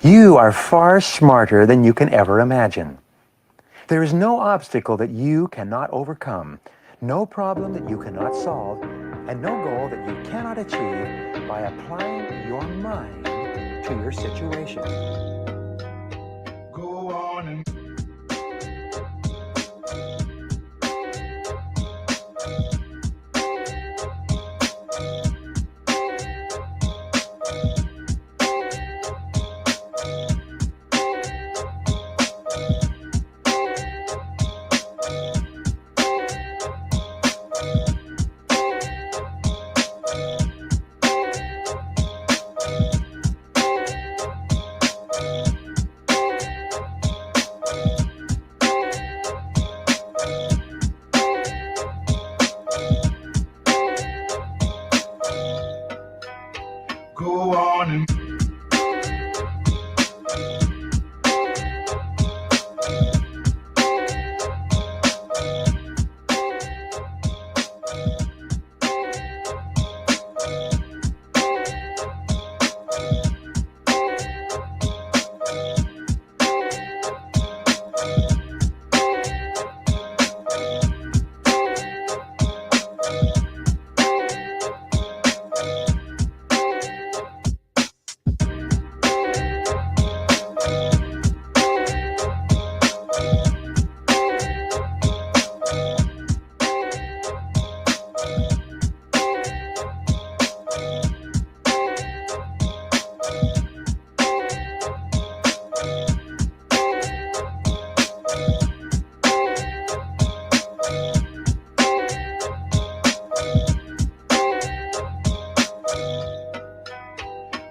You are far smarter than you can ever imagine. There is no obstacle that you cannot overcome, no problem that you cannot solve, and no goal that you cannot achieve by applying your mind to your situation. Go on and go on and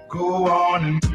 go on and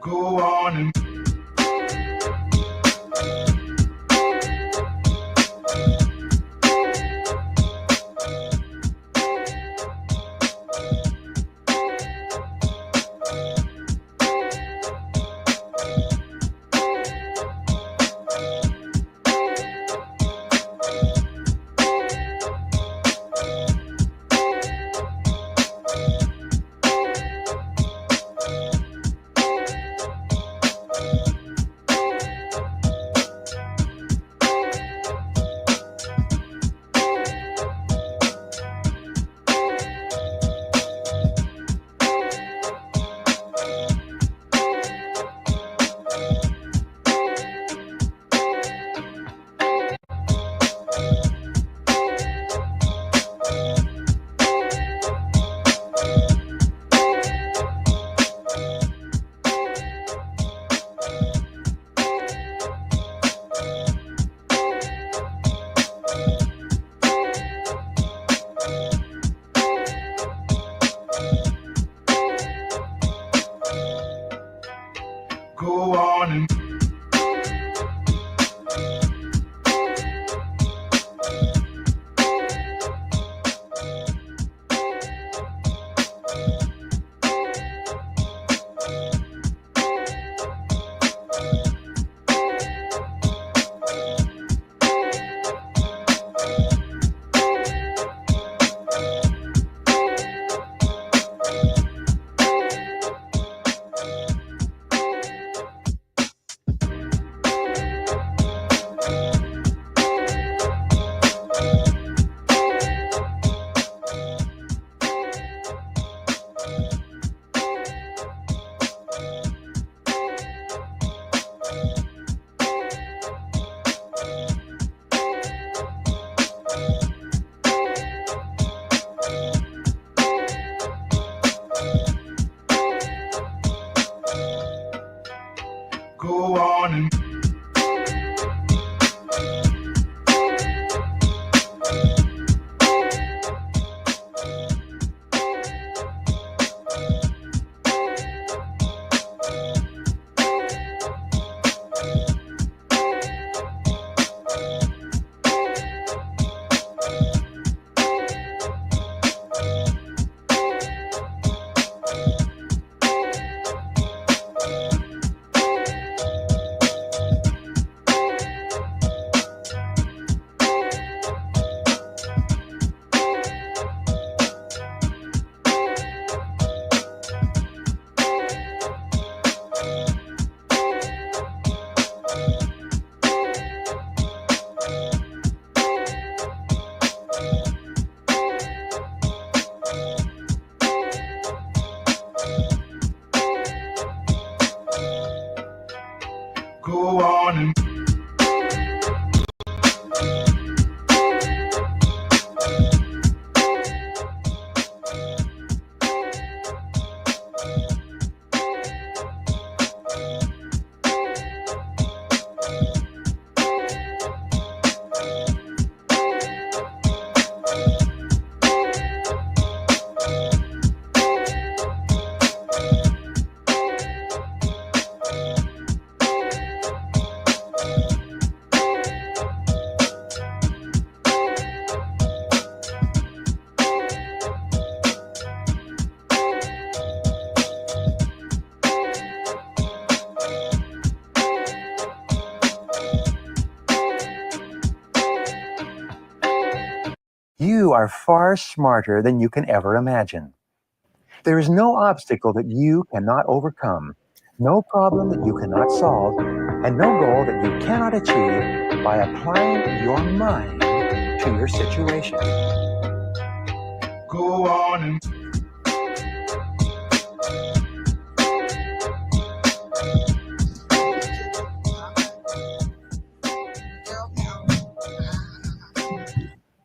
go on and on. Go on and You are far smarter than you can ever imagine. There is no obstacle that you cannot overcome, no problem that you cannot solve, and no goal that you cannot achieve by applying your mind to your situation. go on and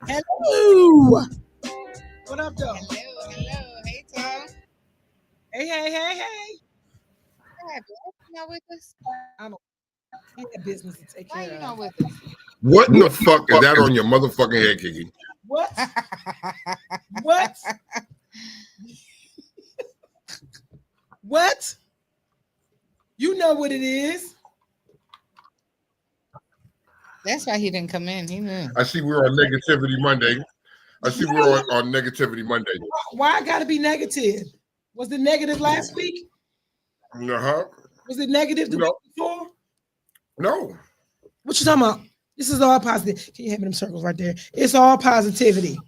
Hello. What up, though? Hello. Hey, Tom. Hey. Yeah, you not with us? I got business to take Why care you of. not with us? What in the fuck is that on your motherfucking head, Kiki? What? What? What? You know what it is. That's why he didn't come in. He knew. I see we're on Negativity Monday. On Negativity Monday. Why I gotta be negative? Was it negative last week? Uh-huh. Was it negative the week before? No. What you talking about? This is all positive. Can you have me them circles right there? It's all positivity.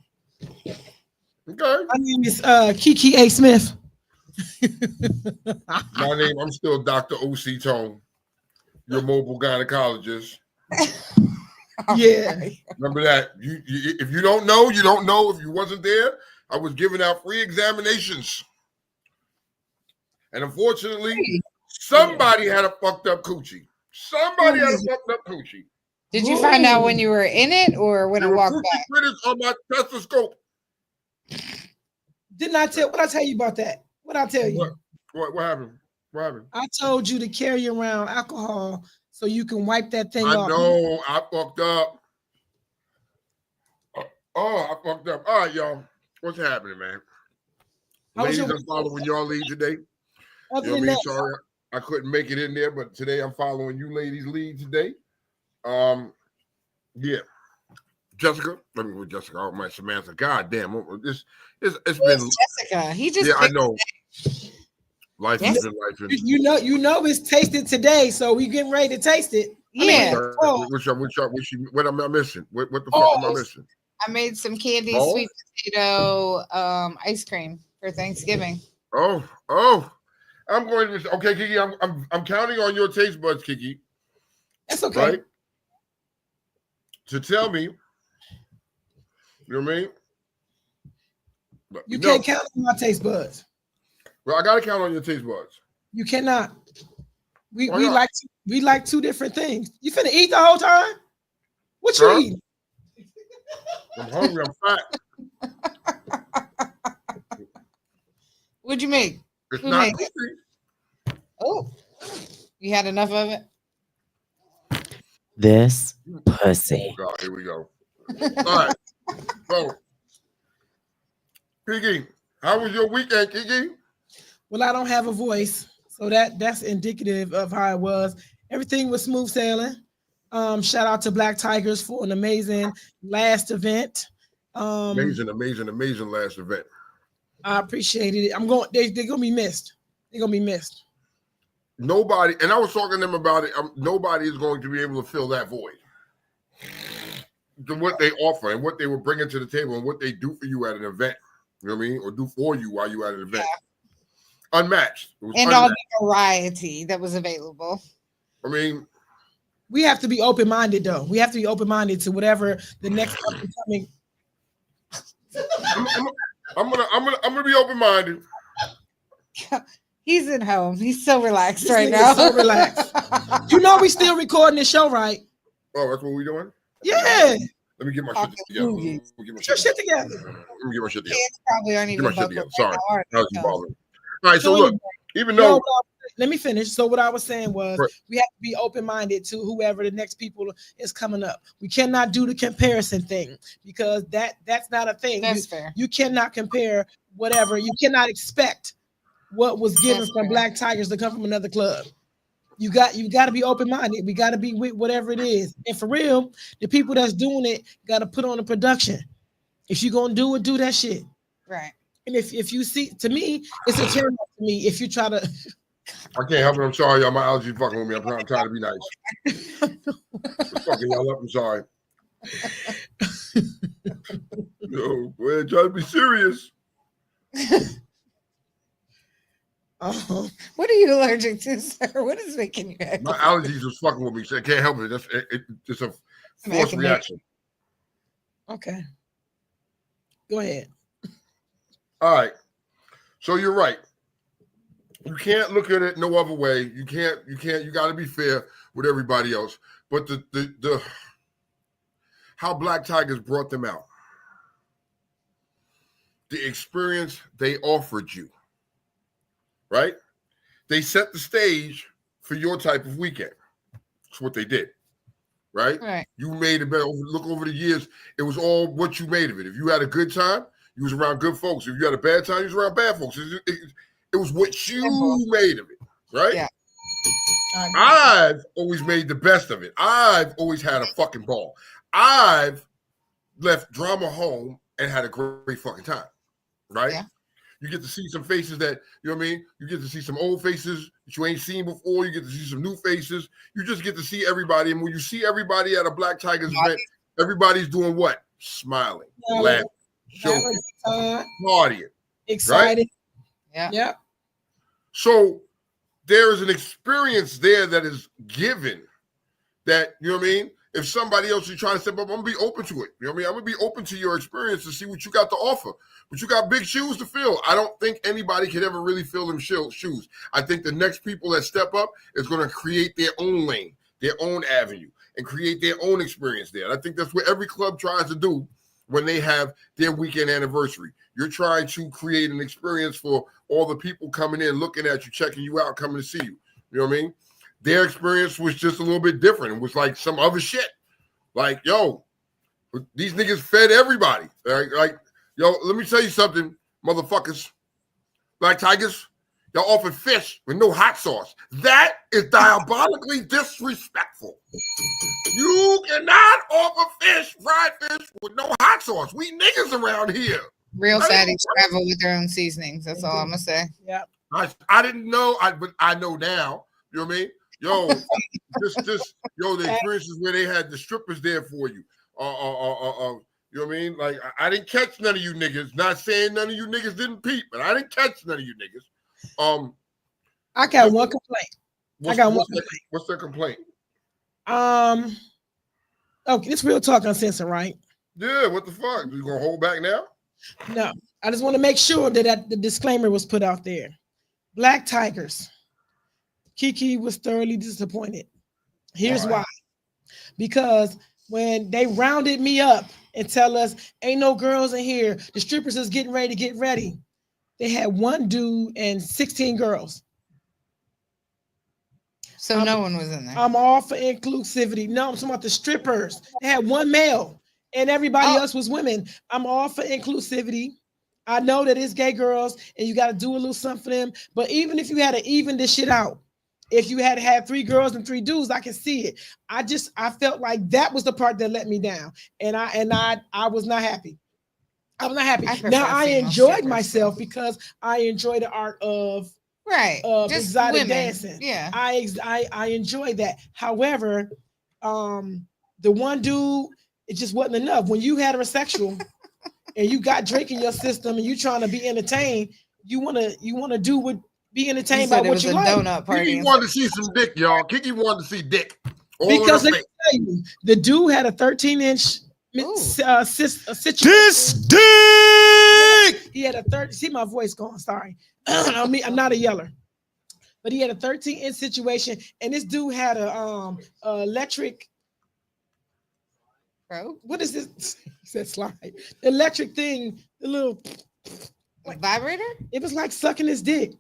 Okay. My name is Kiki A. Smith. My name, I'm still Dr. O.C. Tone, your mobile gynecologist. Yeah. Remember that. You, if you don't know, you don't know. If you wasn't there, I was giving out free examinations. And unfortunately, somebody had a fucked up coochie. Somebody had a fucked up coochie. Did you find out when you were in it or when There it were walked coochie by? critters on my stethoscope. Didn't I tell? What I tell you about that? What I tell you? What happened? What happened? I told you to carry around alcohol so you can wipe that thing off. I know. I fucked up. Oh, I fucked up. All right, y'all. What's happening, man? Ladies, I'm following y'all lead today. Other You know than what I mean? that, Sorry, I couldn't make it in there, but today I'm following you ladies' lead today. Yeah. Jessica, let me with Jessica. Oh my Samantha. God damn, it's been Jessica. He just I know. Life has been life. you know it's tasted today, so we getting ready to taste it. Yeah. What am I missing? What the fuck am I missing? I made some candy sweet potato ice cream for Thanksgiving. Oh, I'm going to okay, Kiki. I'm counting on your taste buds, Kiki. That's okay. Right? To tell me, you know what I mean? You can't count on my taste buds. Well, I gotta count on your taste buds. You cannot. We like two different things. You finna eat the whole time? What you eating? I'm hungry. I'm fat. What'd you make? It's Who not made it? Oh, you had enough of it? this pussy. Oh God, here we go. All right. So, Kiki, how was your weekend, Kiki? Well, I don't have a voice, so that's indicative of how it was. Everything was smooth sailing. Shout out to Black Tigers for an amazing last event. Amazing last event. I appreciated it. They're gonna be missed. They're gonna be missed. Nobody, and I was talking to them about it. Nobody is going to be able to fill that void. To what they offer and what they were bringing to the table and what they do for you at an event. You know what I mean? Or do for you while you're at an event. Yeah. Unmatched. And unmatched. All the variety that was available. I mean, we have to be open-minded though. We have to be open-minded to whatever the next coming. I'm gonna be open-minded. He's at home. He's so relaxed right now. So relaxed. You know we still recording this show, right? Oh, that's what we doing? Yeah. Let me get my shit together. Get your shit together. Let me get my shit together. It's probably aren't even get my shit together. Sorry. All right, so look, even though let me finish. So what I was saying was we have to be open-minded to whoever the next people is coming up. We cannot do the comparison thing because that's not a thing. That's fair. You cannot compare whatever. You cannot expect what was given from Black Tigers to come from another club. You got to be open-minded. We got to be with whatever it is. And for real, the people that's doing it got to put on the production. If you're gonna do it, do that shit. Right. And if you see, to me, it's a turn off to me if you try to. I can't help it. I'm sorry, y'all. My allergies fucking with me. I'm trying to be nice. I'm fucking y'all up. I'm sorry. Yo, boy, try to be serious. What are you allergic to, sir? What is making you My allergies was fucking with me, so I can't help it. It's a forced reaction. Okay. Go ahead. All right. So you're right. You can't look at it no other way. You got to be fair with everybody else. But the how Black Tigers brought them out, the experience they offered you, right? They set the stage for your type of weekend. That's what they did, right? Right. You made it better. Look over the years, it was all what you made of it. If you had a good time, you was around good folks. If you had a bad time, you was around bad folks. It was what you made of it, right? Yeah. I've always made the best of it. I've always had a fucking ball. I've left drama home and had a great fucking time, right? Yeah. You get to see some faces that, you know what I mean? You get to see some old faces that you ain't seen before. You get to see some new faces. You just get to see everybody. And when you see everybody at a Black Tigers event, everybody's doing what? Smiling, laughing, joking, partying. Excited. Right? Yeah. Yep. So there is an experience there that is given that, you know what I mean? If somebody else is trying to step up, I'm going to be open to it. You know what I mean? I'm going to be open to your experience to see what you got to offer. But you got big shoes to fill. I don't think anybody can ever really fill them shoes. I think the next people that step up is going to create their own lane, their own avenue, and create their own experience there. And I think that's what every club tries to do when they have their weekend anniversary. You're trying to create an experience for all the people coming in, looking at you, checking you out, coming to see you. You know what I mean? Their experience was just a little bit different. It was like some other shit. Like, yo, these niggas fed everybody. Like, yo, let me tell you something, motherfuckers. Black Tigers, y'all offer fish with no hot sauce. That is diabolically disrespectful. You cannot offer fish, fried fish, with no hot sauce. We niggas around here. Real fatties travel with their own seasonings. That's all I'm gonna say. Yeah. I didn't know, but I know now. You know what I mean? Yo, the experiences where they had the strippers there for you. You know what I mean? Like, I didn't catch none of you niggas. Not saying none of you niggas didn't peep, but I didn't catch none of you niggas. I got one complaint. What's their complaint? Okay, this real talk uncensored, right? Yeah, what the fuck? You gonna hold back now? No, I just want to make sure that the disclaimer was put out there. Black Tigers. Kiki was thoroughly disappointed. Here's why. Because when they rounded me up and tell us, ain't no girls in here, the strippers is getting ready to get ready. They had one dude and 16 girls. So no one was in there. I'm all for inclusivity. No, I'm talking about the strippers. They had one male and everybody else was women. I'm all for inclusivity. I know that it's gay girls and you got to do a little something for them. But even if you had to even this shit out, if you had 3 girls and 3 dudes, I can see it. I felt like that was the part that let me down. And I was not happy. I was not happy. Now I enjoyed myself because I enjoy the art of just exotic women. Dancing. Yeah, I enjoy that. However, the one dude, it just wasn't enough. When you heterosexual and you got drink in your system and you trying to be entertained, you wanna do what be entertained by what you like. Donut party. Kiki wanted to see some dick, y'all. Kiki wanted to see dick. Because let me tell you, the dude had a 13-inch situation. This dick. He had a 30. See my voice going. Sorry, I'm not a yeller, but he had a 13-inch situation, and this dude had a electric. Bro, what is this? He said slide. The electric thing, the little like vibrator. It was like sucking his dick.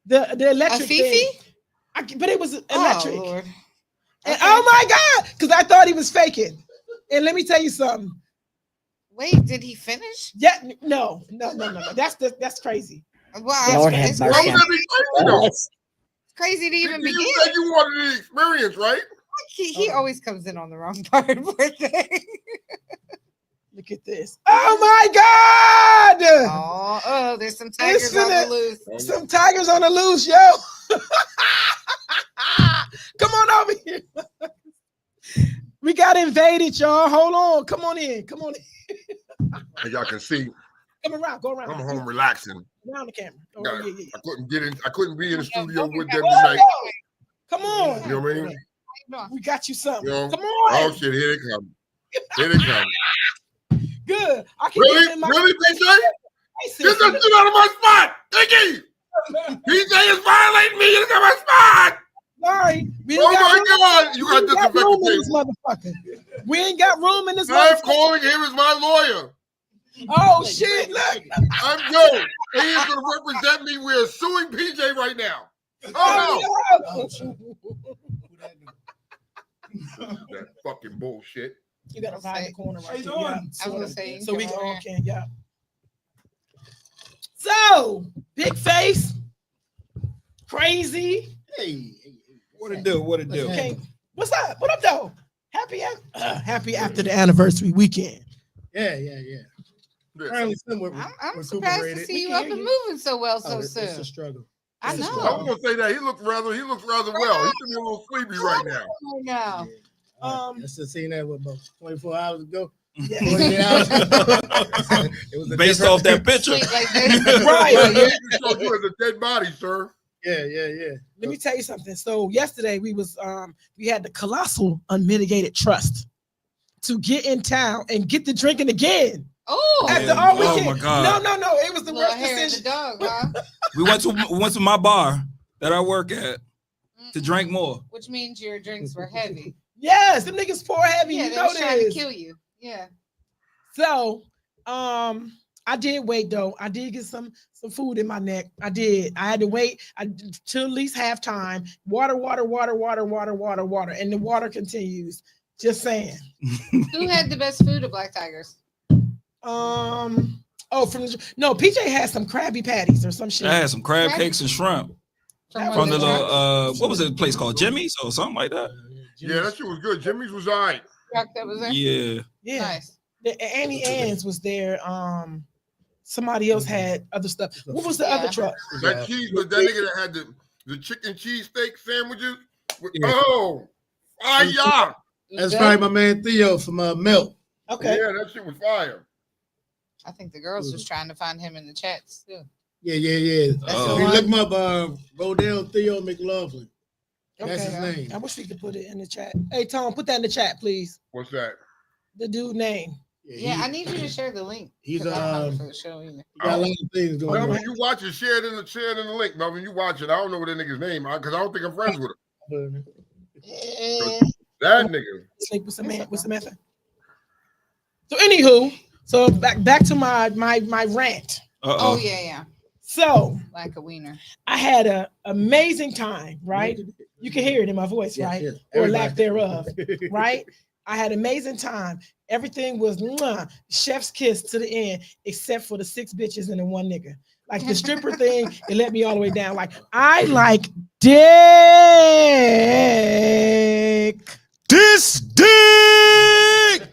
The electric a Fifi? Thing. But it was electric. Oh, Lord. And oh my God, because I thought he was faking. And let me tell you something. Wait, did he finish? Yeah, no. That's crazy. Wow, Lord have mercy. It's crazy to even begin. You said you wanted the experience, right? He always comes in on the wrong part. Poor thing. Look at this. Oh my God! Oh, there's some tigers on the loose. Some tigers on the loose, yo. Come on over here. We got invaded, y'all. Hold on. Come on in. As y'all can see, come around. Go around. I'm home relaxing. Around the camera. Yeah. I couldn't get in. I couldn't be in the studio with them tonight. Come on. You know what I mean? We got you something. You know? Come on. Oh shit! Here they come. Here they come. Good. Really, PJ? Get that shit out of my spot, Thinky. PJ is violating me. Look at my spot. Sorry. Oh my God! You got disinfectant. Motherfucker. We ain't got room in this. I'm calling him as my lawyer. Oh shit! Look, I'm Joe. He is going to represent me. We are suing PJ right now. Oh no! That fucking bullshit. You gotta find the corner right there. Yeah. I was gonna say so we all can, yeah. So big face, crazy. Hey, what it do? What it do? Okay. What's up? What up, though? Happy after the anniversary weekend. Yeah. I'm surprised to see you up and moving so well so soon. It's a struggle. I know. I was gonna say that he looks rather well. He should be a little sleepy right now. Yeah. That's the scene that was about 24 hours ago. Yeah. 48 hours ago. It was based off that picture. Right. You showed you as a dead body, sir. Yeah. Let me tell you something. So yesterday we had the colossal unmitigated trust to get in town and get the drinking again. Oh, after all weekend. Oh my God. No. It was the worst decision. Dog, huh? We went to my bar that I work at to drink more. Which means your drinks were heavy. Yes, them niggas pour heavy. Yeah, you they know was trying to this. kill you. Yeah. So, I did wait though. I did get some food in my neck. I did. I had to wait till at least halftime. Water, and the water continues. Just saying. Who had the best food at Black Tigers? PJ had some Krabby Patties or some shit. I had some crab cakes and shrimp from the little what was it place called? Jimmy's or something like that. Yeah, that shit was good. Jimmy's was all right. That was there? Yeah. Nice. The Annie Ann's was there. Somebody else had other stuff. What was the other truck? That cheese was that nigga that had the chicken cheese steak sandwiches. Oh, yeah. That's probably my man Theo from Melt. Okay. Yeah, that shit was fire. I think the girls was trying to find him in the chats too. Yeah. You look him up, Rodell Theo McLaughlin. That's his name. I wish we could put it in the chat. Hey, Tom, put that in the chat, please. What's that? The dude name. Yeah, I need you to share the link. He's for the show either. Got a lot of things going on. When you watch it, share it in the link. Now, when you watch it, I don't know what that nigga's name because I don't think I'm friends with him. That nigga. Sleep with Samantha. So, anywho, so back to my rant. Oh yeah. So like a wiener. I had an amazing time, right? You can hear it in my voice, Yes, right? yes. Or lack thereof, right? I had amazing time. Everything was mwah, chef's kiss to the end, except for the 6 bitches and the 1 nigga. Like the stripper thing, it let me all the way down. Like I like dick. This dick.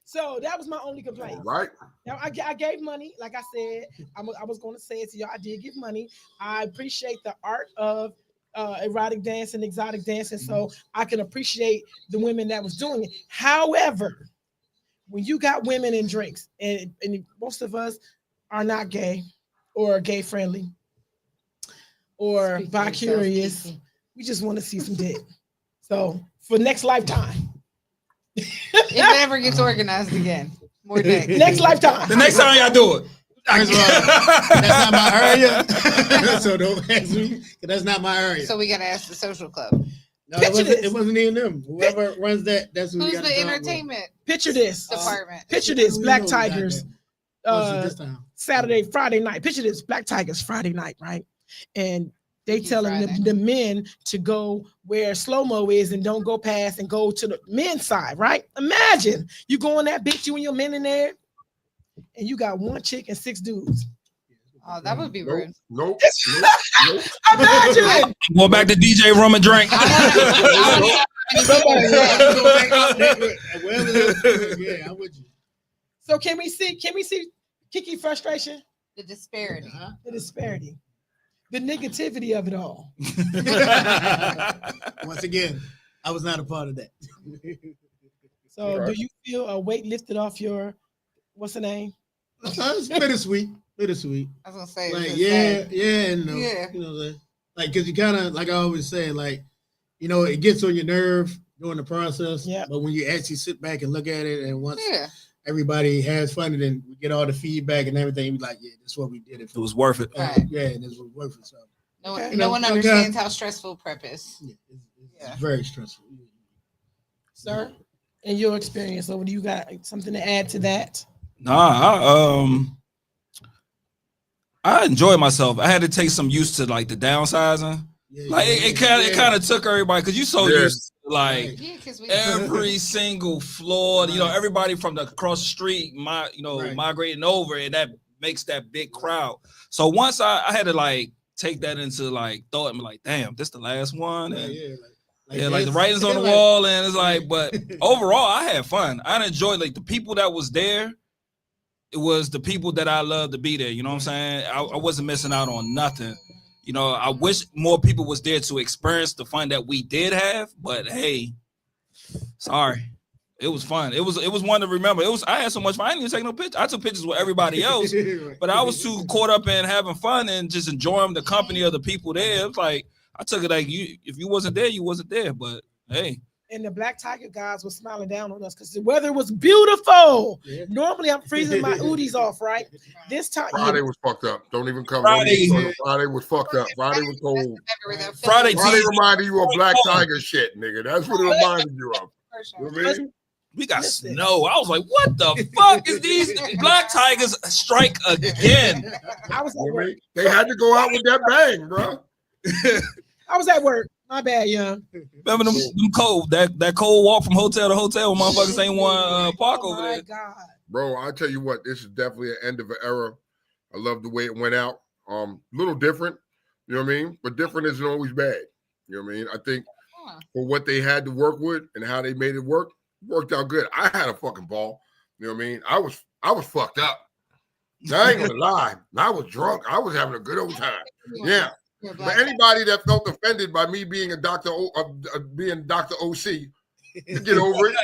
So that was my only complaint. All right. Now I gave money, like I said. I was going to say it to y'all. I did give money. I appreciate the art of erotic dance and exotic dancing, so I can appreciate the women that was doing it. However, when you got women and drinks, and most of us are not gay or gay friendly or bi-curious, we just want to see some dick. So for next lifetime. If it ever gets organized again, more dick. Next lifetime. The next time y'all do it. First of all, that's not my area. So don't ask me, 'cause that's not my area. So we gotta ask the social club. No, it wasn't even them. Whoever runs that's who we Who's gotta the talk with. entertainment Picture this. department? Picture this. We Black know Tigers. goddamn. This time. Saturday, Friday night. Picture this. Black Tigers Friday night, right? And they Thank you, telling Friday. the men to go where slow-mo is and don't go past and go to the men's side, right? Imagine you go on that bitch, you and your men in there, and you got 1 chick and 6 dudes. Oh, that would be Nope. rude. Nope. Imagine. Go back to DJ Rum and drink. Somebody go back out there, wherever those- yeah, I'm with you. So can we see Kiki frustration? The disparity. The disparity. The negativity of it all. Once again, I was not a part of that. So Right. do you feel a weight lifted off your what's the name? It's bittersweet. Bittersweet. I was gonna say, Like, it's yeah, sad. and no. Yeah. You know what I'm saying? Like, because you kind of, like I always say, like, you know, it gets on your nerve during the process. Yeah. But when you actually sit back and look at it, and once Yeah. everybody has fun, and then we get all the feedback and everything, you be like, yeah, that's what we did it It for. was worth it. Right. Yeah, and this was worth it. So, No, Okay. no one Okay. understands how stressful prep is. yeah, it's Yeah. very stressful. Sir, in your experience, over do you got something to add to that? Nah, I enjoyed myself. I had to take some used to like the downsizing. Yeah, Like it kind of took everybody because you so Yeah. used to like Right. Yeah, because we every single floor, you know, Right. everybody from the across the street, Right. migrating over, and that makes that big crowd. So once I had to like take that into like thought and be like, damn, this the last one. And like the writings on the wall, and it's like, but overall, I had fun. I enjoyed like the people that was there. It was the people that I love to be there. You know what I'm saying? I wasn't missing out on nothing. You know, I wish more people was there to experience the fun that we did have. But hey, sorry, it was fun. It was one to remember. I had so much fun. I didn't even take no pictures. I took pictures with everybody else, but I was too caught up in having fun and just enjoying the company of the people there. It was like I took it like if you wasn't there, you wasn't there. But hey. And the Black Tiger guys were smiling down on us because the weather was beautiful. Yeah. Normally I'm freezing my Udis off, right? This time, Friday was fucked up. Don't even come. Friday. Friday was fucked up. Friday was cold. Friday Friday reminded you of Black Tiger shit, nigga. That's what it reminded you of. You know what I mean? We got snow. I was like, what the fuck is these Black Tigers strike again? I was You at know what I work. mean? They had to go out with that bang, bro. I was at work. My bad, young. Remember them cold that cold walk from hotel to hotel when motherfuckers ain't want park over there. God. Bro, I tell you what, this is definitely an end of an era. I love the way it went out. Little different, you know what I mean? But different isn't always bad. You know what I mean? I think for what they had to work with and how they made it worked out good. I had a fucking ball. You know what I mean? I was fucked up. I ain't gonna lie. I was drunk. I was having a good old time. Yeah. But anybody that felt offended by me being being Dr. OC, you get over it.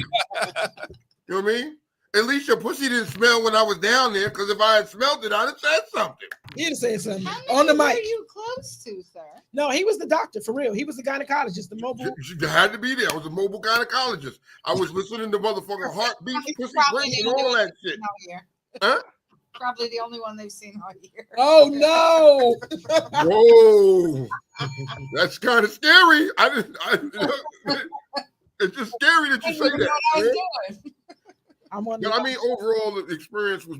You know what I mean? At least your pussy didn't smell when I was down there, because if I had smelled it, I'd have said something. He'd have said something How on the many mic. were you close to, sir? No, he was the doctor for real. He was the gynecologist, the mobile. You had to be there. I was a mobile gynecologist. I was listening to motherfucking heartbeats, pussy Probably prints, and the all only that shit. one here. Huh? Probably the only one they've seen all year. Oh no! Whoa, that's kind of scary. It's just scary that you say that. I was man. doing. I'm on. But I mean, overall, the experience was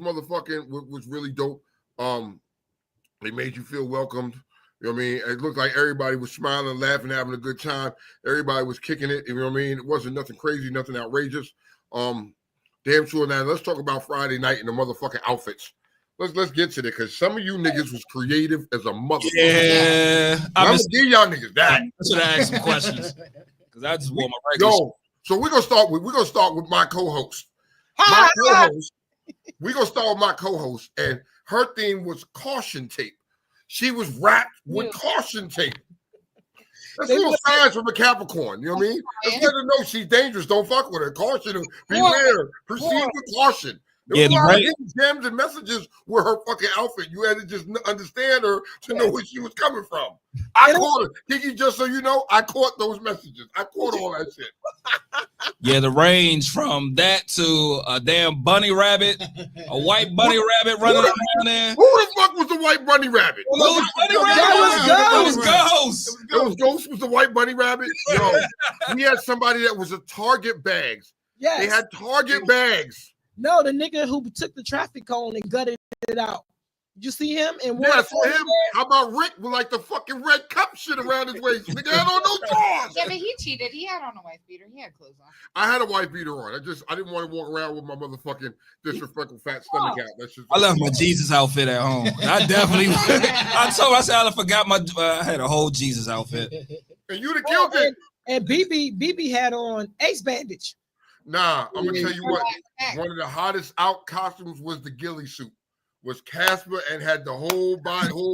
really dope. They made you feel welcomed. You know what I mean? It looked like everybody was smiling, laughing, having a good time. Everybody was kicking it. You know what I mean? It wasn't nothing crazy, nothing outrageous. Damn sure. Now let's talk about Friday night and the motherfucking outfits. Let's get to it because some of you niggas was creative as a motherfucker. Yeah, I'm gonna give y'all niggas that. I should have asked some questions because I just wore my regular. Yo, so we're gonna start with my co-host. My co-host. We're gonna start with my co-host, and her theme was caution tape. She was wrapped with caution tape. That's little signs from a Capricorn. You know what I mean? Let's let her know she's dangerous. Don't fuck with her. Caution her. Beware. Proceed with caution. There was a lot of hidden gems and messages with her fucking outfit. You had to just understand her to know where she was coming from. I caught her. Kiki, just so you know, I caught those messages. I caught all that shit. Yeah, the range from that to a damn bunny rabbit, a white bunny rabbit running around there. Who the fuck was the white bunny rabbit? It was Ghost. It was Ghost was the white bunny rabbit. Yo, we had somebody that was a Target bags. Yes. They had Target bags. No, the nigga who took the traffic cone and gutted it out. Did you see him? And yeah, I saw him. How about Rick with like the fucking red cup shit around his waist? Nigga had on no drawers. Yeah, but he cheated. He had on a wife beater. He had clothes on. I had a wife beater on. I didn't want to walk around with my motherfucking disrespectful fat stomach out. That's just. I left my Jesus outfit at home. I definitely. I said I forgot my. I had a whole Jesus outfit. And you'd have killed it. And BB had on ace bandage. Nah, I'm gonna tell you what. One of the hottest out costumes was the ghillie suit. Was Casper and had the whole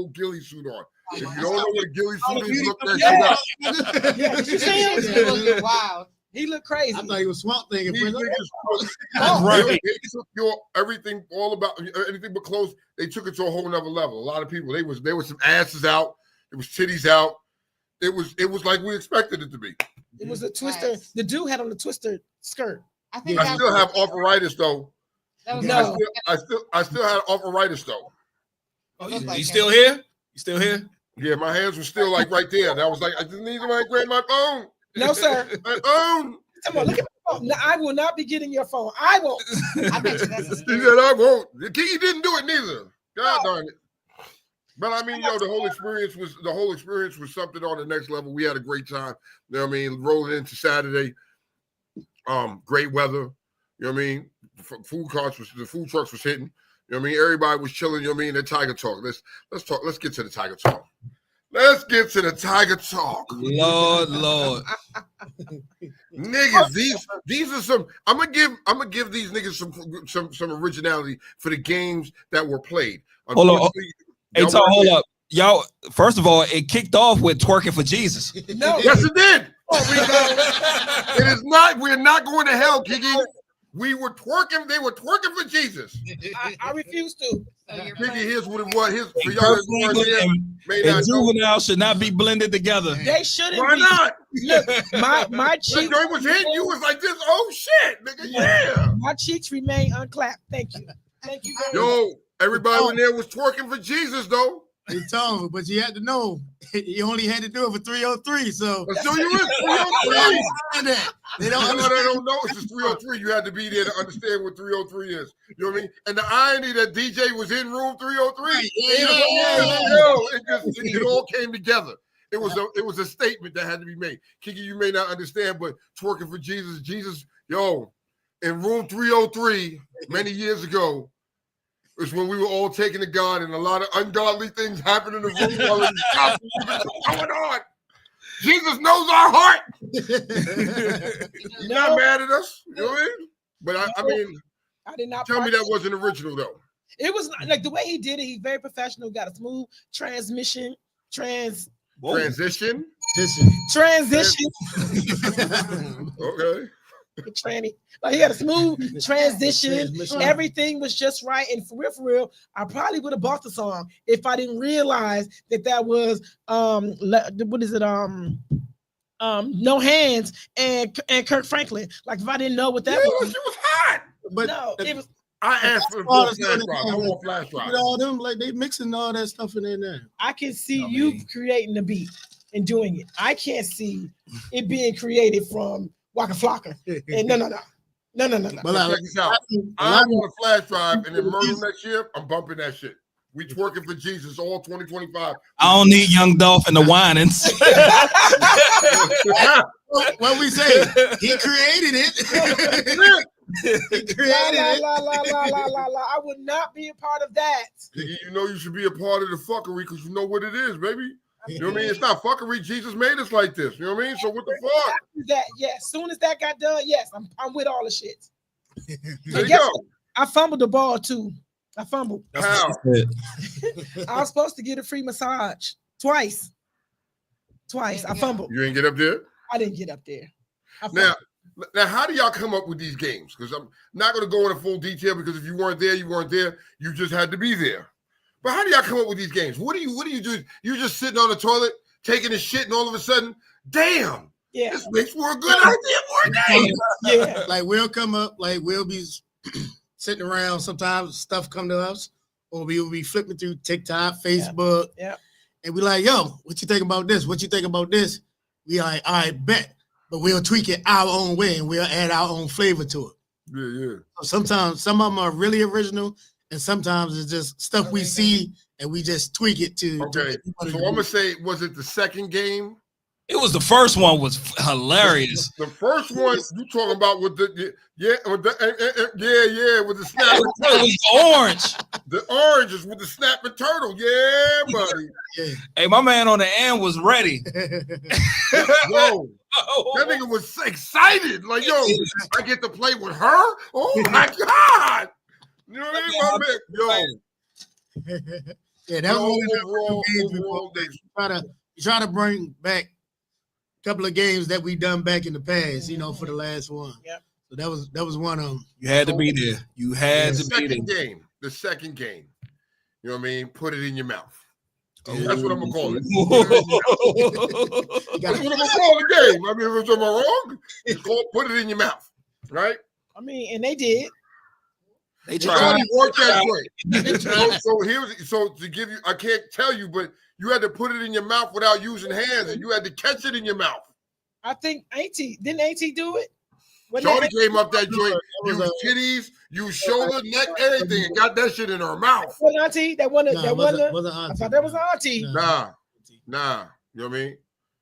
ghillie suit on. If you don't know what a ghillie suit is, look that shit up. Yeah, did you see him? Wow. He looked crazy. I thought he was Swamp Thing. These niggas, Right. they took everything all about anything but clothes. They took it to a whole nother level. A lot of people, there was some asses out. There was titties out. It was like we expected it to be. It was a twister. Nice. The dude had on a twister skirt. I think I still have arthritis though. No. I still had arthritis though. Oh, you still here? You still here? Yeah, my hands were still like right there. And I was like, I just need somebody to grab my phone. No, sir. My phone. Come on, look at my phone. No, I will not be getting your phone. I won't. I bet you that's a He said I won't. He didn't do it neither. God darn it. But I mean, the whole experience was something on the next level. We had a great time. You know what I mean? Rolling into Saturday. Great weather. You know what I mean? The food trucks was hitting. You know what I mean? Everybody was chilling. You know what I mean? The Tiger Talk. Let's talk. Let's get to the Tiger Talk. Let's get to the Tiger Talk. Lord. Niggas, these are some. I'm gonna give these niggas some originality for the games that were played. Hold on. Hey, Tom, hold up. Y'all, first of all, it kicked off with twerking for Jesus. No. Yes, it did. It is not. We're not going to hell, Kiki. We were twerking. They were twerking for Jesus. I refuse to. Kiki, here's what it was. For y'all and juvenile should not be blended together. They shouldn't. Why not? Look, my cheeks. When was hitting you was like this. Oh shit, nigga. Yeah. My cheeks remain unclapped. Thank you. Thank you very much. Everybody in there was twerking for Jesus, though. They told, but you had to know you only had to do it for 303. So you were 303. They don't know. It's just 303. You had to be there to understand what 303 is. You know what I mean? And the irony that DJ was in room 303. It all came together. It was a statement that had to be made. Kiki, you may not understand, but twerking for Jesus, in room 303 many years ago. It's when we were all taken to God and a lot of ungodly things happened in the room while what's going on. Jesus knows our heart. He's not mad at us. You know what I mean? But I mean, I did not tell me that wasn't original though. It was like the way he did it, he's very professional, got a smooth transition. Transition. Okay. Tranny. Like he had a smooth transition. Everything was just right. And for real, I probably would have bought the song if I didn't realize that was what is it? No Hands and Kirk Franklin. Like if I didn't know what that was. She was hot. But no, it was. I asked for a flash drive. I want flash drive. All them like they mixing all that stuff in there now. I can see you creating the beat and doing it. I can't see it being created from Waka Flocka. And no. But check this out. I want a flash drive, and then Myrtle next year, I'm bumping that shit. We twerking for Jesus all 2025. I don't need Young Dolph and the whinings. What we say? He created it. He created it. I would not be a part of that. You know you should be a part of the fucking because you know what it is, baby. You know what I mean? It's not fuckery. Jesus made us like this. You know what I mean? So what the fuck? That as soon as that got done, yes, I'm with all the shit. There you go. I fumbled the ball too. I fumbled. How? I was supposed to get a free massage twice. I fumbled. You didn't get up there? I didn't get up there. Now, how do y'all come up with these games? Because I'm not going to go into full detail because if you weren't there, you weren't there. You just had to be there. But how do y'all come up with these games? What do you do? You're just sitting on the toilet, taking a shit, and all of a sudden, damn, this makes for a good idea for a game. Yeah. Like we'll come up, like we'll be sitting around. Sometimes stuff come to us, or we will be flipping through TikTok, Facebook, and we like, yo, what you think about this? What you think about this? We like, all right, bet. But we'll tweak it our own way and we'll add our own flavor to it. Yeah. So sometimes some of them are really original, and sometimes it's just stuff we see and we just tweak it to. Okay. So I'm gonna say, was it the second game? It was the first one was hilarious. The first one you talking about with the with the snap. It was orange. The orange is with the snapping turtle. Yeah, buddy. Yeah. Hey, my man on the end was ready. Yo, that nigga was excited. Like, yo, I get to play with her? Oh my God. You know what I mean? Yo. Yeah, that was overall days. Try to bring back a couple of games that we done back in the past, you know, for the last one. Yeah. So that was one of them. You had to be there. You had to be there. The second game. You know what I mean? Put it in your mouth. That's what I'm gonna call it. That's what I'm gonna call the game. I mean, am I wrong? It's called put it in your mouth, right? I mean, and they did. They tried. Nobody worked that way. So to give you, I can't tell you, but you had to put it in your mouth without using hands, and you had to catch it in your mouth. I think didn't AT do it? Shorty came up that joint, used titties, used shoulder, neck, everything, and got that shit in her mouth. What auntie? That one. I thought that was auntie. Nah. You know what I mean?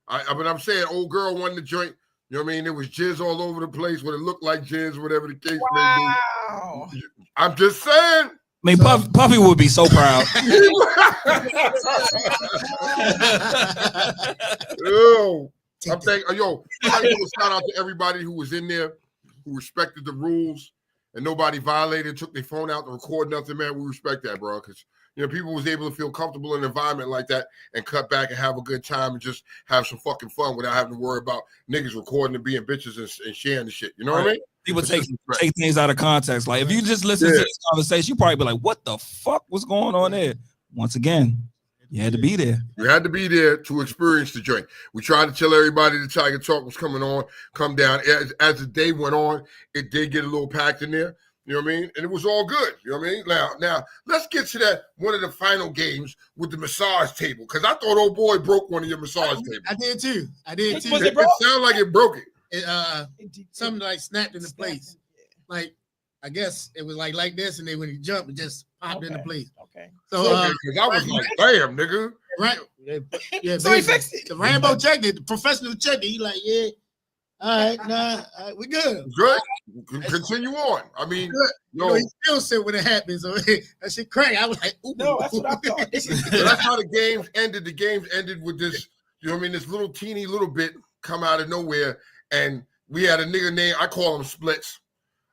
But I'm saying, old girl won the joint. You know what I mean? There was jizz all over the place, what it looked like jizz, whatever the case may be. I'm just saying. I mean, Puffy would be so proud. I'm thinking, I give a shout out to everybody who was in there, who respected the rules, and nobody violated, took their phone out to record nothing, man. We respect that, bro, because people was able to feel comfortable in an environment like that and cut back and have a good time and just have some fucking fun without having to worry about niggas recording and being bitches and sharing the shit. You know what I mean? People take things out of context. Like, if you just listen to this conversation, you probably be like, what the fuck was going on there? Once again, you had to be there. You had to be there to experience the joint. We tried to tell everybody the Tiger Talk was come down. As the day went on, it did get a little packed in there. You know what I mean? And it was all good. You know what I mean? Now let's get to that one of the final games with the massage table. Because I thought old boy broke one of your massage tables. I did too. It sounded like it broke it. Something like snapped into place. Like, I guess it was like this, and then when he jumped, it just popped into place. Okay. So because I was like, damn, nigga. Right. Yeah. So he fixed it. The Rambo checked it. The professional checked it. He like, yeah. All right, we good. Good. Continue on. I mean, he still said when it happened, so that shit cracked. I was like, ooh. No, that's what I thought. So that's how the games ended. The games ended with this, this little teeny little bit come out of nowhere. And we had a nigga named, I call him Splits.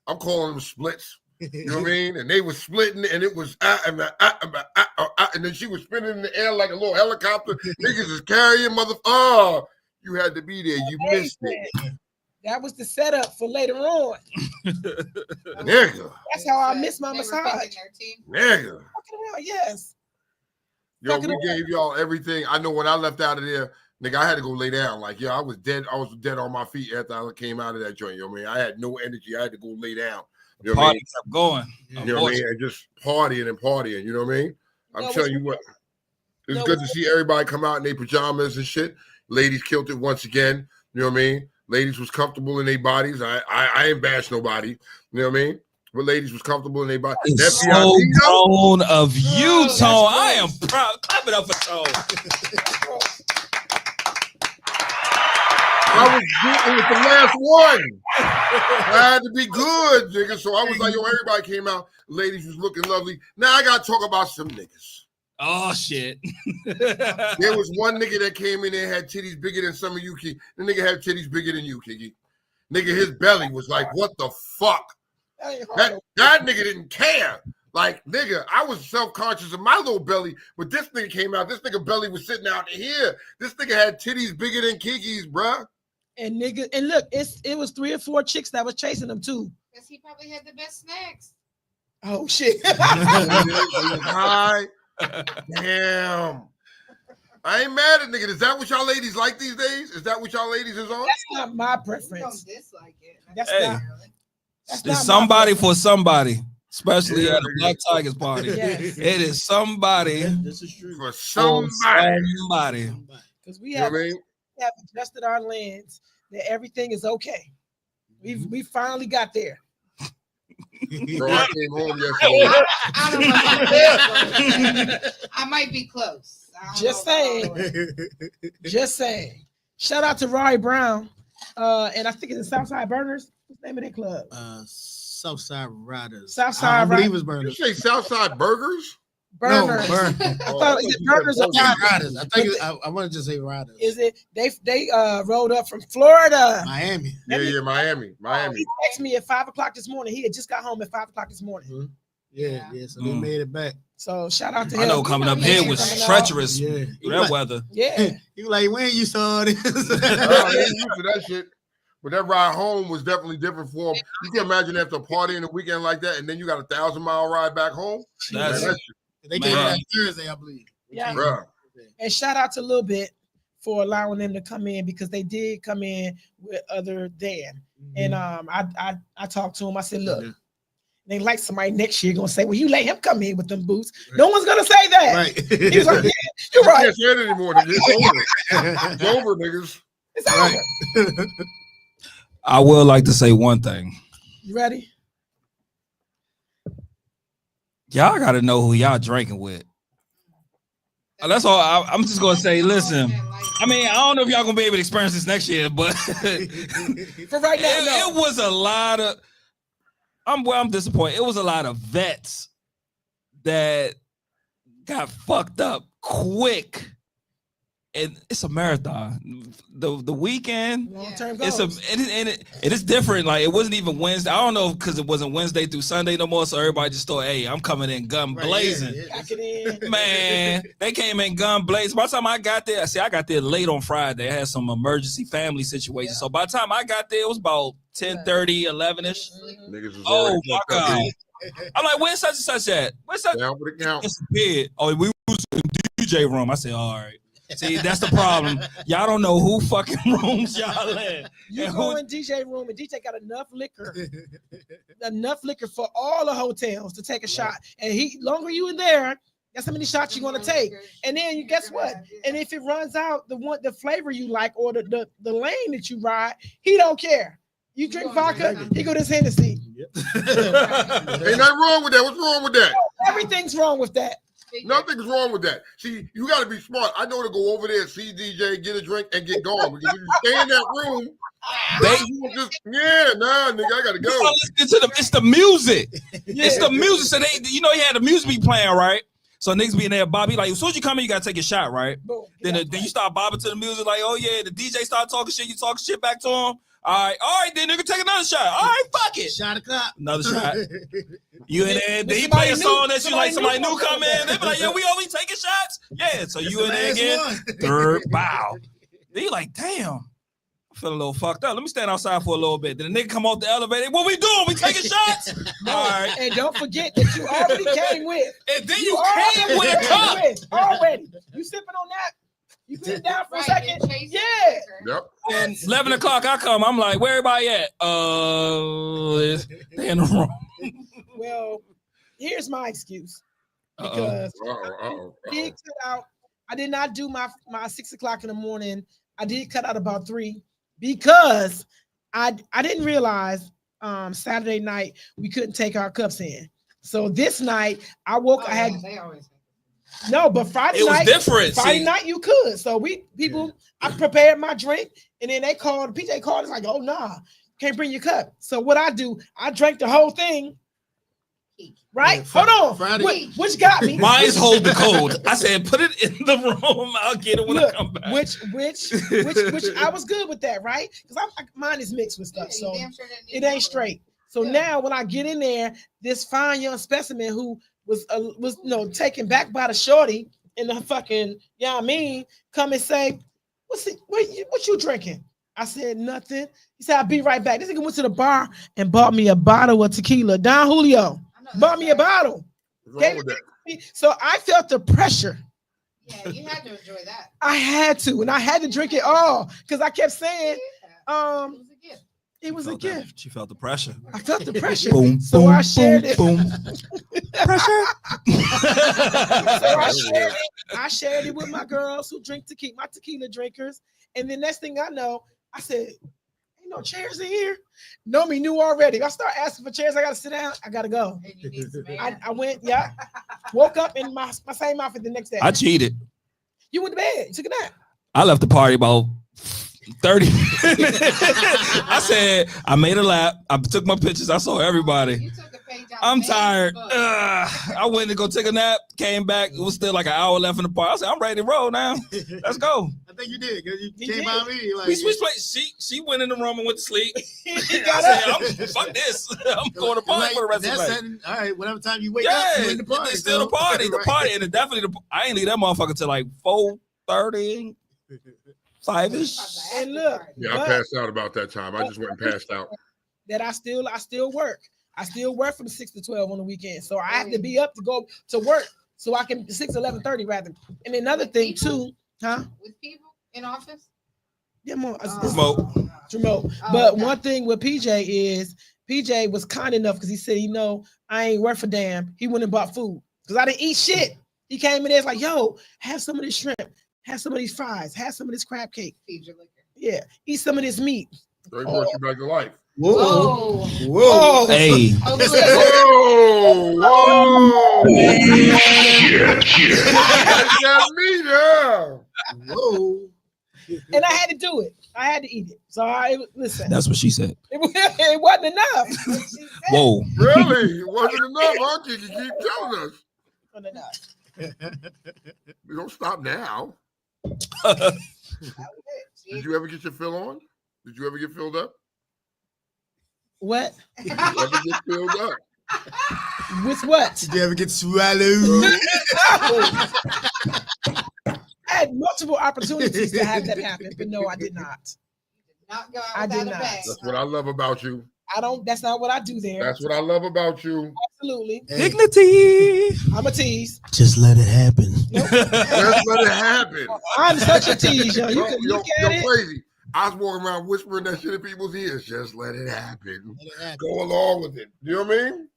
I'm calling them Splits. You know what I mean? And they were splitting, and it was and then she was spinning in the air like a little helicopter. Niggas is carrying you had to be there. You missed it. That was the setup for later on. Nigga. That's how I missed my massage. Nigga. Yes. Yo, we gave y'all everything. I know when I left out of there, nigga, I had to go lay down. Like, I was dead. I was dead on my feet after I came out of that joint. You know what I mean? I had no energy. I had to go lay down. You know what I mean? Kept going. You know what I mean? And just partying and partying. You know what I mean? I'm telling you what. It's good to see everybody come out in their pajamas and shit. Ladies killed it once again. You know what I mean? Ladies was comfortable in their bodies. I ain't bash nobody. You know what I mean? where ladies was comfortable and they bought. It's so grown of you, Tone. I am proud. Clap it up for Tone. It was the last one. I had to be good, nigga. So I was like, yo, everybody came out. Ladies was looking lovely. Now I gotta talk about some niggas. Oh shit. There was one nigga that came in there had titties bigger than some of you, Kiki. The nigga had titties bigger than you, Kiki. Nigga, his belly was like, what the fuck? That nigga didn't care. Like, nigga, I was self-conscious of my little belly, but this nigga came out. This nigga belly was sitting out here. This nigga had titties bigger than Kiki's, bruh. And nigga, and look, it was 3 or 4 chicks that was chasing him too. Because he probably had the best snacks. Oh shit. Hi. Damn. I ain't mad at nigga. Is that what y'all ladies like these days? Is that what y'all ladies is on? That's not my preference. Dislike it. That's hey, not. It's somebody for somebody, especially at a Black Tigers party. Yes. It is somebody This is true. For somebody. Because we You know have, what I mean? we have adjusted our lens that everything is okay. We finally got there. Bro, I came home yesterday. I don't know. About that. I might be close. Just saying. Just saying. Shout out to Rory Brown. And I think it's the Southside Burners. What's the name of that club? Southside Riders. Southside I believe Riders. it's Burners. You say Southside Burgers? Burners. No, Burn. I thought is it Burners or Riders. I think I wanted to say Riders. Is it they rode up from Florida? Miami. Yeah, Miami. He texted me at 5:00 this morning. He had just got home at 5:00 this morning. Mm-hmm. Yeah. So they made it back. So shout out to him. I know coming up here was treacherous. Yeah. That weather. Yeah. He was like, when you saw this? I ain't used to that shit. But that ride home was definitely different for him. You can imagine after a party in a weekend like that, and then you got a 1,000-mile ride back home. That's Man, They came back Thursday, I believe. Yeah. bruh. And shout out to Lil Bit for allowing them to come in because they did come in with other Dan. And I talked to him. I said, look, they like somebody next year gonna say, well, you let him come in with them boots. Right. No one's gonna say that. Right. He was like, yeah, you're I right. can't say it anymore. Nigga. It's over. It's over, niggas. It's over. I would like to say one thing. You ready? Y'all got to know who y'all drinking with. That's all. I'm just gonna say. Listen, I mean, I don't know if y'all gonna be able to experience this next year, but For right now, it was a lot of. I'm disappointed. It was a lot of vets that got fucked up quick, and it's a marathon. The weekend, long-term it's goals. it is different. Like it wasn't even Wednesday. I don't know because it wasn't Wednesday through Sunday no more. So everybody just thought, hey, I'm coming in gun blazing. Pack it in. Man, they came in gun blazing. By the time I got there, I got there late on Friday. I had some emergency family situation. So by the time I got there, it was about 10:30, 11ish. Niggas was Oh my fucked up. God. I'm like, where's such and such at? Where's such? Down with the count. Disappeared. Oh, we was in the DJ room. I said, all right. See, that's the problem. Y'all don't know who fucking rooms y'all in. You go in DJ room and DJ got enough liquor for all the hotels to take a shot. And longer you in there, that's how many shots you're gonna take. And then you guess what? And if it runs out the flavor you like or the lane that you ride, he don't care. You drink vodka, he go this Hennessy. Ain't nothing wrong with that. What's wrong with that? Everything's wrong with that. Nothing's wrong with that. See, you got to be smart. I know to go over there, see DJ, get a drink, and get going. Because if you stay in that room, you just nigga, I gotta go. It's the music. It's the music. So you had the music be playing, right? So niggas be in there, Bobby, like, as soon as you come in, you gotta take your shot, right? Boom. Then you start bobbing to the music, like, oh yeah, the DJ start talking shit, you talking shit back to him. All right, then nigga, take another shot. All right, fuck it. Shot o'clock. Another shot. You in there, then he play a song that you like, somebody new come in. They be like, yeah, we only taking shots. Yeah, so you in there again. Third bow. Then you like, damn, I'm feeling a little fucked up. Let me stand outside for a little bit. Then the nigga come off the elevator. What we doing? We taking shots? All right. And don't forget that you already came with. And then you came with a cup. Already. You sipping on that? You sit down for a second? Yeah. Yep. And 11 o'clock, I come. I'm like, where everybody at? They in the room. Well, here's my excuse. Because I did cut out. I did not do my 6 o'clock in the morning. I did cut out about 3 because I didn't realize Saturday night we couldn't take our cups in. So this night I woke. I had They always. no, but Friday It was night, different. Friday See? night you could. So I prepared my drink, and then they called. PJ called. It's like, oh nah, can't bring your cup. So what I do, I drank the whole thing. Right? Hold on. Friday. Which got me? Mine's hold the code. I said, put it in the room. I'll get it when I come back. Which I was good with that, right? Because mine is mixed with stuff, so it ain't straight. So now when I get in there, this fine young specimen who was taken back by the shorty in the fucking, you know what I mean, come and say, what you drinking? I said nothing. He said, I'll be right back. This nigga went to the bar and bought me a bottle of tequila. Don Julio bought me a bottle. So I felt the pressure. Yeah, you had to enjoy that. I had to, and I had to drink it all because I kept saying, it was a gift. She felt the pressure. I felt the pressure. Boom, so boom, I shared boom, it. boom. Pressure. So I shared it with my girls who drink tequila, my tequila drinkers. And the next thing I know, I said, ain't no chairs in here. Nomi knew already. If I start asking for chairs, I gotta sit down. I gotta go. I went, yeah. Woke up in my same outfit the next day. I cheated. You went to bed. You took a nap. I left the party about 30 minutes. I said, I made a lap. I took my pictures. I saw everybody. I'm tired. I went to go take a nap, came back. It was still like an hour left in the party. I said, I'm ready to roll now. Let's go. I think you did, because you came out me. Like, She went in the room and went to sleep. He I got said, up. fuck this. I'm going to party for the rest of the night. All right, whatever time you wake up, you're in the party. It's still the party. The party. And definitely, I ain't leave that motherfucker till like 4:30. 5-ish. And look, Yeah, I passed out about that time. I just went and passed out. that I still work. I still work from 6 to 12 on the weekend. So I have to be up to go to work so I can 6 to 11:30 rather. And another thing too, huh? With people in office? Yeah, more Remote. But one thing with PJ is PJ was kind enough because he said, I ain't worth a damn. He went and bought food because I didn't eat shit. He came in there like, yo, have some of this shrimp, have some of these fries, have some of this crab cake. Feed your liquor. Yeah, eat some of this meat. They brought you back to life. Whoa. Whoa. Hey. Whoa! Whoa! Got me there. Whoa. And I had to do it. I had to eat it. So listen. That's what she said. It wasn't enough. Whoa. Really? It wasn't enough, huh? You keep telling us. Wasn't enough. We don't stop now. Did you ever get your fill on? Did you ever get filled up? What? Did you ever get filled up? With what? Did you ever get swallowed? I had multiple opportunities to have that happen, but no, I did not. Not go out I did without a not. bag. That's what I love about you. That's not what I do there. That's what I love about you. Absolutely. Hey, Dignity. I'm a tease. just let it happen. Let's let it happen. I'm such a tease, yo. You Yo, can yo, look yo, at it. crazy. I was walking around whispering that shit in people's ears. Just let it happen. Let it happen. Go along with it. You know what I mean?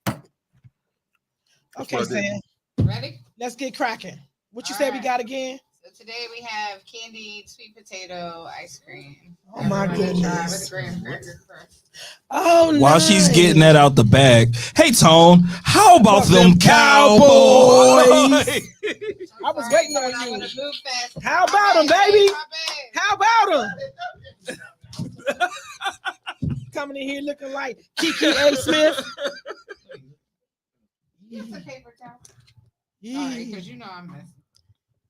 Okay, what I did. Sam. Ready? Let's get cracking. What you All said we right. got again? So today we have candied sweet potato ice cream. Oh, my Everyone try goodness. With graham cracker crust. Oh, While nice. she's getting that out the bag, hey Tone, how about Fuck them them cowboys? I was waiting on I you. wanna move fast. How about them, My bad, baby? my bad. How about them? Coming in here looking like Kiki A. Smith. Get some paper towel. Yee. Sorry, because you know I'm messing.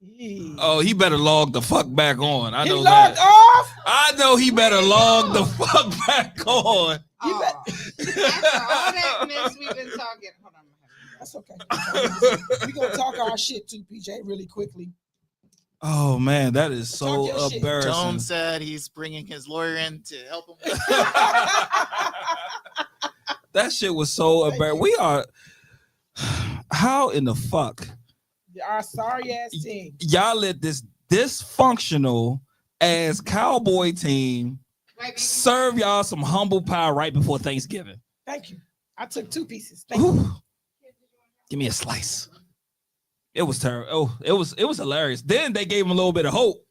Yee. Oh, he better log the fuck back on. I He know logged that. off. I know he better log the fuck back on. Oh, after all that mess we've been talking. Hold on. That's okay. We're gonna talk our shit too, PJ, really quickly. Oh man, that is so Talk your shit. embarrassing. Tone said he's bringing his lawyer in to help him. That shit was so embarrassing. We are. How in the fuck Our sorry ass team. y'all let this dysfunctional ass cowboy team Right, baby? serve y'all some humble pie right before Thanksgiving? Thank you. I took 2 pieces. Thank you. Ooh. Give me a slice. It was terrible. Oh, it was hilarious. Then they gave him a little bit of hope.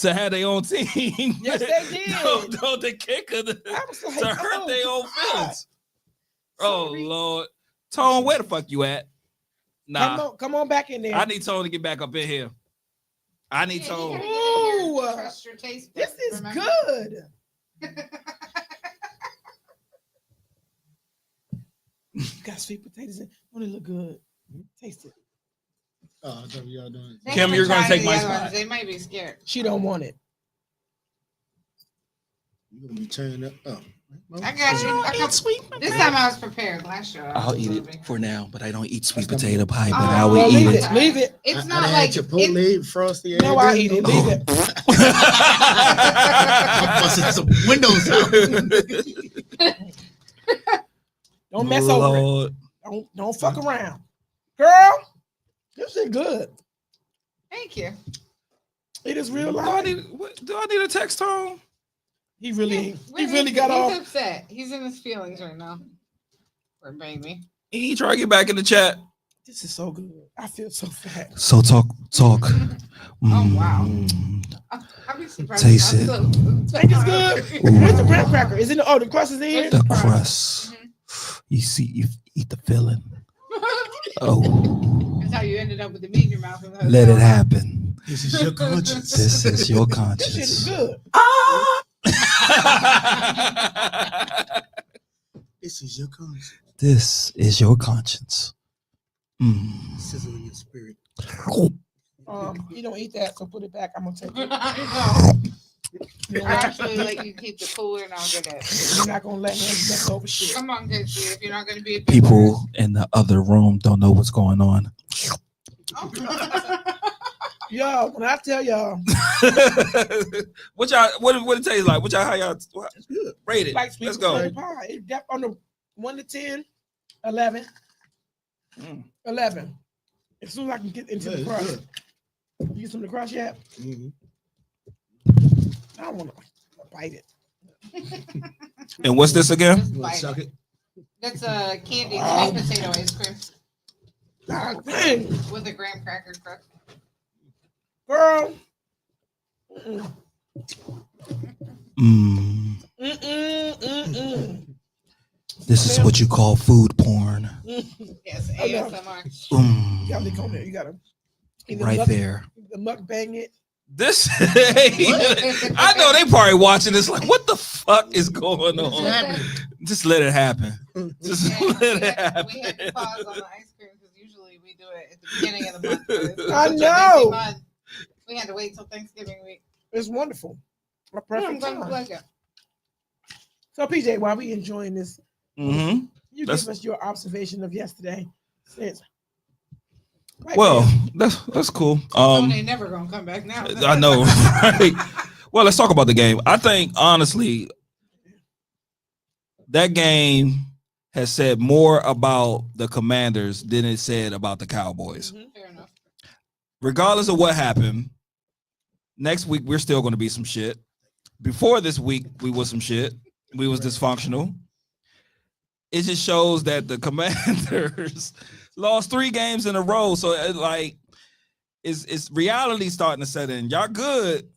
to have their own team. Yes, they did. No, the kicker to I was like, hurt their own God. feelings. Oh Sorry. Lord, Tone, where the fuck you at? Nah, Come on back in there. I need Tone to get back up in here. I need Yeah, Tone. Ooh, Trust your taste this buds, is remember? good. You got sweet potatoes in. Don't it look good? Taste it. Oh, that's what y'all doing. They Kim, haven't you're gonna tried take the my other spot. ones. They might be scared. She don't want it. You gonna be turning up? Oh, I got you. This time I was prepared. Last year, I'll eat it for now, but I don't eat sweet potato pie. Oh, But I will Well, eat leave it. it. Leave it. It's I not done like had Chipotle, Frosty. No, I eat it. Leave it. I'm busting some windows out. Don't mess over it. Lord. Don't fuck around, girl. This is good. Thank you. It is real Do I life. need a text Tone? He really He's got off. He's upset. He's in his feelings right now. Poor baby. He try to get back in the chat. This is so good. I feel so fat. So talk. Oh, wow. I'll be surprised. Taste I'm it. so- Think it's good. Where's the graham cracker? Is it? The crust is in here. The crust. You see, you eat the filling. Oh, That's how you ended up with the meat in your mouth. let it happen. This is your conscience. This is your This shit is conscience. good. This is your conscience. This is your conscience. Mm. Sizzle in your spirit. You don't eat that, so put it back. I'm gonna take it. I You're not, actually let you keep the cooler and I'll get it. you're not gonna let me mess over shit. Come on, good shit. If you're not going to be a big People in the other room don't know what's going on. Y'all, when I tell y'all, What it tastes like? How y'all it's good. rate it? Like sweet Let's go. potato pie. It's on the 1 to 10, 11. Mm. 11. As soon as I can get into the crust. You get some of the crust yet? Mm-hmm. I don't want to bite it. And what's this again? Just You want bite to suck it. it? That's a candied sweet potato ice cream God dang. with a graham cracker crust. Girl. Mm-mm. Mm. This is what you call food porn. Yes, I know. ASMR. You gotta come there. You gotta either Right there. The mukbang it. This, I know they probably watching this like, what the fuck is going What's on? happening? Just let it happen. Just Yeah, let it happen. we had to pause on the ice cream because usually we do it at the beginning of the month. but it's I such a busy know. month. We had to wait till Thanksgiving week. It's wonderful. A I'm perfect glad you time. like it. So PJ, while we enjoying this, Mm-hmm. you That's- give us your observation of yesterday. Since right Well, there. that's cool. They never gonna come back now. I know, right? Well, let's talk about the game. I think honestly, that game has said more about the Commanders than it said about the Cowboys. Mhm. Fair enough. Regardless of what happened, next week we're still going to be some shit. Before this week, we was some shit. We was dysfunctional. It just shows that the Commanders lost 3 games in a row. So it's reality starting to set in. Y'all good,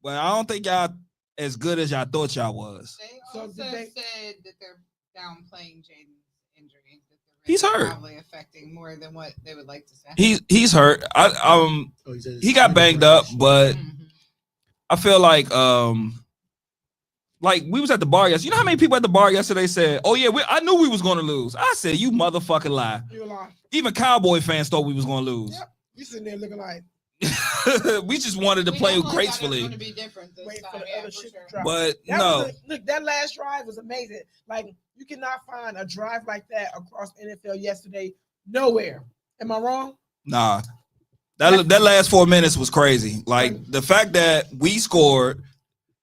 but I don't think y'all as good as y'all thought y'all was. They So also did they- said that they're downplaying Jaden's injury. That the He's Raiders are hurt. Probably affecting more than what they would like to say. He's hurt. Oh, said He got banged up, but Mhm. I feel like we was at the bar yesterday. You know how many people at the bar yesterday said, "Oh yeah, I knew we was going to lose." I said, "You motherfucking lie." You're lying. Even Cowboy fans thought we was going to lose. Yep. You sitting there looking like We just wanted to We play definitely thought it was gracefully, gonna be different this waiting for time. the Yeah, other for shit sure. to drop. but That no. look, that last drive was amazing. Like you cannot find a drive like that across NFL yesterday. Nowhere. Am I wrong? Nah, that last 4 minutes was crazy. Like the fact that we scored,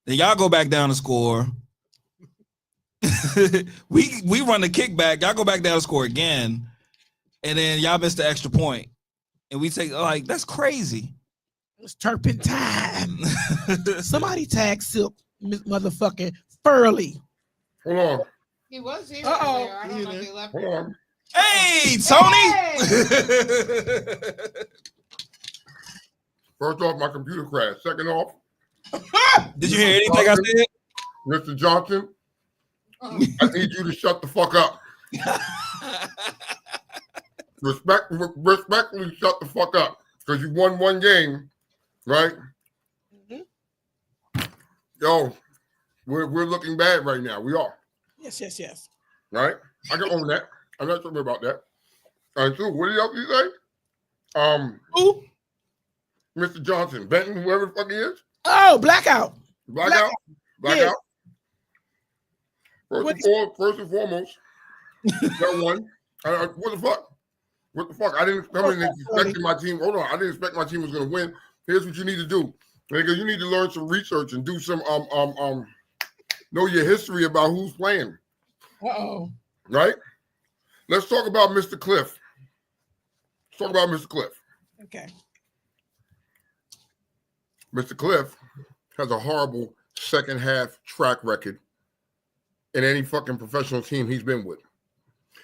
then y'all go back down and score. we run the kickback, y'all go back down and score again, and then y'all miss the extra point, and we take that's crazy. It's turpentine. Somebody tag Silk motherfucking Furley. Hold on. He was here. Uh-oh. Earlier. I don't know if he left. Hold on. Hey, Tony. First off, my computer crashed. Second off, Did you hear anything I said? Mr. Johnson, I need you to shut the fuck up. Respectfully shut the fuck up. Because you won one game, right? Mm-hmm. Yo, we're looking bad right now. We are. Yes. Right? I can own that. I'm not talking about that. And so, what else you say? Who? Mr. Johnson, Benton, whoever the fuck he is. Oh, Blackout. Blackout. Yeah. First and foremost, that one. What the fuck? What the fuck? I didn't come in expecting my team. Hold on, I didn't expect my team was going to win. Here's what you need to do, nigga. You need to learn some research and do some know your history about who's playing. Uh-oh. Right? Let's talk about Mr. Cliff. Let's talk about Mr. Cliff. Okay. Mr. Cliff has a horrible second half track record in any fucking professional team he's been with.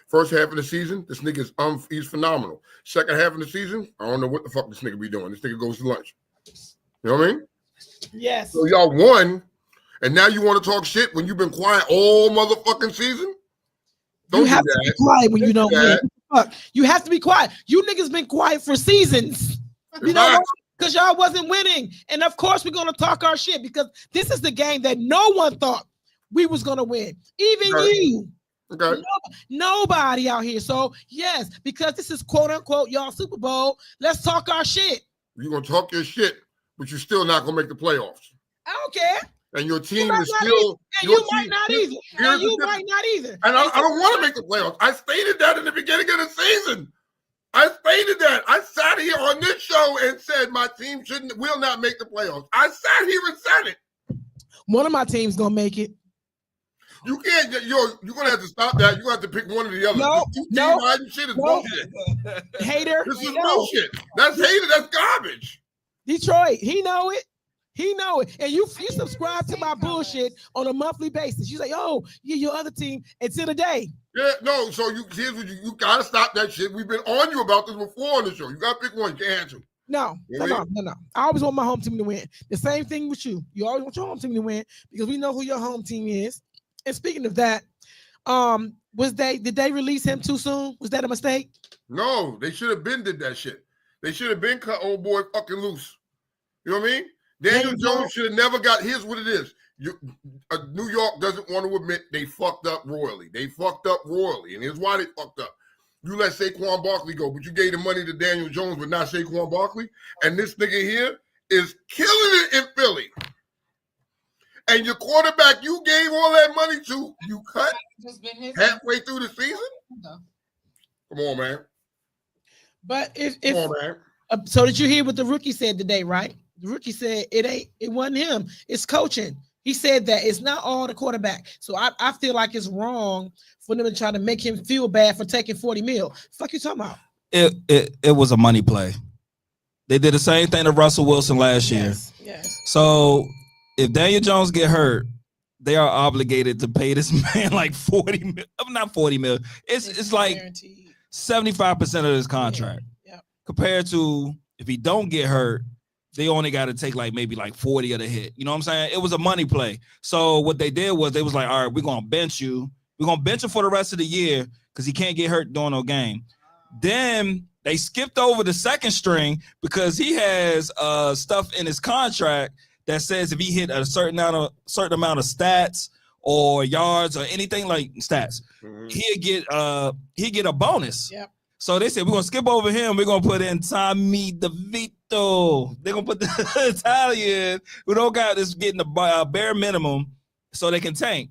First half of the season, this nigga's he's phenomenal. Second half of the season, I don't know what the fuck this nigga be doing. This nigga goes to lunch. You know what I mean? Yes. So y'all won, and now you want to talk shit when you've been quiet all motherfucking season? You have to be quiet when you don't win. Fuck. You have to be quiet. You niggas been quiet for seasons. You know what? Because y'all wasn't winning. And of course, we're going to talk our shit because this is the game that no one thought we was going to win. Even you. Okay. Nobody out here. So, yes, because this is quote unquote y'all Super Bowl, let's talk our shit. You're going to talk your shit, but you're still not going to make the playoffs. I don't care. And your team is still. And you might not either. And you might not either. And I don't want to make the playoffs. I stated that in the beginning of the season. I stated that. I sat here on this show and said my team will not make the playoffs. I sat here and said it. One of my teams gonna make it. You can't. You're gonna have to stop that. You have to pick one or the other. No. Shit is bullshit. Hater. This is bullshit. That's hater. That's garbage. Detroit. He know it. And you subscribe to my bullshit on a monthly basis. You say, oh, yeah, your other team until the day. Yeah, no. So here's what you gotta stop that shit. We've been on you about this before on the show. You gotta pick one. You can't answer. No. I always want my home team to win. The same thing with you. You always want your home team to win because we know who your home team is. And speaking of that, did they release him too soon? Was that a mistake? No, they should have been did that shit. They should have been cut old boy fucking loose. You know what I mean? Daniel Jones should have never got. Here's what it is. New York doesn't want to admit they fucked up royally. And here's why they fucked up. You let Saquon Barkley go, but you gave the money to Daniel Jones, but not Saquon Barkley. And this nigga here is killing it in Philly. And your quarterback you gave all that money to, you cut halfway through the season? No. Come on, man. But come on, man. So did you hear what the rookie said today, right? The rookie said it wasn't him. It's coaching. He said that it's not all the quarterback. So I feel like it's wrong for them to try to make him feel bad for taking 40 mil. Fuck you talking about? It was a money play. They did the same thing to Russell Wilson last year. Yes. So if Daniel Jones get hurt, they are obligated to pay this man like 40 mil. Not 40 mil. It's like 75% of his contract. Yeah. Compared to if he don't get hurt, they only got to take maybe 40 of the hit. You know what I'm saying? It was a money play. So what they did was they was like, all right, we're going to bench you. We're going to bench him for the rest of the year because he can't get hurt during no game. Then they skipped over the second string because he has stuff in his contract that says if he hit a certain amount of stats or yards or anything like stats, he'll get a bonus. Yep. So they said, we're going to skip over him. We're going to put in Tommy DeVito. They're going to put the Italian who don't got this getting the bare minimum so they can tank.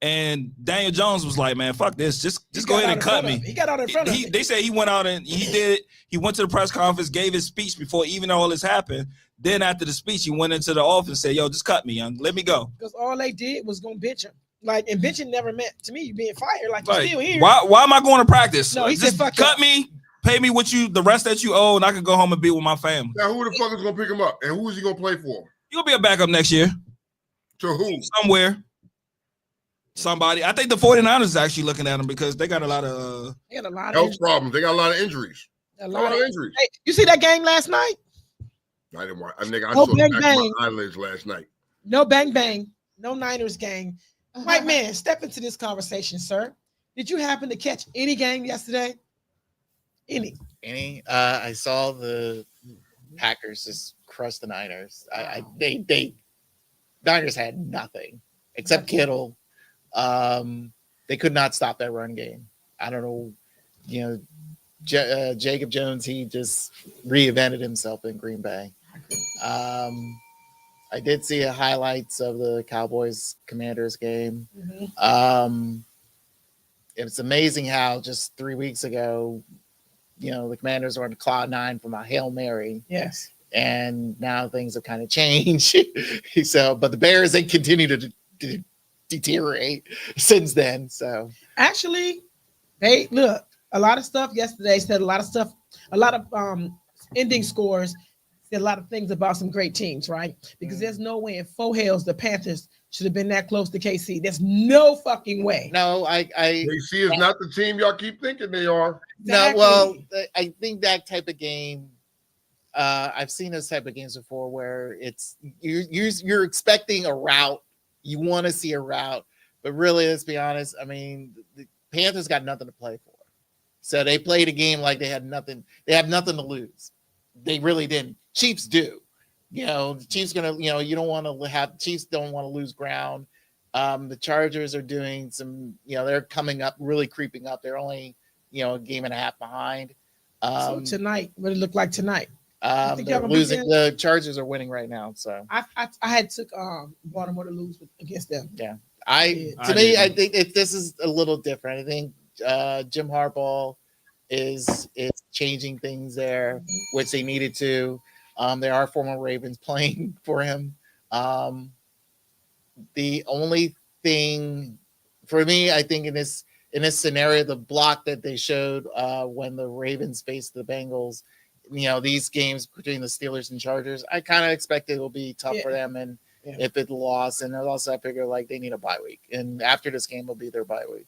And Daniel Jones was like, man, fuck this. Just go ahead and cut me. He got out in front of it. They said he went out and he did it. He went to the press conference, gave his speech before even all this happened. Then after the speech, he went into the office and said, yo, just cut me, young. Let me go. Because all they did was going to bench him. And benching never meant to me you being fired. You're still here. Why am I going to practice? No, he just said, fuck cut me, pay me the rest that you owe, and I can go home and be with my family. Now, who the fuck is going to pick him up? And who is he going to play for? You'll be a backup next year. To who? Somewhere. Somebody. I think the 49ers is actually looking at him because they got a lot of health problems. They got a lot of injuries. A lot of injuries. Hey, you see that game last night? I didn't watch. I saw No the bang back bang. of my eyelids last night. No bang bang. No Niners gang. White man, step into this conversation, sir. Did you happen to catch any game yesterday? Any? I saw the Packers just crush the Niners. They Niners had nothing except Kittle. They could not stop that run game. I don't know, Jacob Jones, he just reinvented himself in Green Bay. I did see highlights of the Cowboys Commanders game. It's amazing how just 3 weeks ago, the Commanders were on cloud nine from a Hail Mary. Yes. And now things have kind of changed. But the Bears, they continue to deteriorate since then. So actually, they look a lot of stuff yesterday said a lot of ending scores said a lot of things about some great teams, right? Because there's no way in four hells the Panthers should have been that close to KC. There's no fucking way. No, KC is not the team y'all keep thinking they are. Exactly. No, well, I think that type of game, I've seen those type of games before where it's you're expecting a route, you want to see a route, but really, let's be honest. I mean, the Panthers got nothing to play for, so they played a game like they had nothing. They have nothing to lose. They really didn't. Chiefs do. The Chiefs gonna. You don't want to have Chiefs don't want to lose ground. The Chargers are doing some. They're coming up, really creeping up. They're only a game and a half behind. So tonight, what it look like tonight? They're losing. The Chargers are winning right now. So I had took Baltimore to lose against them. Yeah, I think this is a little different. I think Jim Harbaugh is changing things there, which they needed to. There are former Ravens playing for him. The only thing for me, I think in this scenario, the block that they showed when the Ravens faced the Bengals, these games between the Steelers and Chargers, I kind of expected it will be tough for them, and if it lost, and also I figure like they need a bye week, and after this game will be their bye week.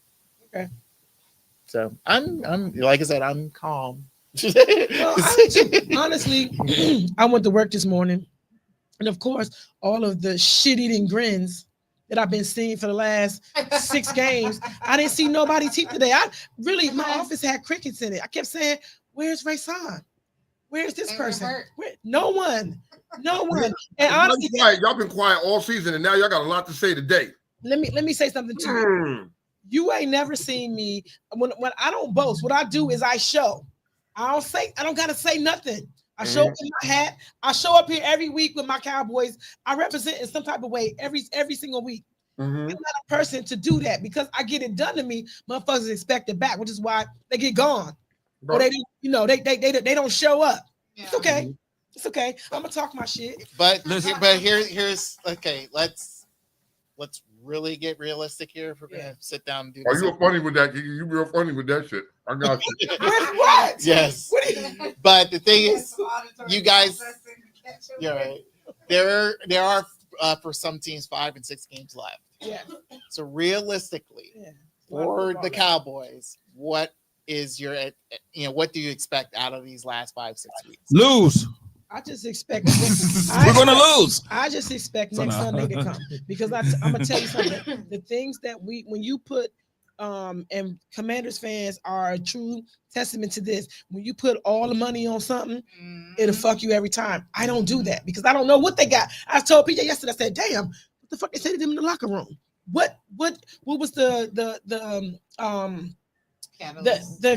Okay. So I'm like I said, I'm calm. Well, honestly, I went to work this morning, and of course, all of the shit-eating grins that I've been seeing for the last 6 games, I didn't see nobody's teeth today. My office had crickets in it. I kept saying, "Where's Rayson? Where's this person? No one." And honestly, y'all been quiet all season, and now y'all got a lot to say today. Let me say something to you. You ain't never seen me when I don't boast. What I do is I show. I don't gotta say nothing. I show up in my hat. I show up here every week with my Cowboys. I represent in some type of way every single week. I'm not a person to do that because I get it done to me. Motherfuckers expect it back, which is why they get gone. Or they don't show up. Yeah. It's okay. It's okay. I'm gonna talk my shit. But here's okay. Let's really get realistic here. If we're gonna sit down and do. Are you funny with that? You real funny with that shit. I got you. What? Yes. But the thing is, you guys, you're right. There are for some teams 5 and 6 games left. Yeah. So realistically, for the Cowboys, what is your what do you expect out of these last 5-6 weeks? Lose. I just expect we're gonna lose. I just expect next Sunday to come because I'm gonna tell you something. The things that when you put and Commanders fans are a true testament to this. When you put all the money on something, it'll fuck you every time. I don't do that because I don't know what they got. I told PJ yesterday. I said, "Damn, what the fuck they said to them in the locker room? What was the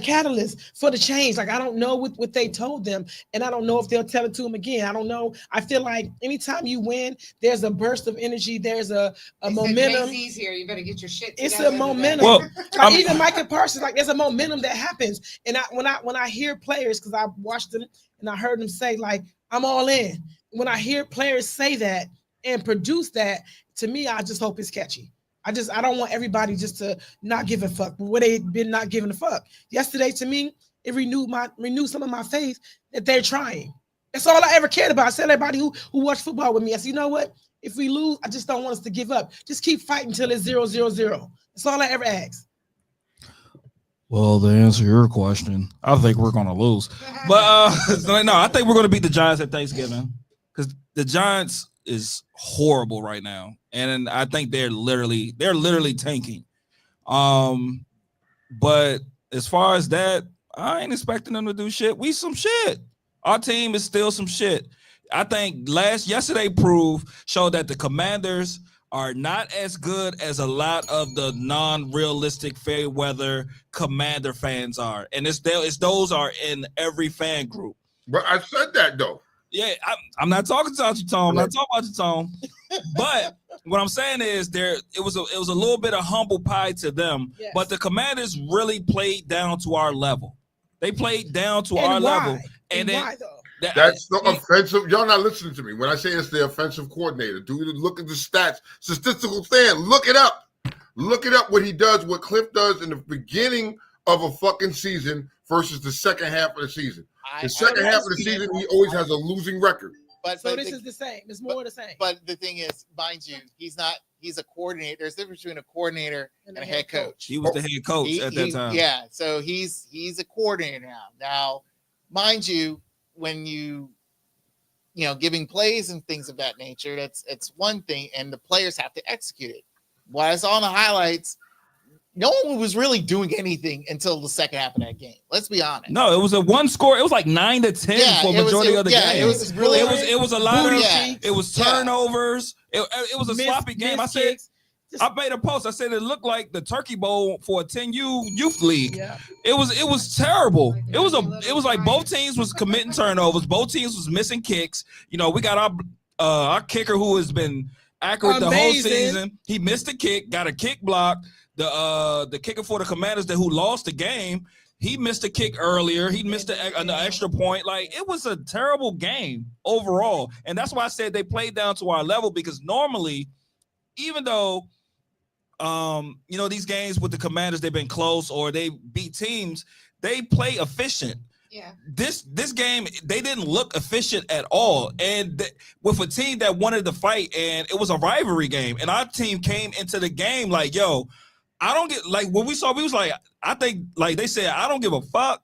catalyst for the change? Like I don't know what they told them, and I don't know if they'll tell it to them again. I don't know. I feel like anytime you win, there's a burst of energy. There's a momentum. Macy's here. You better get your shit together. It's a momentum. Well, like even Micah Parsons, like there's a momentum that happens. And when I hear players, because I watched them and I heard them say like I'm all in. When I hear players say that and produce that, to me, I just hope it's catchy. I don't want everybody just to not give a fuck. But what they've been not giving a fuck. Yesterday, to me, it renewed some of my faith that they're trying. That's all I ever cared about. I said everybody who watched football with me, I said, you know what? If we lose, I just don't want us to give up. Just keep fighting until it's 0-0-0. That's all I ever ask. Well, to answer your question, I think we're gonna lose. But no, I think we're gonna beat the Giants at Thanksgiving. the Giants is horrible right now, and I think they're literally tanking. But as far as that, I ain't expecting them to do shit. We some shit. Our team is still some shit. I think yesterday showed that the Commanders are not as good as a lot of the non-realistic fair weather Commander fans are, and it's those are in every fan group. But I said that though. Yeah, I'm not talking about you, Tom. I'm not talking about you, Tom. But what I'm saying is it was a little bit of humble pie to them. Yes. But the Commanders really played down to our level. They played down to our level. And then why, though? That's the offensive. Y'all not listening to me. When I say it's the offensive coordinator, look at the stats. Statistical stand. Look it up. Look it up what he does, what Cliff does in the beginning of a fucking season versus the second half of the season. The second half of the season, he always has a losing record. So this is the same. It's more the same. But the thing is, mind you, he's a coordinator. There's a difference between a coordinator and a head coach. He was the head coach at that time. Yeah, so he's a coordinator now. Now, mind you, when giving plays and things of that nature, it's one thing, and the players have to execute it. What I saw in the highlights, no one was really doing anything until the second half of that game. Let's be honest. No, it was a one score. It was like 9-10 for majority of the game. It was really. It was a lot of. It was turnovers. It was a sloppy game. I said. I made a post. I said it looked like the Turkey Bowl for a 10U youth league. Yeah. It was terrible. It was like both teams was committing turnovers. Both teams was missing kicks. We got our kicker who has been accurate the whole season. He missed a kick, got a kick block. The kicker for the Commanders who lost the game, he missed a kick earlier. He missed an extra point. Like, it was a terrible game overall. And that's why I said they played down to our level, because normally, even though these games with the Commanders, they've been close or they beat teams, they play efficient. Yeah. This game, they didn't look efficient at all. And with a team that wanted to fight, and it was a rivalry game, and our team came into the game like, yo, I don't get, like, when we was like, I think, like they said, I don't give a fuck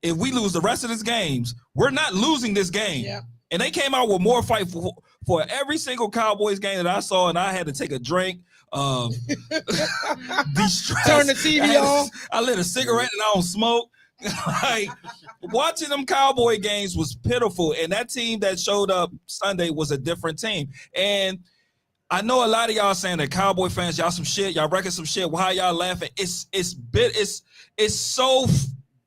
if we lose the rest of these games. We're not losing this game. Yeah. And they came out with more fight for every single Cowboys game that I saw, and I had to take a drink. Turn the TV on. I lit a cigarette and I don't smoke. Like, watching them Cowboy games was pitiful, and that team that showed up Sunday was a different team. And I know a lot of y'all saying that Cowboy fans, y'all some shit, y'all wrecking some shit. Why y'all laughing? It's so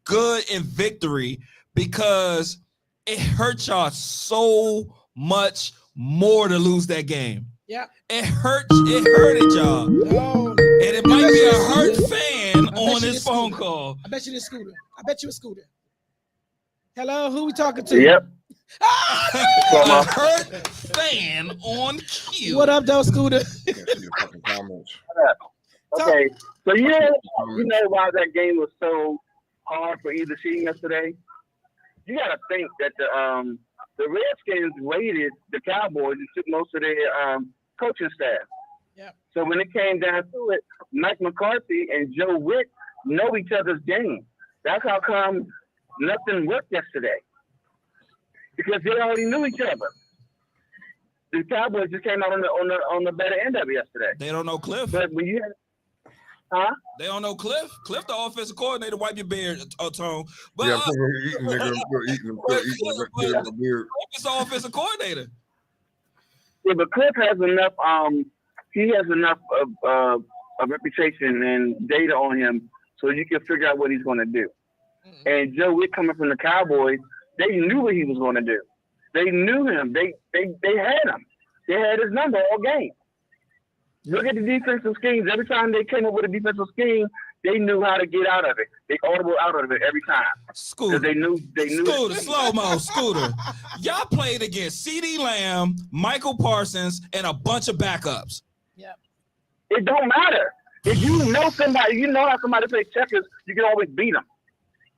good in victory because it hurt y'all so much more to lose that game. Yeah, it hurted y'all. No. And it might be a hurt fan on this phone call. I bet you a Scooter. Hello, who we talking to? Yep. A hurt fan on cue. What up, though, Scooter? Okay, so you know why that game was so hard for either team yesterday? You got to think that the Redskins raided the Cowboys and took most of their coaching staff. Yeah. So when it came down to it, Mike McCarthy and Joe Witt know each other's game. That's how come nothing worked yesterday. Because they already knew each other. The Cowboys just came out on the better end of it yesterday. They don't know Cliff. But when you They don't know Cliff. Cliff, the offensive coordinator, wipe your beard, Tone. But yeah, eating a beard. Cliff is the offensive coordinator. Yeah, but Cliff has enough. He has enough of a reputation and data on him, so you can figure out what he's going to do. Mm-hmm. And Joe Witt coming from the Cowboys, they knew what he was going to do. They knew him. They had him. They had his number all game. Look at the defensive schemes. Every time they came up with a defensive scheme, they knew how to get out of it. They audible out of it every time. Scooter. They knew. Scooter, slow-mo, Scooter. Y'all played against CeeDee Lamb, Michael Parsons, and a bunch of backups. Yeah. It don't matter. If you know somebody, you know how somebody plays checkers, you can always beat them.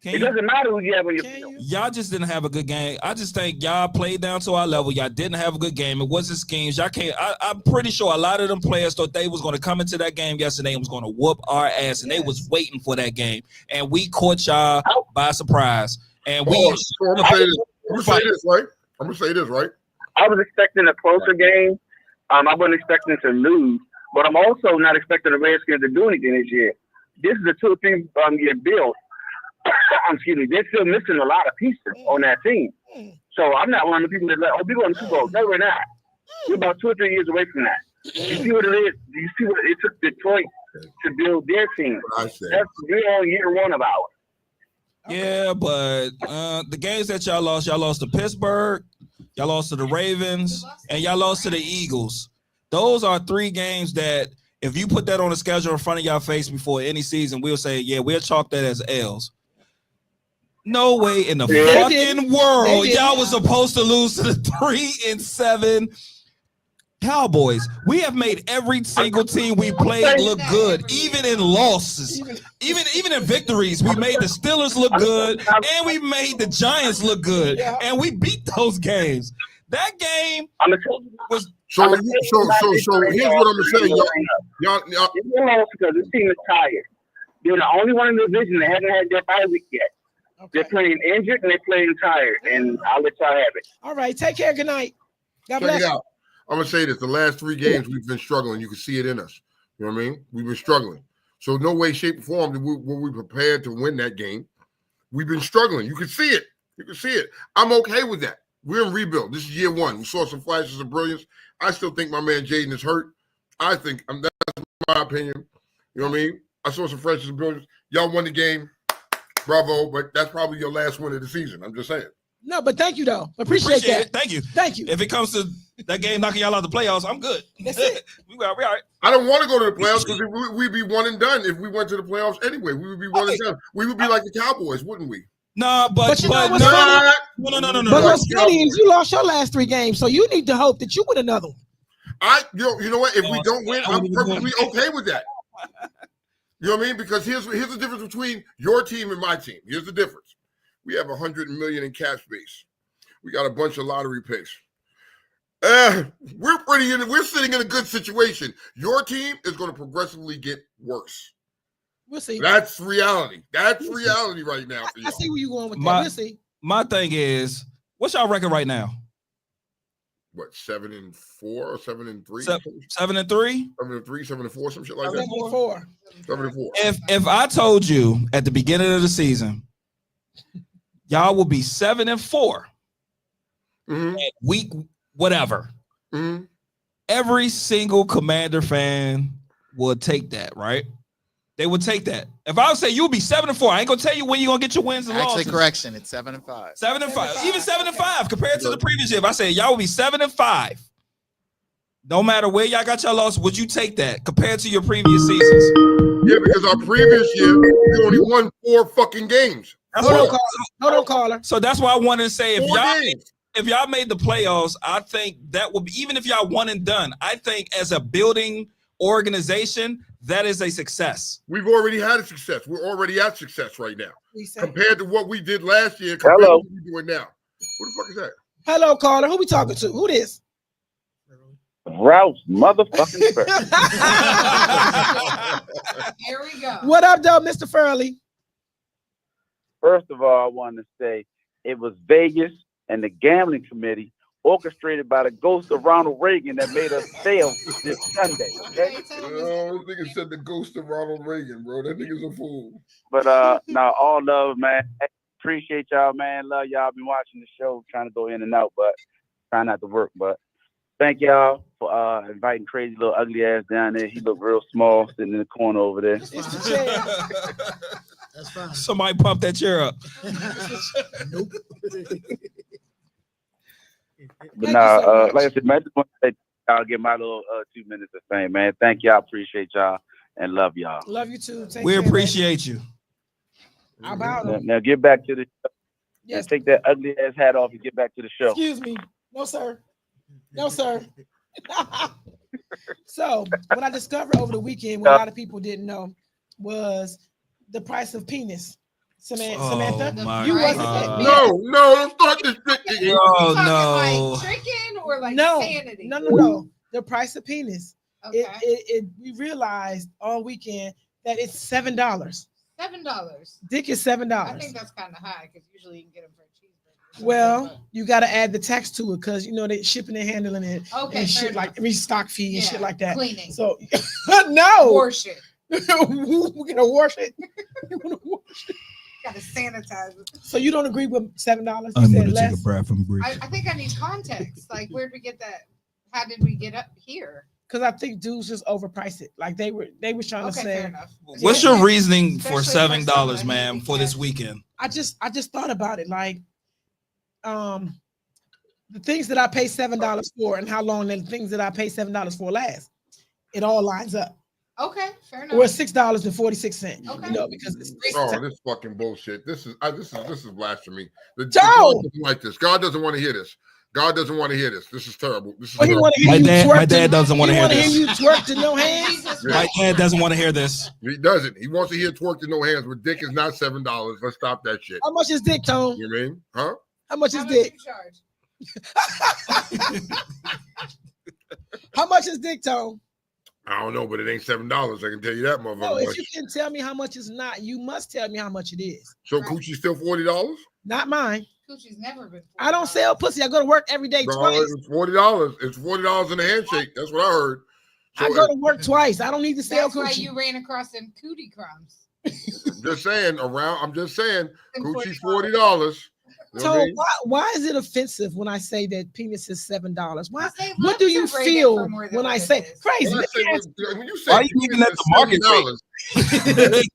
It doesn't matter who you have on your field. Y'all just didn't have a good game. I just think y'all played down to our level. Y'all didn't have a good game. It wasn't schemes. Y'all can't. I'm pretty sure a lot of them players thought they was going to come into that game yesterday and was going to whoop our ass, and they was waiting for that game. And we caught y'all by surprise. And we. I'm gonna say this, right? I was expecting a closer game. I wasn't expecting to lose, but I'm also not expecting the Redskins to do anything this year. This is a 2 or 3 year build. Excuse me. They're still missing a lot of pieces on that team. So I'm not one of the people that like, oh, we're going to Super Bowl. No, we're not. We're about 2 or 3 years away from that. You see what it is? Do you see what it took Detroit to build their team? We're on year 1 of ours. Yeah, but the games that y'all lost to Pittsburgh, y'all lost to the Ravens, and y'all lost to the Eagles. Those are 3 games that if you put that on the schedule in front of y'all face before any season, we'll say, yeah, we'll chalk that as L's. No way in the fucking world y'all was supposed to lose to the 3-7 Cowboys. We have made every single team we played look good, even in losses, even in victories. We made the Steelers look good, and we made the Giants look good, and we beat those games. That game was so. Here's what I'm gonna say, y'all. Because this team is tired. They're the only one in the division that hasn't had their bye week yet. Okay. They're playing injured and they're playing tired, and I'll let y'all have it. All right, take care. Good night. God bless. Check it out. I'm gonna say this: the last 3 games we've been struggling. You can see it in us. You know what I mean? We've been struggling. So no way, shape, or form were we prepared to win that game. We've been struggling. You can see it. You can see it. I'm okay with that. We're in rebuild. This is year 1. We saw some flashes of brilliance. I still think my man Jaden is hurt. I think that's my opinion. You know what I mean? I saw some flashes of brilliance. Y'all won the game. Bravo, but that's probably your last win of the season. I'm just saying. No, but thank you though. Appreciate that. It. Thank you. Thank you. If it comes to that game knocking y'all out of the playoffs, I'm good. That's it. we all right. I don't want to go to the playoffs because we'd be one and done if we went to the playoffs anyway. We would be one and done. We would be like the Cowboys, wouldn't we? No, but you know what's funny? No. But what's funny is you lost your last 3 games, so you need to hope that you win another one. You know what? If we don't win, I'm perfectly okay with that. You know what I mean? Because here's the difference between your team and my team. Here's the difference. We have $100 million in cap space. We got a bunch of lottery picks. We're sitting in a good situation. Your team is going to progressively get worse. We'll see. That's reality. That's reality right now. For I see where you're going with that. We'll see. My thing is, what's y'all record right now? What, 7-4 or 7-3? 7-3? 7-3, 7-4, some shit like that. 7-4. 7-4. If I told you at the beginning of the season, y'all will be 7-4 at week whatever, every single Commander fan would take that, right? They would take that. If I would say you'll be 7-4, I ain't gonna tell you when you're gonna get your wins and losses. Actually, correction, it's 7-5. 7-5, even 7-5 compared to the previous year. If I say y'all will be 7-5, no matter where y'all got your loss, would you take that compared to your previous seasons? Yeah, because our previous year we only won 4 fucking games. Hold on, caller. So that's why I wanted to say if y'all made the playoffs, I think that would be, even if y'all won and done, I think as a building organization, that is a success. We've already had a success. We're already at success right now. Compared to what we did last year, Hello. to what we're doing now. Who the fuck is that? Hello, caller. Who we talking to? Who this? Ralph motherfucking Furley. Here we go. What up, though, Mr. Furley? First of all, I want to say it was Vegas and the gambling committee orchestrated by the ghost of Ronald Reagan that made us fail this Sunday. Okay? Oh, this nigga said the ghost of Ronald Reagan, bro. That nigga's a fool. But now all love, man. Appreciate y'all, man. Love y'all. Been watching the show, trying to go in and out, but trying not to work. But thank y'all for inviting crazy little ugly ass down there. He looked real small sitting in the corner over there. That's fine. Somebody pump that chair up. Nope. But now, like I said, man, I just want to say I'll get my little 2 minutes of fame, man. Thank y'all, appreciate y'all, and love y'all. Love you too. We appreciate you. How about now get back to the show. Yes. Take that ugly ass hat off and get back to the show. Excuse me. No, sir. No, sir. So, what I discovered over the weekend, what a lot of people didn't know, was the price of penis. Samantha, you wasn't. No, don't start this shit. Oh no. Like tricking or like no, sanity? No. The price of penis. Okay. We realized all weekend that it's $7. $7. Dick is $7. I think that's kind of high because usually you can get them for a cheeseburger. Well, you got to add the tax to it because you know they shipping and handling it and shit like restock fee and shit like that. Cleaning. So no, Wash it. We're gonna wash it. Gotta sanitize it. So you don't agree with $7? I'm gonna take a breath and breathe. I think I need context. Like, where'd we get that? How did we get up here? Because I think dudes just overpriced it. Like they were trying to say. Fair enough. What's your reasoning for $7, man, for this weekend? I just thought about it. Like, the things that I pay $7 for and how long the things that I pay $7 for last. It all lines up. Okay, fair enough. Or $6.46. Okay. You know, because it's this fucking bullshit. This is blasphemy. The Joe! God doesn't like this. God doesn't want to hear this. God doesn't want to hear this. This is terrible. This is terrible. My dad doesn't want to hear this. You twerk to no hands? My dad doesn't want to hear this. He doesn't. He wants to hear twerk to no hands, but dick is not $7. Let's stop that shit. How much is dick, Tone? You mean? Huh? How much is dick? How much is dick, Tone? I don't know, but it ain't $7. I can tell you that, motherfucker. No, if you can tell me how much it's not, you must tell me how much it is. So Coochie's still $40? Not mine. Coochie's never been $40. I don't sell pussy. I go to work every day twice. It's $40. It's $40 in a handshake. That's what I heard. So I go to work twice. I don't need to sell That's coochie. why you ran across them cootie crumbs. I'm just saying, Coochie's $40. So why is it offensive when I say that penis is $7? Why? What do you feel when I say crazy? When you say why are you even at the market rate?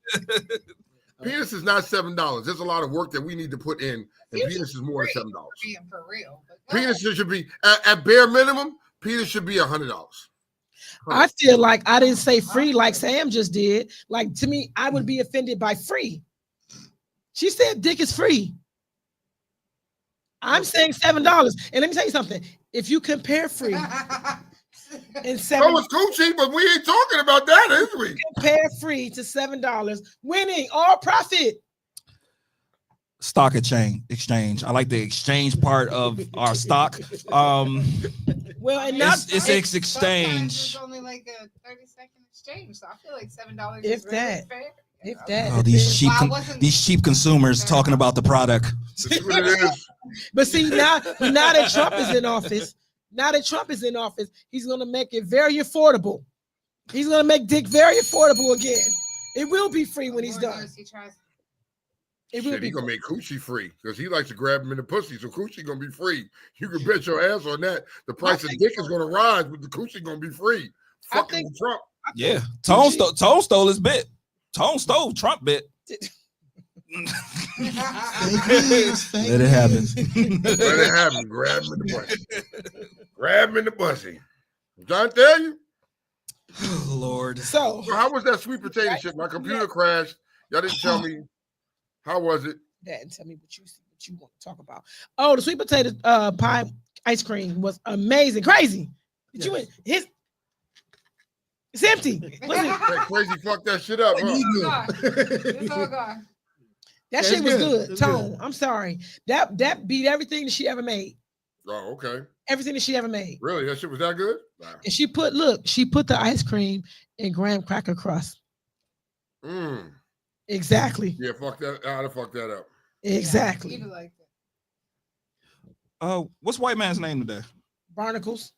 Penis is not $7. There's a lot of work that we need to put in, and penis is more than $7. Being for real. Penis should be at bare minimum. Penis should be $100. I feel like I didn't say free like Sam just did. Like to me, I would be offended by free. She said dick is free. I'm saying $7. And let me tell you something. If you compare free and $7, so it's Coochie, but we ain't talking about that, is we? Compare free to $7, winning all profit. Stock exchange. I like the exchange part of our stock. Well, and it's exchange. It's only like a 30-second exchange, so I feel like $7 if is really that. fair. If that. Oh, these cheap consumers talking about the product. That's what it is. But see, now that Trump is in office, he's gonna make it very affordable. He's gonna make dick very affordable again. It will be free when he's done. He's gonna make Coochie free because he likes to grab him in the pussy. So Coochie gonna be free. You can bet your ass on that. The price of dick is gonna rise, but the Coochie gonna be free. Fucking Trump. Yeah, Tone stole his bit. Tone stole Trump bit. Let it happen. Let it happen. Grab him in the pussy. Grab him in the pussy. I'm trying to tell you. Oh, Lord. So how was that sweet potato shit? My computer crashed. Y'all didn't tell me. How was it? That tell me what you want to talk about. Oh, the sweet potato pie ice cream was amazing. Crazy. Did you it's empty. Crazy fucked that shit up. Huh? It's all gone. That shit was good. Tone, I'm sorry. That beat everything that she ever made. Oh, okay. Everything that she ever made. Really? That shit was that good? Nah. And she put the ice cream in graham cracker crust. Exactly. Yeah, fuck that. I'd have fucked that up. Exactly. Yeah, like What's white man's name today? Barnacles.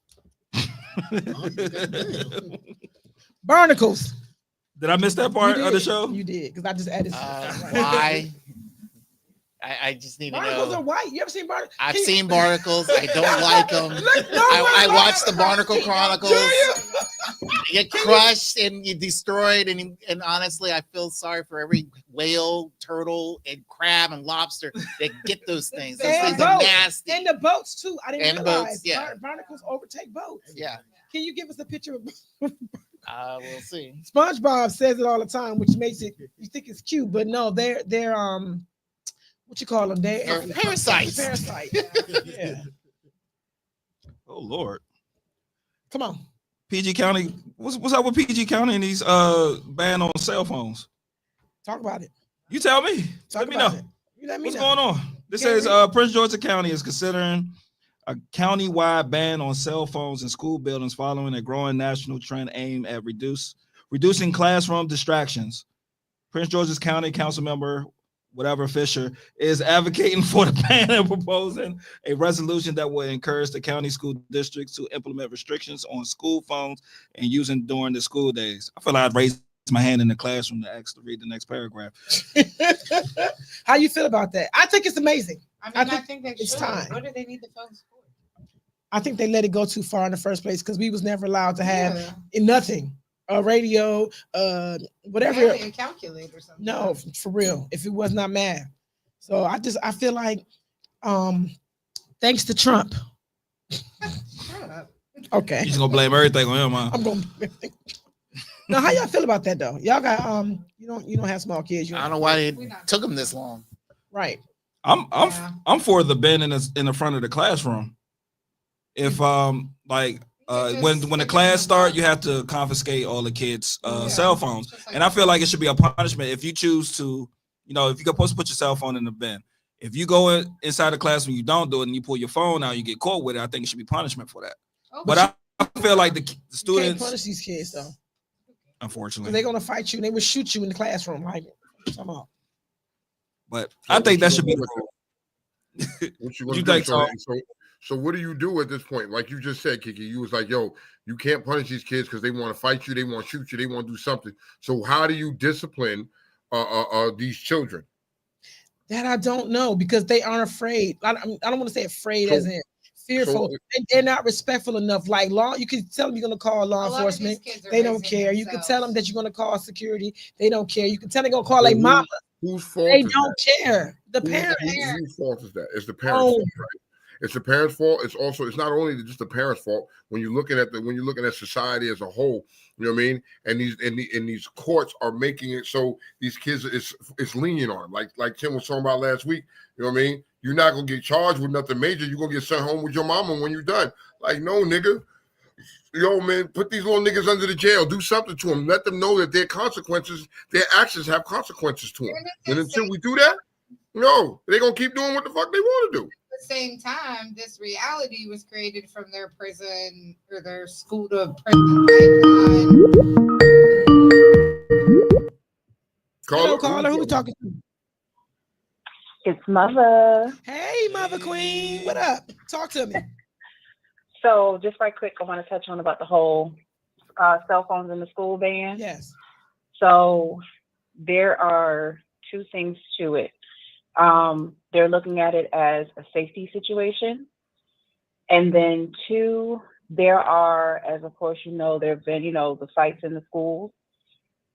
Barnacles. Did I miss that part of the show? You did, because I just added. Why? I just need to know. Barnacles are white. You ever seen barnacles? I've seen barnacles. I don't like them. I watched the Barnacle Chronicles. You get crushed and you destroyed, and honestly, I feel sorry for every whale, turtle, and crab and lobster that get those things. Those things are nasty. And the boats too. I didn't realize. Boats, yeah. Barnacles overtake boats. Yeah. Can you give us a picture of? We'll see. SpongeBob says it all the time, which makes it you think it's cute, but no, they're what you call them? They're parasites. Parasite. Yeah. Oh Lord. Come on. PG County. What's up with PG County and these ban on cell phones? Talk about it. You tell me. Let me know. What's going on? This says Prince George's County is considering a county-wide ban on cell phones in school buildings following a growing national trend aimed at reducing classroom distractions. Prince George's County Council member whatever Fisher, is advocating for the ban and proposing a resolution that will encourage the county school districts to implement restrictions on school phones and using during the school days. I feel like I'd raise my hand in the classroom to ask to read the next paragraph. How you feel about that? I think it's amazing. I think that it's time. What do they need the phones for? I think they let it go too far in the first place because we was never allowed to have nothing. A radio, whatever. Barely a calculator or something. No, for real. If it was not math. So I feel like thanks to Trump. Okay. He's gonna blame everything on him, huh? I'm gonna now how y'all feel about that though? Y'all got you don't have small kids. I don't know why it took them this long. Right. I'm for the ban in the front of the classroom. If when the class start, you have to confiscate all the kids' cell phones, and I feel like it should be a punishment if you choose to, if you're supposed to put your cell phone in the bin. If you go inside the class when you don't do it and you pull your phone out, you get caught with it. I think it should be punishment for that. Oh, but I feel like the students you can't punish these kids though. Unfortunately, they're gonna fight you and they will shoot you in the classroom. Like, come on. But I think that should be. What you think, so what do you do at this point? Like you just said, Kiki, you was like, yo, you can't punish these kids because they want to fight you, they want to shoot you, they want to do something. So how do you discipline these children? That I don't know because they aren't afraid. I don't want to say afraid as in fearful. They're not respectful enough. Like law, you can tell them you're going to call law enforcement. They don't care. You can tell them that you're going to call security. They don't care. You can tell they're going to call like mama. Whose fault? They don't care. The parents. Whose fault is that? It's the parents' fault, right? It's the parents' fault. It's not only just the parents' fault. When you're looking at society as a whole, you know what I mean. And these courts are making it so these kids it's lenient on them. Like Tim was talking about last week. You know what I mean. You're not gonna get charged with nothing major. You're gonna get sent home with your mama when you're done. Like no nigga. Yo, man, put these little niggas under the jail. Do something to them. Let them know that their actions have consequences to them. And until we do that, no, they're gonna keep doing what the fuck they want to do. At the same time, this reality was created from their prison or their school to prison pipeline. Caller, who we talking to? It's Mother. Hey, Mother Queen. What up? Talk to me. So just right quick, I want to touch on about the whole cell phones in the school ban. Yes. So there are two things to it. They're looking at it as a safety situation. And then two, there are, as of course, there have been, the fights in the schools.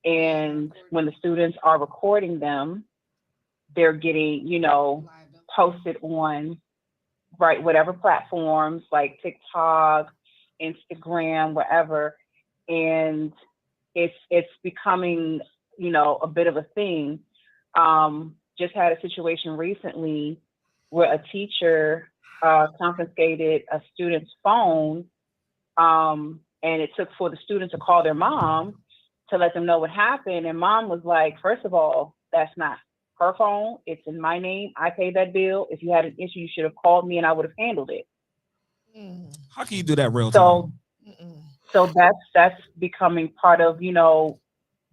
And when the students are recording them, they're getting, posted on whatever platforms like TikTok, Instagram, wherever. And it's becoming, a bit of a thing. Just had a situation recently where a teacher confiscated a student's phone, and it took for the student to call their mom to let them know what happened. And mom was like, first of all, that's not her phone. It's in my name. I paid that bill. If you had an issue, you should have called me and I would have handled it. How can you do that real time? So that's becoming part of,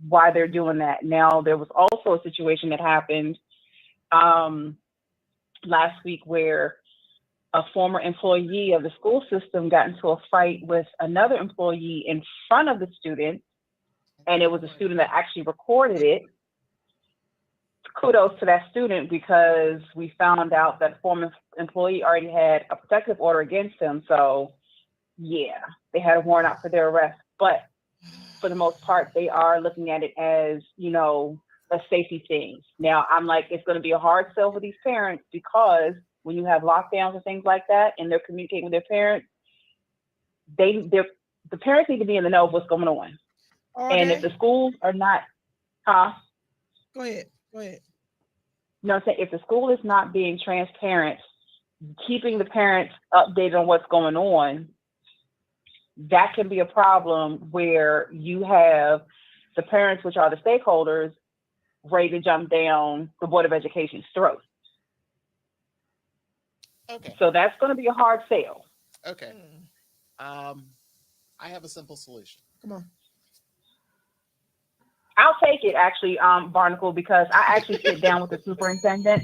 why they're doing that. Now, there was also a situation that happened last week where a former employee of the school system got into a fight with another employee in front of the student, and it was a student that actually recorded it. Kudos to that student because we found out that former employee already had a protective order against him. So, yeah, they had a warrant out for their arrest. But for the most part, they are looking at it as, a safety thing. Now, I'm like, it's going to be a hard sell for these parents because when you have lockdowns and things like that and they're communicating with their parents, the parents need to be in the know of what's going on. Okay. And if the schools are not, Go ahead. No, I'm saying if the school is not being transparent, keeping the parents updated on what's going on, that can be a problem where you have the parents, which are the stakeholders, ready to jump down the Board of Education's throat. Okay. So that's going to be a hard sell. Okay. I have a simple solution. Come on. I'll take it actually, Barnacle, because I actually sit down with the superintendent.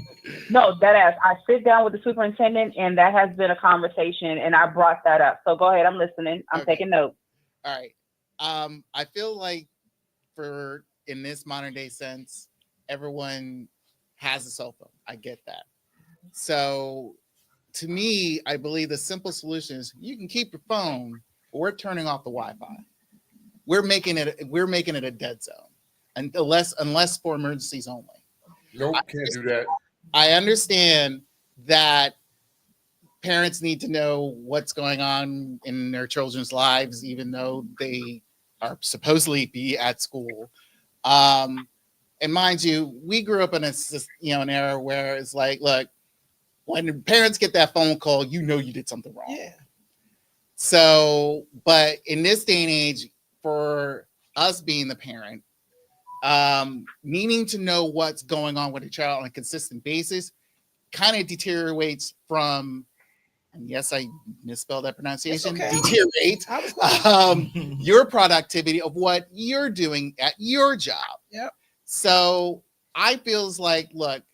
No, deadass. I sit down with the superintendent, and that has been a conversation, and I brought that up. So go ahead, I'm listening. I'm taking notes. All right. I feel like in this modern day sense, everyone has a cell phone. I get that. So to me, I believe the simple solution is you can keep your phone, but we're turning off the Wi-Fi. We're making it a dead zone. Unless for emergencies only. Nope, can't do that. I understand that parents need to know what's going on in their children's lives, even though they are supposedly be at school. And mind you, we grew up in an era where it's like, look, when parents get that phone call, you know you did something wrong. Yeah. So, but in this day and age, for us being the parent, needing to know what's going on with a child on a consistent basis kind of deteriorates from, and yes, I misspelled that pronunciation, deteriorate your productivity of what you're doing at your job. Yep. So I feels like, look,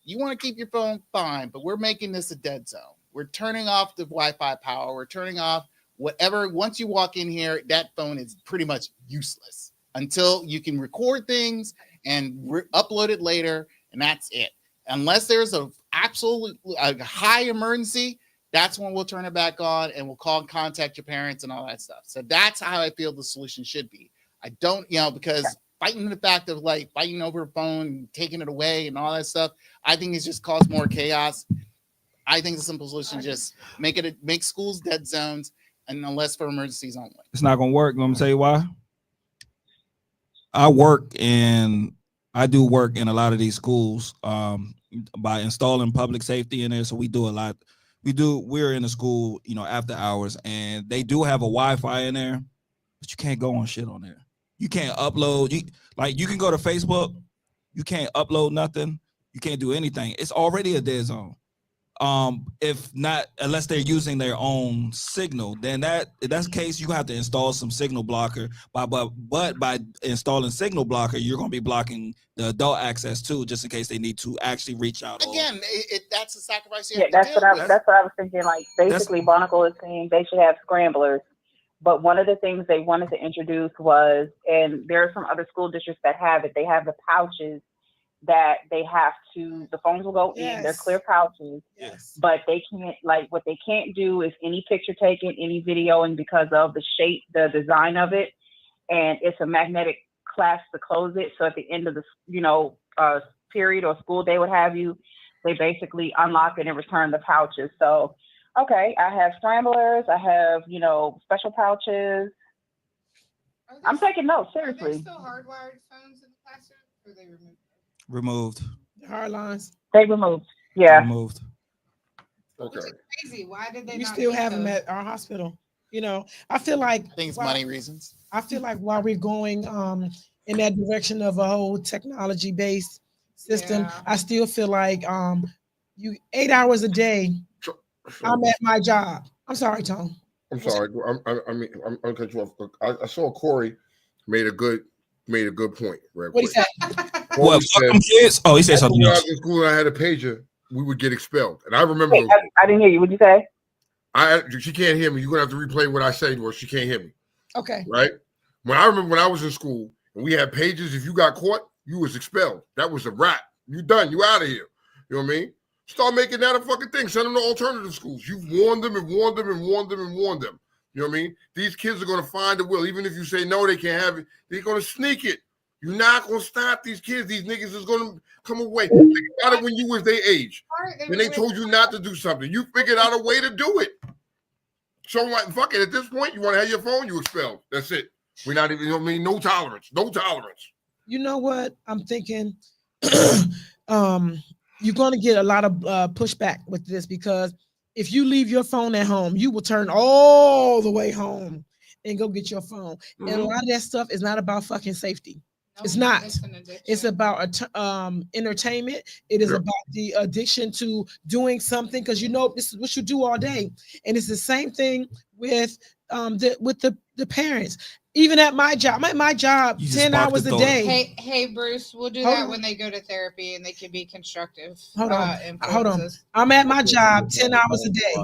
you want to keep your phone, fine, but we're making this a dead zone. We're turning off the Wi-Fi power. We're turning off whatever. Once you walk in here, that phone is pretty much useless until you can record things and upload it later, and that's it. Unless there's a high emergency, that's when we'll turn it back on and we'll call and contact your parents and all that stuff. So that's how I feel the solution should be. I don't, because fighting the fact of like fighting over a phone, taking it away and all that stuff, I think it's just caused more chaos. I think the simple solution just make schools dead zones, and unless for emergencies only. It's not gonna work. Let me tell you why. I do work in a lot of these schools by installing public safety in there. So we do a lot. We're in the school, after hours, and they do have a Wi-Fi in there, but you can't go on shit on there. You can't upload. You can go to Facebook. You can't upload nothing. You can't do anything. It's already a dead zone. If not, unless they're using their own signal, then if that's the case, you have to install some signal blocker. But by installing signal blocker, you're going to be blocking the adult access too, just in case they need to actually reach out. Again, that's a sacrifice. That's what I was thinking. Like basically, Barnacle is saying they should have scramblers. But one of the things they wanted to introduce was, and there are some other school districts that have it. They have the pouches that they have to, the phones will go in, they're clear pouches, but they can't, what they can't do is any picture taking, any videoing because of the shape, the design of it, and it's a magnetic clasp to close it. So at the end of the, period or school day, what have you, they basically unlock it and return the pouches. So, okay, I have scramblers, I have, special pouches. I'm taking notes, seriously. Are they still hardwired phones in the classroom, or they removed? The hard lines. They removed. Yeah. Removed. Okay. Crazy. Why did they? We not still use have them those? at our hospital. I feel like I think it's money reasons. I feel like while we're going in that direction of a whole technology based system, I still feel like you 8 hours a day. I'm at my job. I'm sorry, Tom. I'm sorry. I'm cut you off. I saw Corey made a good point. Right. What he said? What? Fuck them kids? Oh, he said something when else. I was in school and I had a pager, we would get expelled, and I remember. Wait, I didn't hear you. What'd you say? She can't hear me. You're gonna have to replay what I say to her. She can't hear me. Okay. Right. When I was in school and we had pages, if you got caught, you was expelled. That was a wrap. You done. You out of here. You know what I mean? Start making that a fucking thing. Send them to alternative schools. You've warned them and warned them and warned them and warned them. You know what I mean? These kids are going to find the will. Even if you say no, they can't have it. They're going to sneak it. You're not going to stop these kids. These niggas is going to come away. Think about it when you was their age. When they told you not to do something. You figured out a way to do it. So fuck it. At this point, you want to have your phone, you expelled. That's it. We're not even, no tolerance. No tolerance. You know what? I'm thinking you're going to get a lot of pushback with this, because if you leave your phone at home, you will turn all the way home and go get your phone. And a lot of that stuff is not about fucking safety. It's not. It's about entertainment. It is about the addiction to doing something because this is what you do all day, and it's the same thing with the parents. Even at my job, I'm at my job 10 hours a day. Hey, Bruce, we'll do that when they go to therapy and they can be constructive. Hold on. I'm at my job 10 hours a day.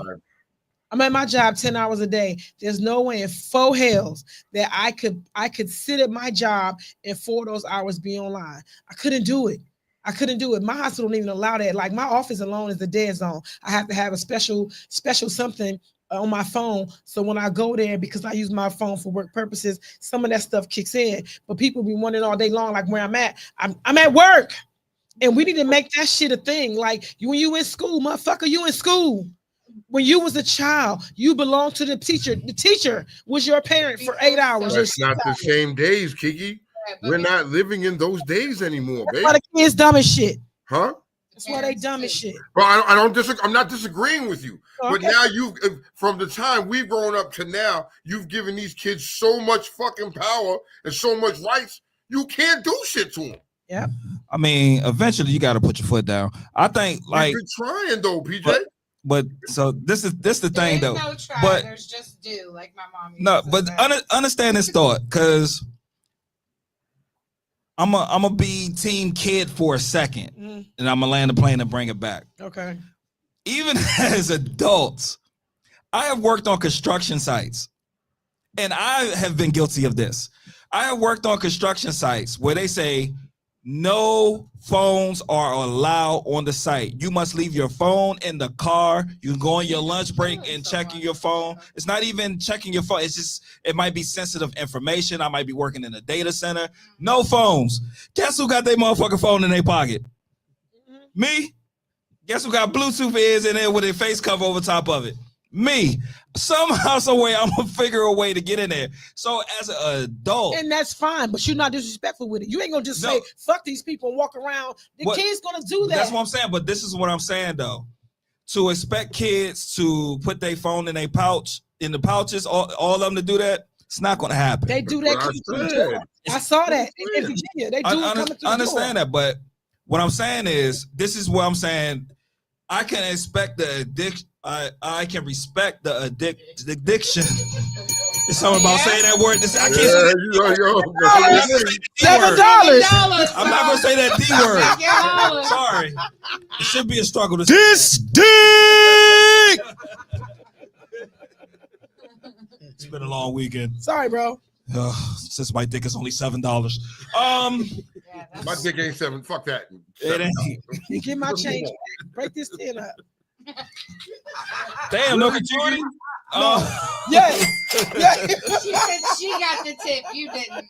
I'm at my job 10 hours a day. There's no way in 4 hells that I could sit at my job and 4 of those hours be online. I couldn't do it. My hospital don't even allow that. Like my office alone is the dead zone. I have to have a special something on my phone. So when I go there, because I use my phone for work purposes, some of that stuff kicks in. But people be wondering all day long, like where I'm at. I'm at work. And we need to make that shit a thing. Like when you in school, motherfucker, you in school. When you was a child, you belonged to the teacher. The teacher was your parent for 8 hours. That's not the same days, Kiki. We're not living in those days anymore, baby. That's why the kids dumb as shit. Huh? That's why they dumb as shit. Well, I don't disagree. I'm not disagreeing with you. Okay. But now from the time we've grown up to now, you've given these kids so much fucking power and so much rights. You can't do shit to them. Yeah. I mean, eventually you got to put your foot down. I think like you're trying though, PJ. But so this is the thing though. No try, but there's just do, like my mom. No, but understand this thought, because I'm a be team kid for a second, and I'm gonna land the plane and bring it back. Okay. Even as adults, I have worked on construction sites, and I have been guilty of this. I have worked on construction sites where they say no phones are allowed on the site. You must leave your phone in the car. You can go on your lunch break and checking your phone. It's not even checking your phone. It's just, it might be sensitive information. I might be working in a data center. No phones. Guess who got their motherfucking phone in their pocket? Me. Guess who got Bluetooth ears in there with their face cover over top of it? Me. Somehow, some way, I'm gonna figure a way to get in there. So as an adult, and that's fine, but you're not disrespectful with it. You ain't gonna just say fuck these people and walk around. The kid's gonna do that. That's what I'm saying. But this is what I'm saying though. To expect kids to put their phone in their pouch, in the pouches, all of them to do that, it's not gonna happen. They do that. I saw that in Virginia. They do it. I understand that, but what I'm saying is, this is what I'm saying. I can expect the addiction. I can respect the addiction. It's something about saying that word. I can't say $7. I'm not gonna say that D word. Sorry. It should be a struggle. This dick. It's been a long weekend. Sorry, bro. Since my dick is only $7. My dick ain't 7. Fuck that. It ain't. Get my change. Break this 10 up. Damn, no gratuity. Yeah. She said she got the tip. You didn't.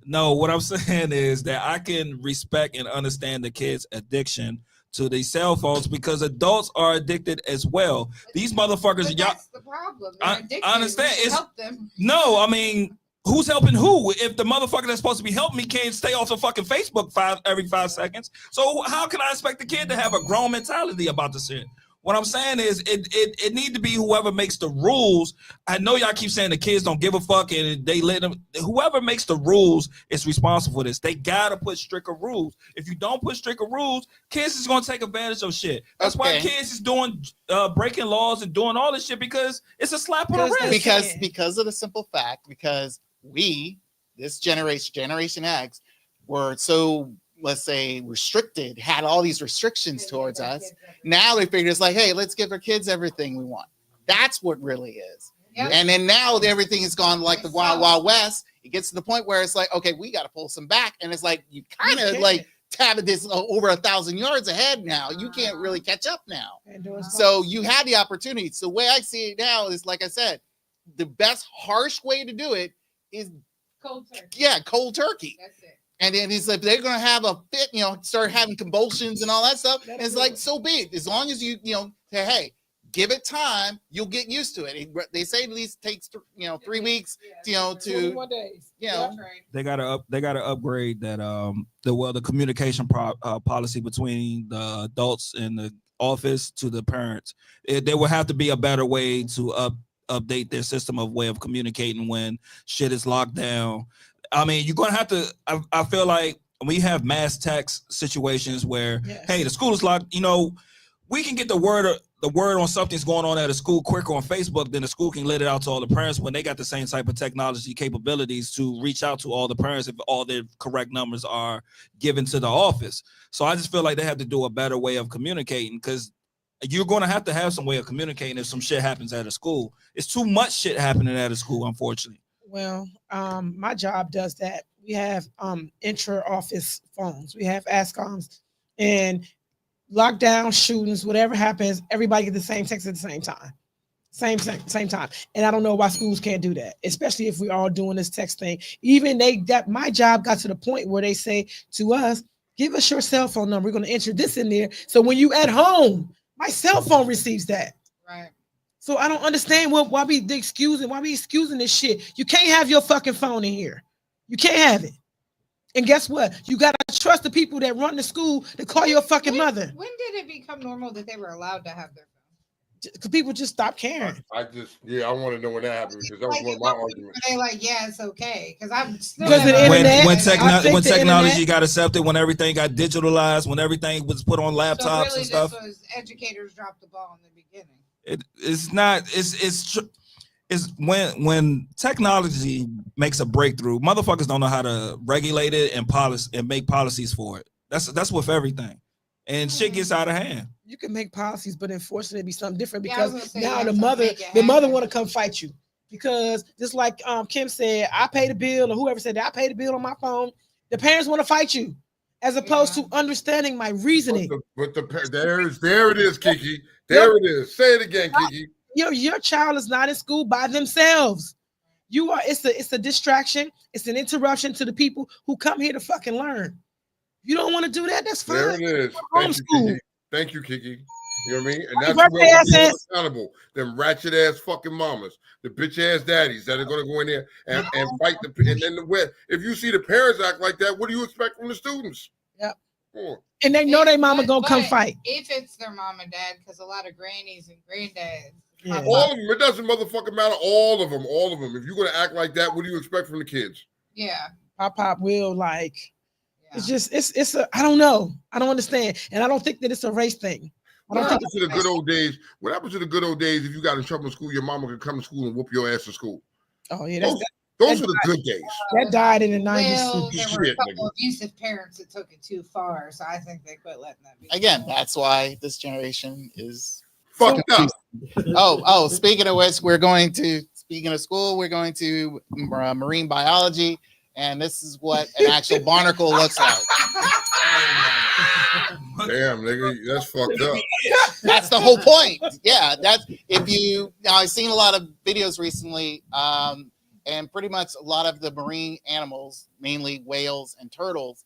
No, what I'm saying is that I can respect and understand the kids' addiction to these cell phones, because adults are addicted as well. These motherfuckers, but y'all. That's the problem. They're addicted. I understand. It's help them. No, I mean, who's helping who? If the motherfucker that's supposed to be helping me can't stay off of fucking Facebook every 5 seconds, so how can I expect the kid to have a grown mentality about this shit? What I'm saying is, it need to be whoever makes the rules. I know y'all keep saying the kids don't give a fuck and they let them. Whoever makes the rules is responsible for this. They gotta put stricter rules. If you don't put stricter rules, kids is gonna take advantage of shit. That's why kids is doing breaking laws and doing all this shit, because it's a slap on the wrist. Because of the simple fact, because we, this Generation X, were so, let's say, restricted, had all these restrictions towards us. Now they figure it's like, hey, let's give our kids everything we want. That's what really is. Yep. And then now everything has gone like the Wild Wild West. It gets to the point where it's like, okay, we got to pull some back. And it's like, you kind of like have this over 1,000 yards ahead now. You can't really catch up now. So you had the opportunity. So the way I see it now is, like I said, the best harsh way to do it is cold turkey. Yeah, cold turkey. That's it. And then he's like, they're gonna have a fit, start having convulsions and all that stuff. And it's like, so be it. As long as you say, hey, give it time, you'll get used to it. They say at least takes 3 weeks, to 21 days. They gotta upgrade that the communication policy between the adults in the office to the parents. There will have to be a better way to update their system of way of communicating when shit is locked down. I mean, you're gonna have to. I feel like we have mass text situations where, hey, the school is locked. You know, we can get the word on something's going on at a school quicker on Facebook than the school can let it out to all the parents when they got the same type of technology capabilities to reach out to all the parents if all their correct numbers are given to the office. So I just feel like they have to do a better way of communicating, because you're going to have some way of communicating if some shit happens at a school. It's too much shit happening at a school, unfortunately. Well, my job does that. We have intra-office phones. We have ASCOMs, and lockdown, shootings, whatever happens, everybody get the same text at the same time. Same time. And I don't know why schools can't do that, especially if we're all doing this text thing. Even my job got to the point where they say to us, give us your cell phone number. We're going to enter this in there. So when you at home, my cell phone receives that. Right. So I don't understand why we excusing this shit. You can't have your fucking phone in here. You can't have it. And guess what? You got to trust the people that run the school to call your fucking mother. When did it become normal that they were allowed to have their phone? Because people just stopped caring. I want to know when that happened, because that was one of my arguments. Are they like, yeah, it's okay? Because I'm still when technology got accepted, when everything got digitalized, when everything was put on laptops so really and stuff. This was educators dropped the ball in the beginning. It's when technology makes a breakthrough, motherfuckers don't know how to regulate it and make policies for it. That's with everything, and shit gets out of hand. You can make policies, but enforcing it be something different, because now the mother want to come fight you, because just like Kim said, I pay the bill, or whoever said that, I pay the bill on my phone. The parents want to fight you, as opposed to understanding my reasoning. There it is, Kiki. There it is. Say it again, Kiki. Your child is not in school by themselves. It's a distraction. It's an interruption to the people who come here to fucking learn. You don't want to do that, that's fine. There it is. Thank you, Kiki. You know what I mean? And that's accountable. Them ratchet ass fucking mamas, the bitch ass daddies that are gonna go in there and fight and then if you see the parents act like that, what do you expect from the students? Yep. And they know their mama gonna come fight. If it's their mom and dad, because a lot of grannies and granddads. Yeah. All of them. It doesn't motherfucking matter. All of them. If you're gonna act like that, what do you expect from the kids? Yeah. Pop will like. Yeah. It's I don't know. I don't understand, and I don't think that it's a race thing. What happens to the good old days? What happens to the good old days? If you got in trouble in school, your mama could come to school and whoop your ass in school. Oh yeah, those are the good days. That died in the 90s. Well, there were a couple of abusive parents that took it too far, so I think they quit letting that be. Again, that's why this generation is fucked up. Speaking of which, speaking of school, we're going to marine biology, and this is what an actual barnacle looks like. Damn, nigga, that's fucked up. That's the whole point. Yeah, I've seen a lot of videos recently, and pretty much a lot of the marine animals, mainly whales and turtles,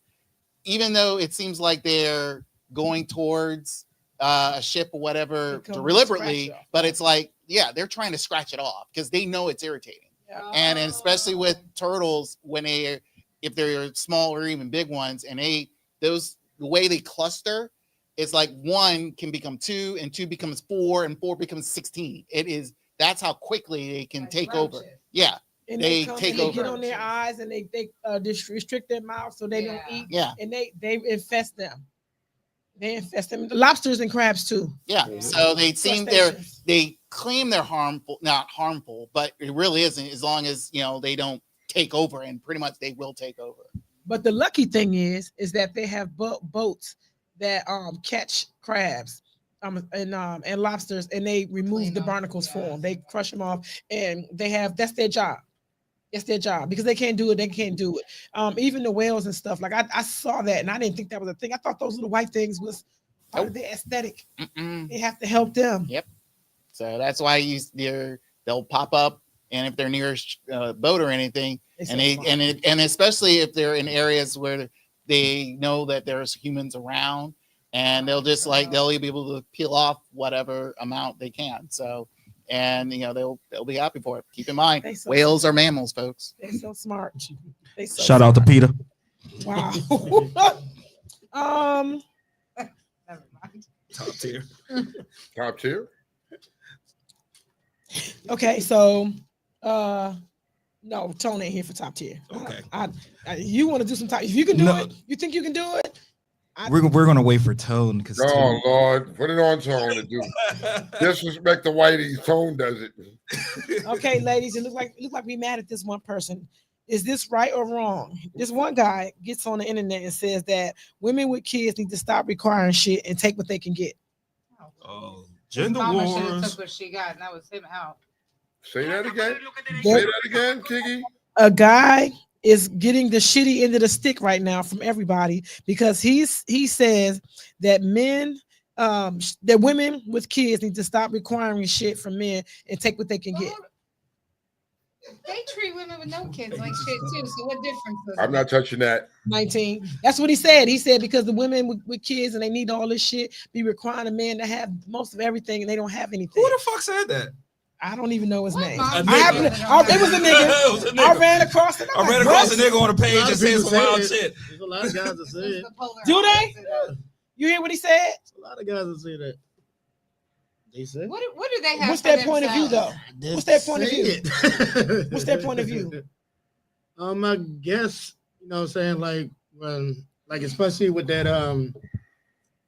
even though it seems like they're going towards a ship or whatever deliberately, but it's like, they're trying to scratch it off because they know it's irritating. Yeah. And especially with turtles, if they're small or even big ones, and the way they cluster, it's like 1 can become 2, and 2 becomes 4, and 4 becomes 16. That's how quickly they can take over. Yeah. And they take over. They get on their eyes, and they restrict their mouth so they don't eat. Yeah. And they infest them. They infest them. Lobsters and crabs too. Yeah. So they claim they're not harmful, but it really isn't, as long as they don't take over, and pretty much they will take over. But the lucky thing is that they have boats that catch crabs and lobsters, and they remove the barnacles for them. They crush them off, and that's their job. It's their job, because they can't do it. They can't do it. Even the whales and stuff. Like I saw that, and I didn't think that was a thing. I thought those little white things was part of the aesthetic. They have to help them. Yep. So that's why they'll pop up, and if they're near a boat or anything, and especially if they're in areas where they know that there's humans around, and they'll be able to peel off whatever amount they can. So. And they'll be happy for it. Keep in mind, whales are mammals, folks. They're so smart. Shout out to Peter. Wow. Top tier. Top tier. Okay, so no, Tone ain't here for top tier. Okay. You want to do some top? If you can do No. it, you think you can do it? We're gonna wait for Tone because Oh Lord, put it on Tone to do. Disrespect the whitey. Tone does it. Okay, ladies, it look like we mad at this one person. Is this right or wrong? This one guy gets on the internet and says that women with kids need to stop requiring shit and take what they can get. Oh, His gender mama should have wars. took what she got, and that was him out. Say that again. Say that again, Kiki. A guy is getting the shitty end of the stick right now from everybody because he says that that women with kids need to stop requiring shit from men and take what they can get. They treat women with no kids like shit too. So what difference does I'm not touching that. 19. That's what he said. He said because the women with kids and they need all this shit be requiring a man to have most of everything and they don't have anything. Who the fuck said that? I don't even know his name. It was a nigga. I ran across it. I ran across a nigga on the page and said some wild shit. There's a lot of guys that say it. Do they? You hear what he said? A lot of guys that say that. They say. What do they have? What's their point of view, though? What's their point of view? What's their point of view? I guess you know what I'm saying, like when, like especially with that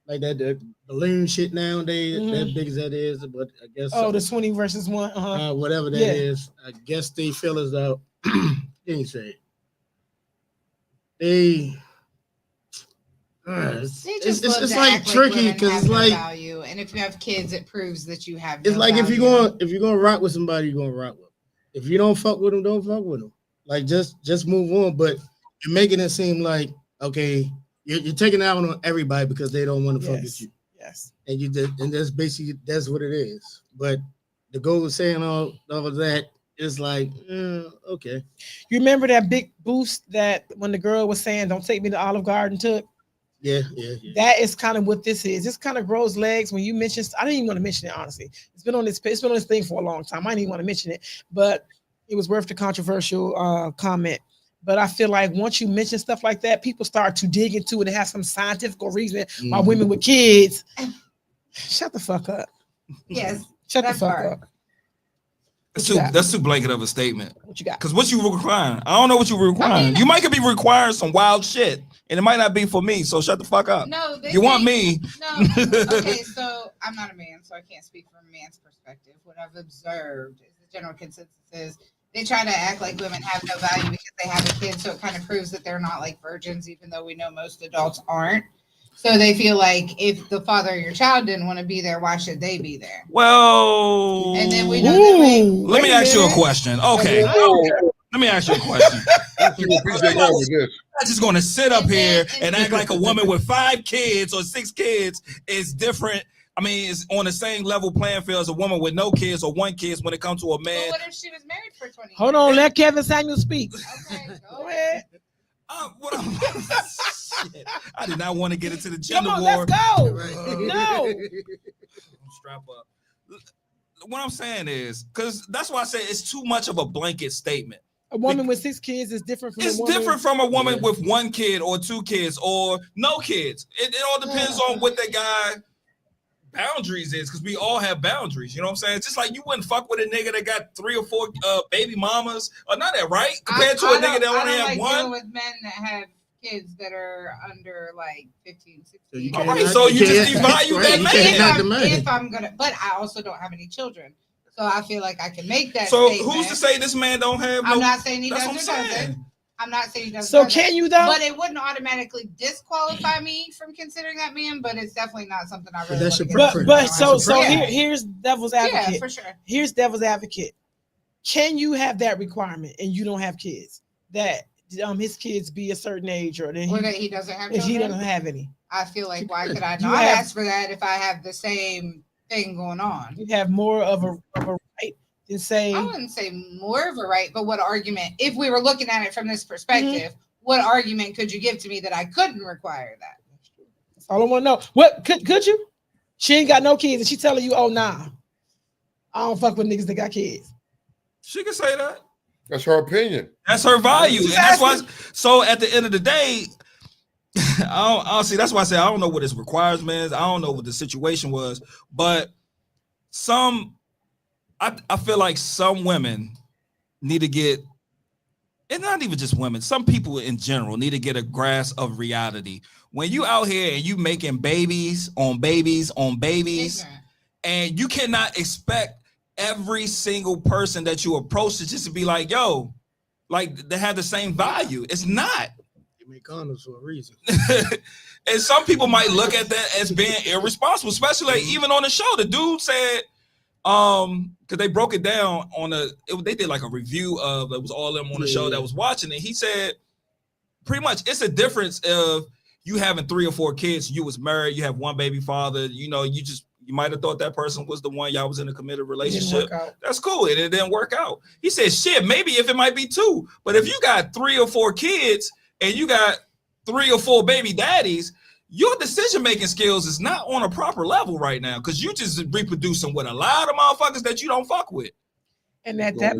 like that balloon shit nowadays, that big as that is, but I guess the 20 versus 1, whatever that is, I guess they feel as though can't say it. It's like tricky because it's like value, and if you have kids, it proves that you have. It's like value. if you're gonna rock with somebody, you're gonna rock with them. If you don't fuck with them, don't fuck with them. Like just move on. But you're making it seem like okay, you're taking out on everybody because they don't want to fuck with you. Yes. And that's basically that's what it is. But the goal of saying all of that is like okay. You remember that big boost that when the girl was saying, "Don't take me to Olive Garden" took. Yeah. That is kind of what this is. This kind of grows legs when you mention. I didn't even want to mention it, honestly. It's been on this thing for a long time. I didn't even want to mention it, but it was worth the controversial comment. But I feel like once you mention stuff like that, people start to dig into it and have some scientific reason why women with kids. Shut the fuck up. Yes. Shut the fuck up. That's too blanket of a statement. What you got? Because what you requiring? I don't know what you requiring. I mean, you might could be requiring some wild shit, and it might not be for me. So shut the fuck up. No, want me? No. Okay, so I'm not a man, so I can't speak from a man's perspective. What I've observed is the general consensus is they try to act like women have no value because they have a kid, so it kind of proves that they're not like virgins, even though we know most adults aren't. So they feel like if the father of your child didn't want to be there, why should they be there? Well, and then we know that let me ask you a question. Okay. Let me ask you a question. I'm just going to sit up here and act like a woman with 5 kids or 6 kids is different. I mean, it's on the same level playing field as a woman with no kids or 1 kid when it comes to a man. But what if she was married for 20 years? Hold on, let Kevin Samuel speak. Okay, go ahead. Shit. I did not want to get into the gender war. Let's go. No. Strap up. What I'm saying is, because that's why I say it's too much of a blanket statement. A woman with 6 kids is different from a woman. Different from a woman with 1 kid or 2 kids or no kids. It all depends on what that guy boundaries is, because we all have boundaries. You know what I'm saying? It's just like you wouldn't fuck with a nigga that got 3 or 4 baby mamas, or not that, right? Compared to a nigga that only have 1. With men that have kids that are under like 15, 16. All right, so you just devalue that man. If I'm gonna, but I also don't have any children, so I feel like I can make that. So statement. who's to say this man don't have? I'm not saying he doesn't. I'm not saying he doesn't. So can you though? But it wouldn't automatically disqualify me from considering that man. But it's definitely not something I really. That's your preference. But so here's devil's advocate. Yeah, for sure. Here's devil's advocate. Can you have that requirement and you don't have kids? That his kids be a certain age, or that he doesn't have children? If he doesn't have any. I feel like why could I not ask for that if I have the same thing going on? You have more of a right than saying. I wouldn't say more of a right, but what argument? If we were looking at it from this perspective, what argument could you give to me that I couldn't require that? That's all I want to know. What could you? She ain't got no kids, and she telling you, "Oh nah, I don't fuck with niggas that got kids." She can say that. That's her opinion. That's her value, and that's why. So at the end of the day, I don't see. That's why I say I don't know what his requirements. I don't know what the situation was, but some I feel like some women need to get, and not even just women, some people in general need to get a grasp of reality. When you out here and you making babies on babies on babies, and you cannot expect every single person that you approach to just be like, yo, like they have the same value. It's not. You make condoms for a reason. And some people might look at that as being irresponsible, especially like, even on the show. The dude said, because they broke it down on they did like a review of, it was all them on the show that was watching it. He said pretty much it's a difference of you having 3 or 4 kids, you was married, you have one baby father, you know, you might have thought that person was the one, y'all was in a committed relationship. That's cool. And it didn't work out. He said, shit, maybe if it might be 2, but if you got 3 or 4 kids and you got 3 or 4 baby daddies, your decision-making skills is not on a proper level right now because you just reproducing with a lot of motherfuckers that you don't fuck with. And at that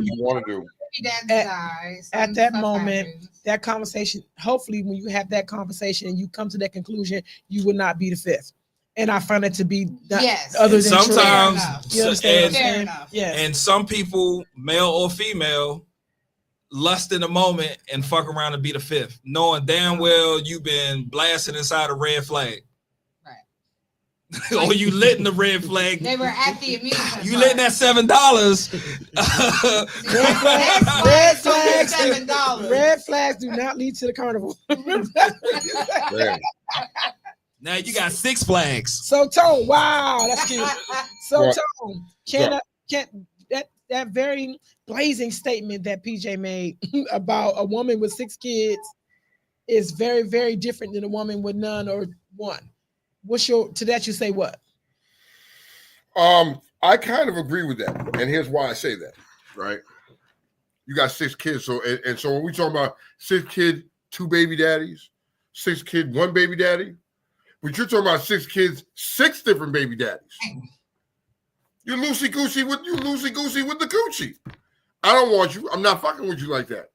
moment, that conversation, hopefully when you have that conversation and you come to that conclusion, you will not be the 5th. And I find it to be other than sometimes true. You understand? Fair enough. Yes. And some people, male or female, lust in the moment and fuck around and be the 5th, knowing damn well you've been blasted inside a red flag. Or you lit in the red flag. They were at the amusement. You lit that $7. Red flags do not lead to the carnival. Now you got 6 flags. So Tone, wow, that's cute. So Tone, that very blazing statement that PJ made about a woman with 6 kids is very, very different than a woman with none or one. What's your, to that you say what? I kind of agree with that. And here's why I say that, right? You got 6 kids. So when we talk about 6 kids, 2 baby daddies, 6 kids, 1 baby daddy, but you're talking about 6 kids, 6 different baby daddies. You're loosey-goosey with the coochie. I don't want you. I'm not fucking with you like that.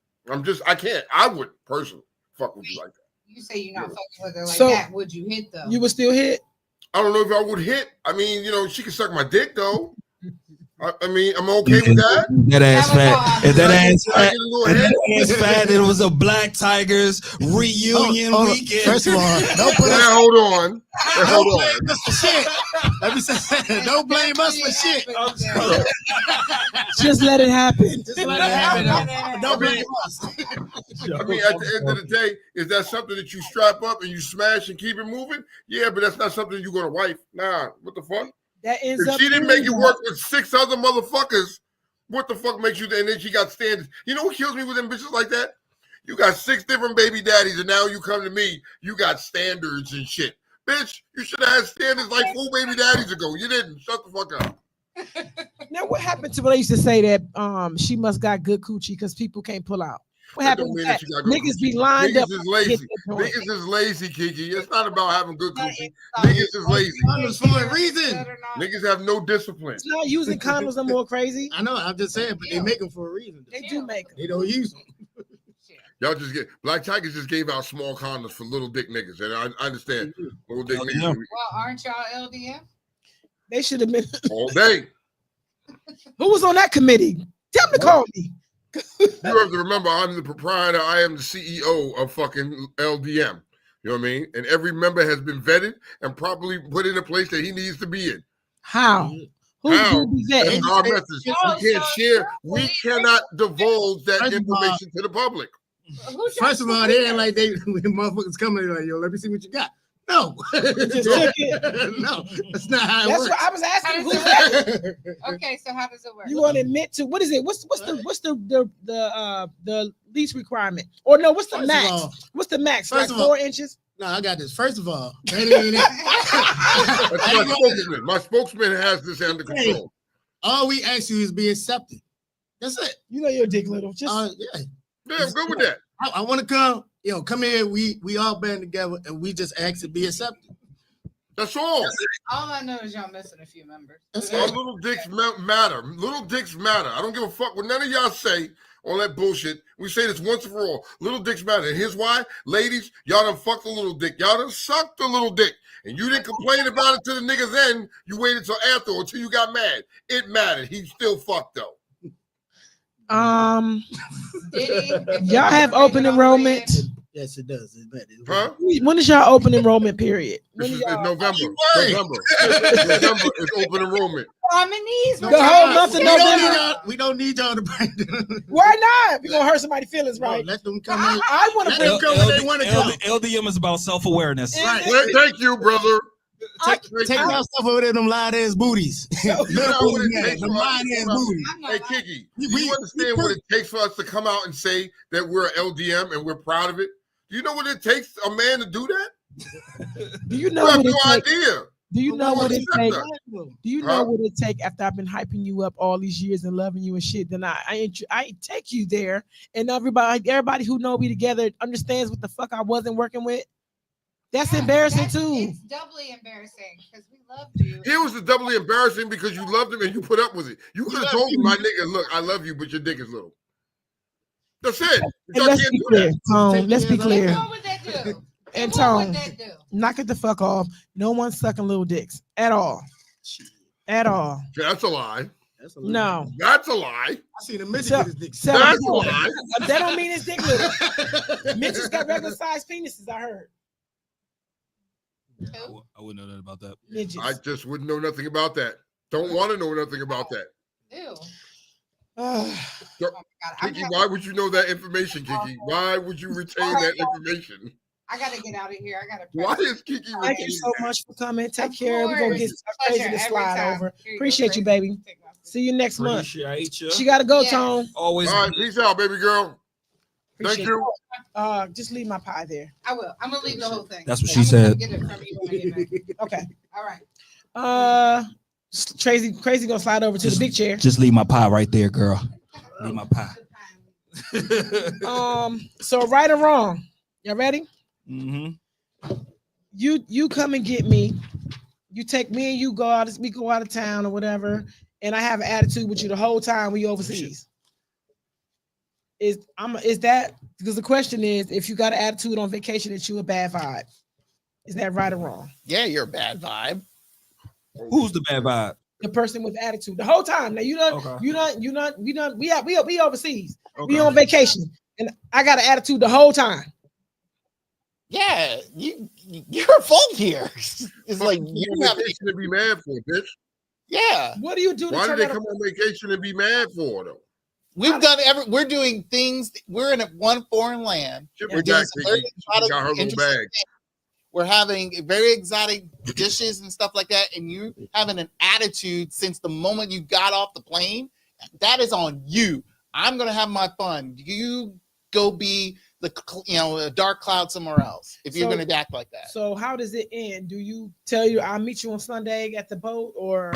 I can't. I would personally fuck with you like that. You say you're not fucking with her like that. Would you hit though? You would still hit? I don't know if I would hit. I mean, you know, she can suck my dick though. I mean, I'm okay with that. That ass fat. If that ass fat, it was a Black Tigers reunion weekend. First of all, don't put us. Hold on. For shit. Let me say, don't blame us for shit. Just let it happen. Just let it happen. Don't blame us. I mean, at the end of the day, is that something that you strap up and you smash and keep it moving? Yeah, but that's not something you're gonna wife. Nah, what the fuck? That ends if up she didn't make it work with 6 other motherfuckers, what the fuck makes you? And then she got standards. You know what kills me with them bitches like that? You got 6 different baby daddies, and now you come to me. You got standards and shit, bitch. You should have had standards like 4 baby daddies ago. You didn't. Shut the fuck up. Now, what happened to when I used to say that she must got good coochie because people can't pull out? What happened with that? Niggas be lined up. Niggas is lazy. Niggas is lazy, Kiki. It's not about having good coochie. Niggas is lazy. Condoms for a reason. Niggas have no discipline. It's not using condoms no more crazy. I know. I'm just saying, but they make them for a reason. They do make them. They don't use them. Y'all just Black Tigers just gave out small condoms for little dick niggas, and I understand little dick niggas. Well, aren't y'all LDF? They should have been all day. Who was on that committee? Tell them to call me. You have to remember, I'm the proprietor. I am the CEO of fucking LDM. You know what I mean? And every member has been vetted and properly put in a place that he needs to be in. How? How? That's our message. We can't share. We cannot divulge that information to the public. First of all, they ain't like they motherfuckers coming like, yo, let me see what you got. No, no, that's not how it works. What I was asking. Who's that? Okay, so how does it work? You want to admit to what is it? What's the least requirement? Or no? What's the max? What's the max? Like 4 inches? No, I got this. First of all, that ain't it. My spokesman has this under control. All we ask you is be accepted. That's it. You know your dick little. Just yeah, I'm good with that. I want to come. Yo, come here. We all band together and we just ask to be accepted. That's all. All I know is y'all missing a few members. Our little dicks matter. Little dicks matter. I don't give a fuck what none of y'all say. all that bullshit. We say this once and for all. Little dicks matter. And here's why. Ladies, y'all done fucked the little dick. Y'all done sucked the little dick. And you didn't complain about it to the niggas then. You waited till after or till you got mad. It mattered. He still fucked though. Y'all have open enrollment. Yes, it does. Huh? When is y'all open enrollment period? This is y'all, November. November is open enrollment. The whole month of November. We don't need y'all to bring them. Why not? We're gonna hurt somebody's feelings, right? No, let them come in. I want to bring them come when they want to come. LDM is about self-awareness. Right. Thank you, brother. Take y'all stuff over there, them light ass booties. You know what it takes them for us light to ass come out- booties. Hey, Kiki, do you understand what it takes for us to come out and say that we're LDM and we're proud of it? Do you know what it takes a man to do that? Do you know You have what it no takes? idea. Do you know what it takes? Huh? Do you know what it take after I've been hyping you up all these years and loving you and shit? Then I take you there, and everybody who know me together understands what the fuck I wasn't working with. That's embarrassing too. It's doubly embarrassing because we loved you. It was doubly embarrassing because you loved him and you put up with it. You could have told me, my nigga, look, I love you, but your dick is little. That's it. And let's be clear, Tone. Let's be clear. What would that do? And what Tone, would that do? knock it the fuck off. No one's sucking little dicks at all. At all. That's a lie. No. That's a lie. I seen a midget get his dick. That's a lie. That don't mean his dick little. Mitch's got regular sized penises, I heard. I wouldn't know that about that. Midgets. I just wouldn't know nothing about that. Don't want to know nothing about that. Ew. Kiki, why would you know that information, Kiki? Why would you retain that information? I gotta get out of here. I gotta. Why is Kiki Thank you retaining so much for coming. Take care. We're gonna get Pleasure crazy to every slide time. over. Here you go, Appreciate you, baby. See you next month. Appreciate you. She gotta go, Yes. Tone. Always. All right, peace out, baby girl. Appreciate Thank you. Just leave my pie there. I will. I'm gonna leave the whole thing. That's what she I'm gonna said. Get it from you when I get back. Okay. All right. Crazy gonna slide over to the big chair. Just leave my pie right there, girl. Leave my pie. So right or wrong, y'all ready? Mm-hmm. You come and get me. You take me and you go out. We go out of town or whatever, and I have an attitude with you the whole time we overseas. Is that because the question is if you got an attitude on vacation that you a bad vibe? Is that right or wrong? Yeah, you're a bad vibe. Who's the bad vibe? The person with attitude the whole time. Now we overseas. Okay. We on vacation, and I got an attitude the whole time. Yeah, you're fault here. It's like you on have vacation to be mad for, bitch. Yeah. What do you do? Why did they come on vacation and be mad for though? We're doing things. We're in one foreign land. Ship We're it doing back, some Kiki. very She got her little interesting bag. things. We're having very exotic dishes and stuff like that, and you having an attitude since the moment you got off the plane. That is on you. I'm gonna have my fun. You go be a dark cloud somewhere else if you're gonna act like that. So how does it end? Do you tell you I'll meet you on Sunday at the boat, or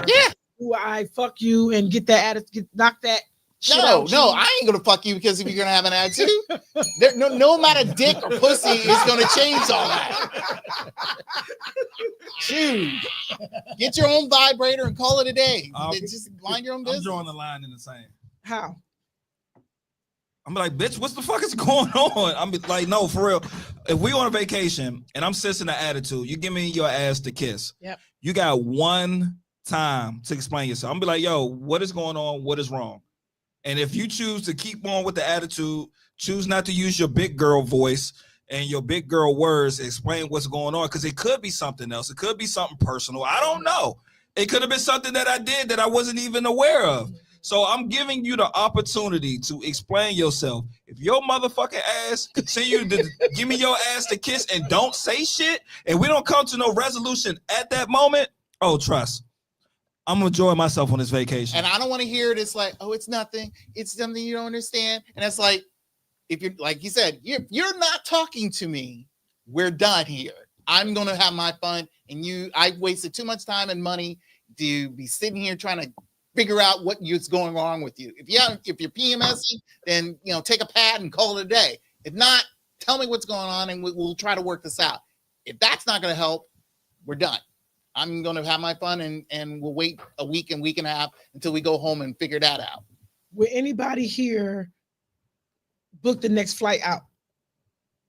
do I fuck you and get that attitude, knock that? No, I ain't gonna fuck you because if you're gonna have an attitude, no amount of dick or pussy is gonna change all that. Shoot, get your own vibrator and call it a day. Just mind your own business. I'm drawing the line in the sand. How? I'm like, bitch, what's the fuck is going on? I'm like, no, for real. If we on a vacation and I'm sensing the attitude, you give me your ass to kiss. Yep. You got one time to explain yourself. I'm be like, yo, what is going on? What is wrong? And if you choose to keep on with the attitude, choose not to use your big girl voice and your big girl words to explain what's going on, because it could be something else. It could be something personal. I don't know. It could have been something that I did that I wasn't even aware of. So I'm giving you the opportunity to explain yourself. If your motherfucking ass continue to give me your ass to kiss and don't say shit, and we don't come to no resolution at that moment, oh, trust. I'm enjoying myself on this vacation. And I don't want to hear it. It's like, oh, it's nothing. It's something you don't understand. And it's like, if you're like you said, you're not talking to me. We're done here. I'm gonna have my fun. And I wasted too much time and money to be sitting here trying to figure out what's going wrong with you. If you're PMSing, then take a pad and call it a day. If not, tell me what's going on and we'll try to work this out. If that's not gonna help, we're done. I'm going to have my fun and we'll wait a week and a half until we go home and figure that out. Would anybody here book the next flight out.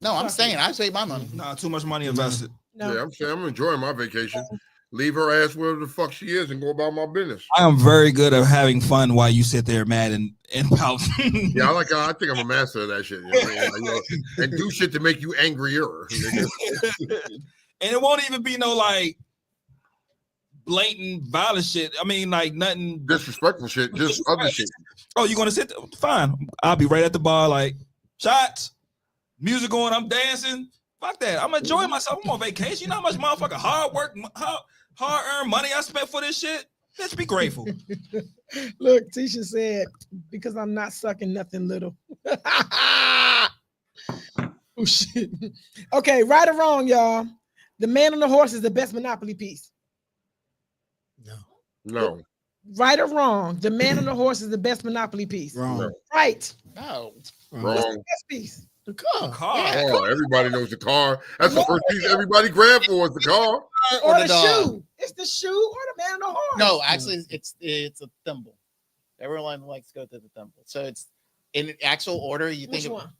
No, I'm staying. I save my money. Nah, too much money invested. No. Yeah, I'm saying I'm enjoying my vacation. Leave her ass wherever the fuck she is and go about my business. I am very good at having fun while you sit there mad and pout. Yeah, I think I'm a master of that shit. You know what I mean? Like, you know, and do shit to make you angrier. And it won't even be no like blatant violent shit. I mean, like nothing disrespectful shit, just other shit. Oh, you gonna sit there? Fine. I'll be right at the bar, like shots, music going, I'm dancing. Fuck that. I'm enjoying myself. I'm on vacation. You know how much motherfucking hard work, hard earned money I spent for this shit? Bitch, be grateful. Look, Tisha said, because I'm not sucking nothing little. Oh shit. Okay, right or wrong, y'all. The Man on the Horse is the best Monopoly piece. No. Right or wrong? The Man on the Horse is the best Monopoly piece. Wrong. No. Right. No. Wrong. What's the best piece? The car. Yeah. Oh, everybody knows the car. That's the first piece everybody grabbed for is the car. Or the dog. shoe. It's the shoe or the Man on the Horse. No, actually, it's a thimble. Everyone likes to go to the thimble. So it's in actual order. You Which think one?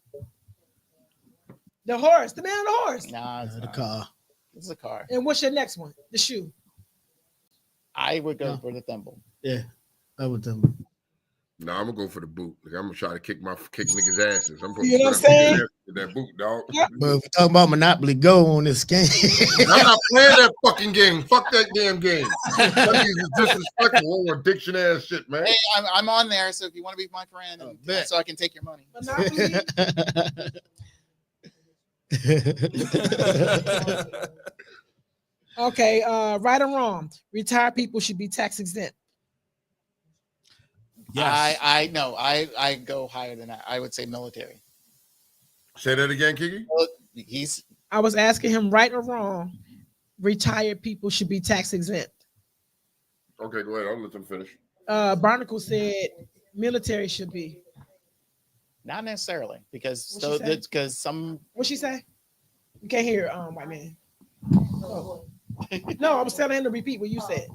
The horse. The Man on the Horse. Nah, it's The not. car. It's a car. And what's your next one? The shoe. I would go No. for the thimble. Yeah, I would tell them. No, I'm gonna go for the boot. Like, I'm gonna try to kick niggas' asses. I'm You know what I'm saying? With that boot, dog. Yep. But if we're talking about Monopoly Go on this game, I'm not playing that fucking game. Fuck that damn game. That is disrespectful, old addiction ass shit, man. Hey, I'm on there. So if you want to be my friend, bet. so I can take your money. Monopoly. Okay, right or wrong? Retired people should be tax exempt. Yes. I go higher than that. I would say military. Say that again, Kiki. I was asking him right or wrong. Retired people should be tax exempt. Okay, go ahead. I'll let them finish. Barnacle said military should be. Not necessarily, because What'd she say? because some What'd she say? You can't hear white man. Oh. No, I was telling him to repeat what you said.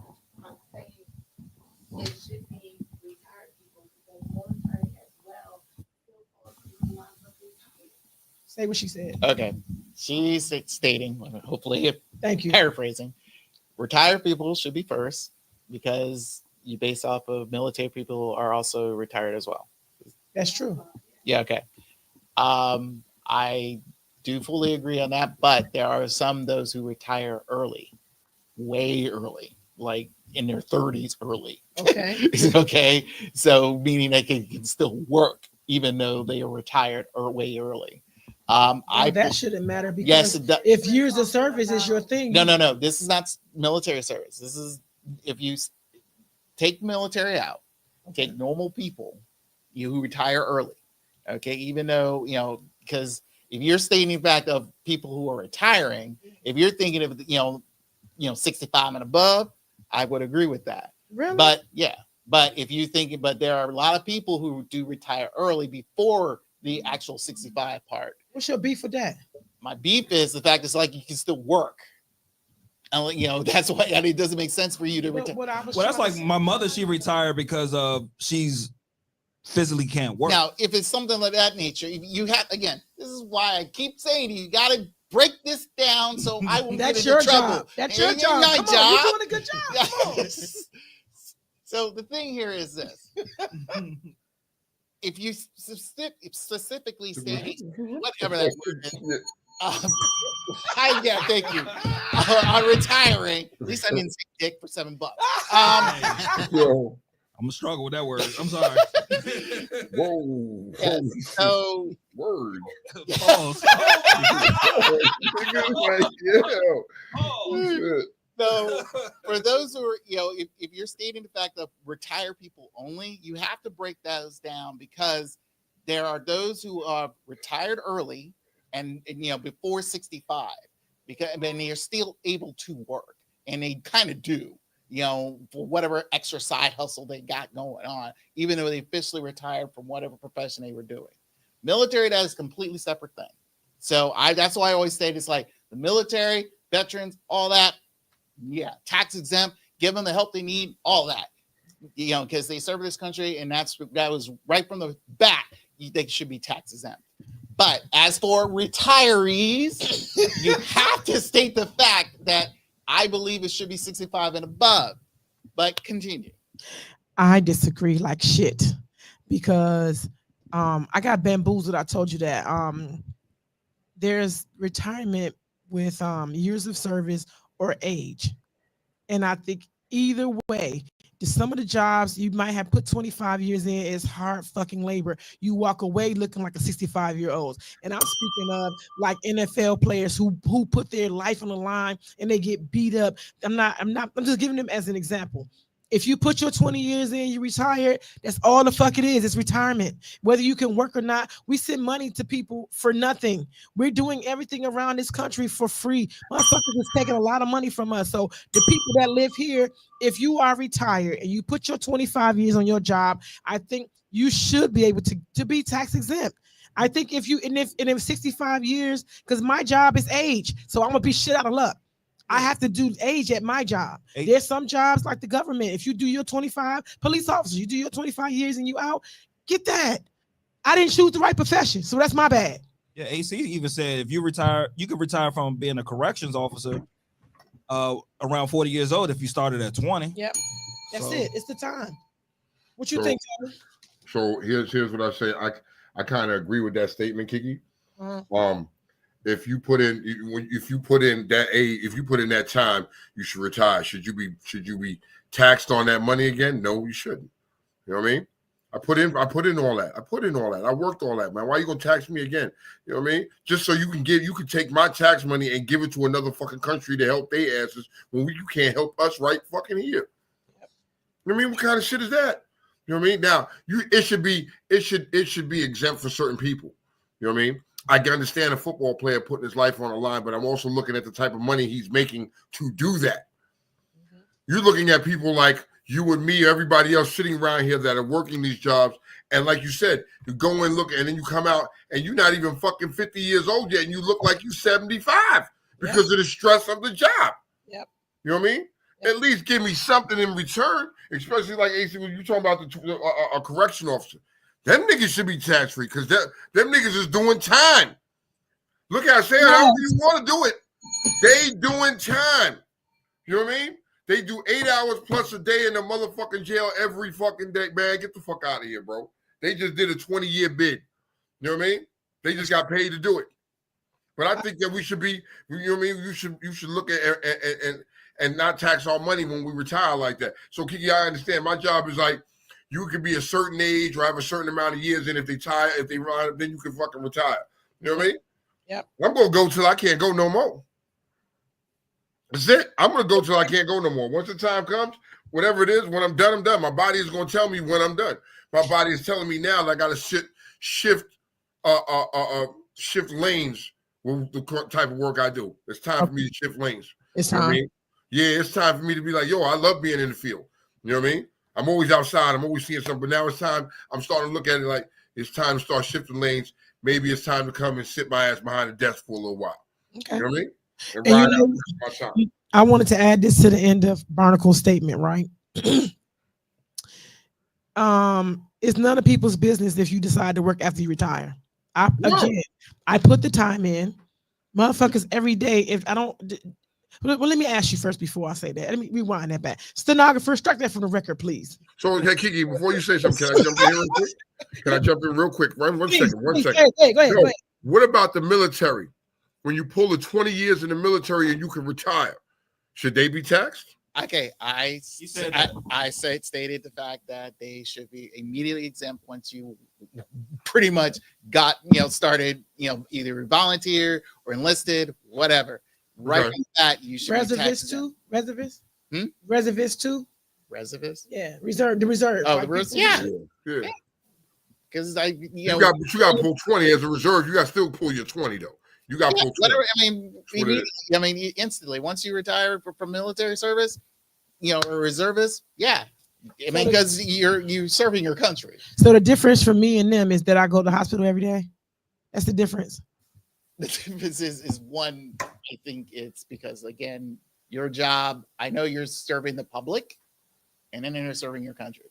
It should be retired people because military as well. Say what she said. okay. She's stating, hopefully, Thank you. paraphrasing, retired people should be first because you base off of military people are also retired as well. That's true. Yeah, okay. I do fully agree on that, but there are those who retire early, way early, like in their 30s early. Okay. Okay. So meaning they can still work even though they are retired or way early. That shouldn't matter because yes, it does. if years of service is your thing. No. This is not military service. This is if you take military out, take normal people, who retire early. Okay, even though because if you're stating the fact of people who are retiring, if you're thinking of 65 and above, I would agree with that. Really? But if you think, but there are a lot of people who do retire early before the actual 65 part. What's your beef with that? My beef is the fact it's like you can still work. And that's why it doesn't make sense for you to retire. Well, that's like my mother. She retired because she's physically can't work. Now, if it's something like that nature, you have again. This is why I keep saying you got to break this down so I won't get into trouble. Job. That's your job. My Come job. on, you're doing a good job. Come on. So the thing here is this: if you specifically say whatever that word is, thank you. On retiring, at least I didn't say dick for $7. Yo. I'm gonna struggle with that word. I'm sorry. Whoa. Yeah, so word. Pause. So for those who are, if you're stating the fact of retired people only, you have to break those down because there are those who are retired early and before 65, because they're still able to work, and they kind of do. For whatever extra side hustle they got going on, even though they officially retired from whatever profession they were doing. Military, that is a completely separate thing. So that's why I always say it's like the military, veterans, all that, tax exempt, give them the help they need, all that, because they serve this country, and that was right from the bat, they should be tax exempt. But as for retirees, you have to state the fact that I believe it should be 65 and above. But continue. I disagree like shit because I got bamboozled. I told you that. There's retirement with years of service or age. And I think either way, some of the jobs you might have put 25 years in is hard fucking labor. You walk away looking like a 65-year-old. And I'm speaking of like NFL players who put their life on the line and they get beat up. I'm just giving them as an example. If you put your 20 years in, you retired, that's all the fuck it is. It's retirement. Whether you can work or not, we send money to people for nothing. We're doing everything around this country for free. Motherfuckers is taking a lot of money from us. So the people that live here, if you are retired and you put your 25 years on your job, I think you should be able to be tax exempt. I think if 65 years, because my job is age, so I'm gonna be shit out of luck. I have to do age at my job. There's some jobs like the government. If you do your 25, police officers, you do your 25 years and you out, get that. I didn't choose the right profession, so that's my bad. Yeah, AC even said if you retire, you could retire from being a corrections officer around 40 years old if you started at 20. Yep, that's it. It's the time. What you think, Tyler? So here's what I say. I kind of agree with that statement, Kiki. If you put in that age, if you put in that time, you should retire. Should you be taxed on that money again? No, you shouldn't. You know what I mean? I put in all that. I worked all that, man. Why are you gonna tax me again? You know what I mean? Just so you can take my tax money and give it to another fucking country to help their asses when you can't help us right fucking here. You know what I mean? What kind of shit is that? You know what I mean? Now it should be exempt for certain people. You know what I mean? I can understand a football player putting his life on the line, but I'm also looking at the type of money he's making to do that. You're looking at people like you and me, everybody else sitting around here that are working these jobs. And like you said, you go and look, and then you come out and you're not even fucking 50 years old yet, and you look like you're 75 because of the stress of the job. Yep. You know what I mean? Yep. At least give me something in return, especially like AC, when you're talking about a correction officer. Them niggas should be tax-free because them niggas is doing time. Look at I say, however you want to do it. They doing time. You know what I mean? They do 8 hours plus a day in the motherfucking jail every fucking day. Man, get the fuck out of here, bro. They just did a 20-year bid. You know what I mean? They just got paid to do it. But I think that we should be, you know what I mean? You should look at and not tax our money when we retire like that. So Kiki, I understand. My job is like, you could be a certain age or have a certain amount of years, and if they run, then you can fucking retire. You know what I mean? Yep. I'm gonna go till I can't go no more. That's it. I'm gonna go till I can't go no more. Once the time comes, whatever it is, when I'm done, I'm done. My body is gonna tell me when I'm done. My body is telling me now that I gotta shift lanes with the type of work I do. It's time for me to shift lanes. It's time. time. You know what I mean? Yeah, it's time for me to be like, yo, I love being in the field. You know what I mean? I'm always outside. I'm always seeing something. But now it's time. I'm starting to look at it like it's time to start shifting lanes. Maybe it's time to come and sit my ass behind a desk for a little while. Okay. You know what I mean? And And ride you know, out my time. I wanted to add this to the end of Barnacle's statement, right? It's none of people's business if you decide to work after you retire. I put the time in. Motherfuckers every day. If I don't, well, let me ask you first before I say that. Let me rewind that back. Stenographer, strike that from the record, please. So, hey, Kiki, before you say something, can I jump in here real quick? Can I jump in real quick? One second. Go ahead. What about the military? When you pull the 20 years in the military and you can retire, should they be taxed? Okay, I stated the fact that they should be immediately exempt once you pretty much got started either volunteer or enlisted, whatever. Right from that, you should reservist be too. Reservist. Reservist too. Reservist. Yeah, reserve. The reserve. Oh, the reserve. Yeah. Because you got to pull 20 as a reserve. You got to still pull your 20 though. You got to pull 20. Whatever. Instantly once you retire from military service, a reservist. Yeah. Because you're serving your country. So the difference for me and them is that I go to the hospital every day. That's the difference. The difference is one. I think it's because again, your job. I know you're serving the public, and then you're serving your country.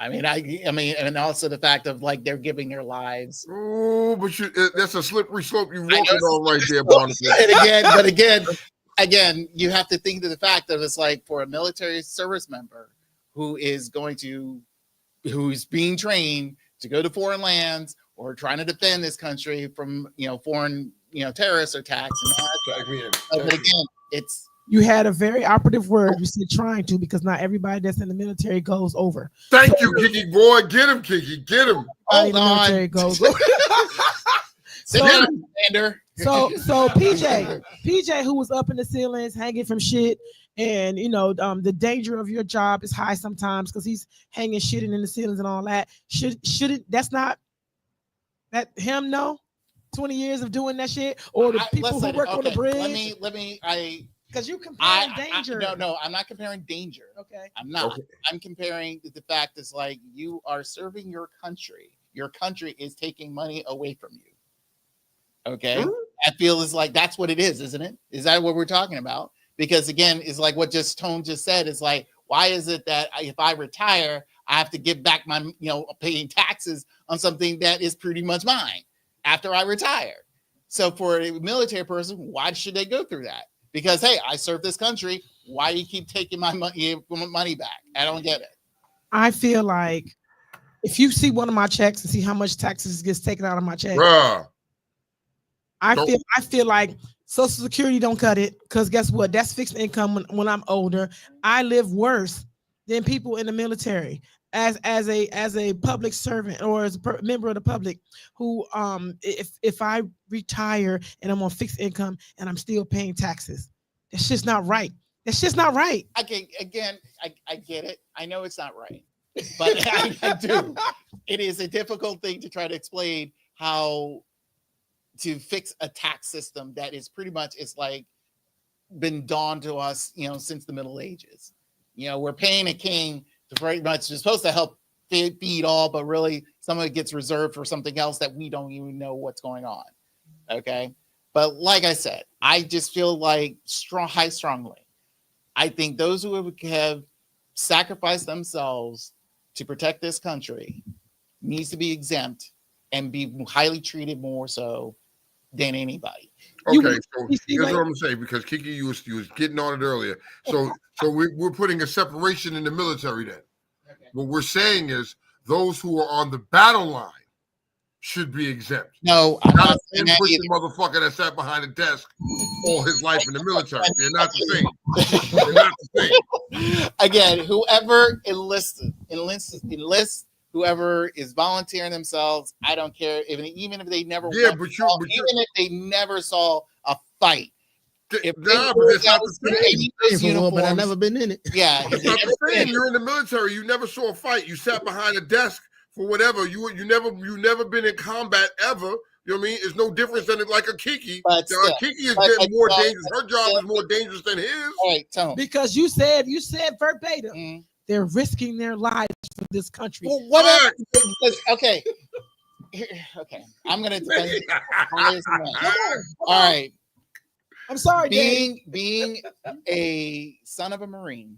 I mean, and also the fact of like they're giving their lives. Oh, but that's a slippery slope you're I know walking it's a on right there, And Barnabas. again, you have to think to the fact that it's like for a military service member who's being trained to go to foreign lands or trying to defend this country from foreign terrorist attacks and all that. But again, it's You had a very operative word. You said trying to, because not everybody that's in the military goes over. Thank you, Kiki boy. Get him, Kiki. Get him. Hold on. Military goes over. Sit down, Commander. So PJ, who was up in the ceilings hanging from shit, and the danger of your job is high sometimes because he's hanging shit in the ceilings and all that. Shouldn't that's not that him? No, 20 years of doing that shit, or the people who work on the bridge. Let me. Because you comparing danger. No, I'm not comparing danger. Okay. I'm not. Okay. I'm comparing the fact is like you are serving your country. Your country is taking money away from you. Okay. Mm-hmm. I feel is like that's what it is, isn't it? Is that what we're talking about? Because again, it's like what Tone just said. Is like, why is it that if I retire, I have to give back my, paying taxes on something that is pretty much mine after I retire? So for a military person, why should they go through that? Because hey, I serve this country. Why do you keep taking my money back? I don't get it. I feel like if you see one of my checks and see how much taxes gets taken out of my check, I feel like Social Security don't cut it, because guess what? That's fixed income when I'm older. I live worse than people in the military as a public servant or as a member of the public who if I retire and I'm on fixed income and I'm still paying taxes, that's just not right. That's just not right. I get it. I know it's not right, but I do. It is a difficult thing to try to explain how to fix a tax system that is pretty much it's like been dawned to us, since the Middle Ages. We're paying a king to pretty much is supposed to help feed all, but really some of it gets reserved for something else that we don't even know what's going on. Okay. But like I said, I just feel like strongly. I think those who have sacrificed themselves to protect this country needs to be exempt and be highly treated more so than anybody. Okay, so here's what I'm gonna say, because Kiki, you was getting on it earlier. So we're putting a separation in the military then. Okay. What we're saying is those who are on the battle line should be exempt. No, I'm not saying that the motherfucker that sat behind a desk all his life in the military. They're not the same. They're not the same. Again, whoever enlists, whoever is volunteering themselves, I don't care. Even if they never even if they never saw a fight. But that's not the same. But I've never been in it. Yeah. It's not the same. You're in the military. You never saw a fight. You sat behind a desk for whatever. You never been in combat ever. You know what I mean? It's no difference than like a Kiki. Kiki is getting more dangerous. Her job is more dangerous than his. All right, tell me. Because you said verbatim. Mm-hmm. They're risking their lives for this country. Well, whatever. Okay. Okay. I'm gonna defend you. All right. I'm sorry. Being a son of a Marine,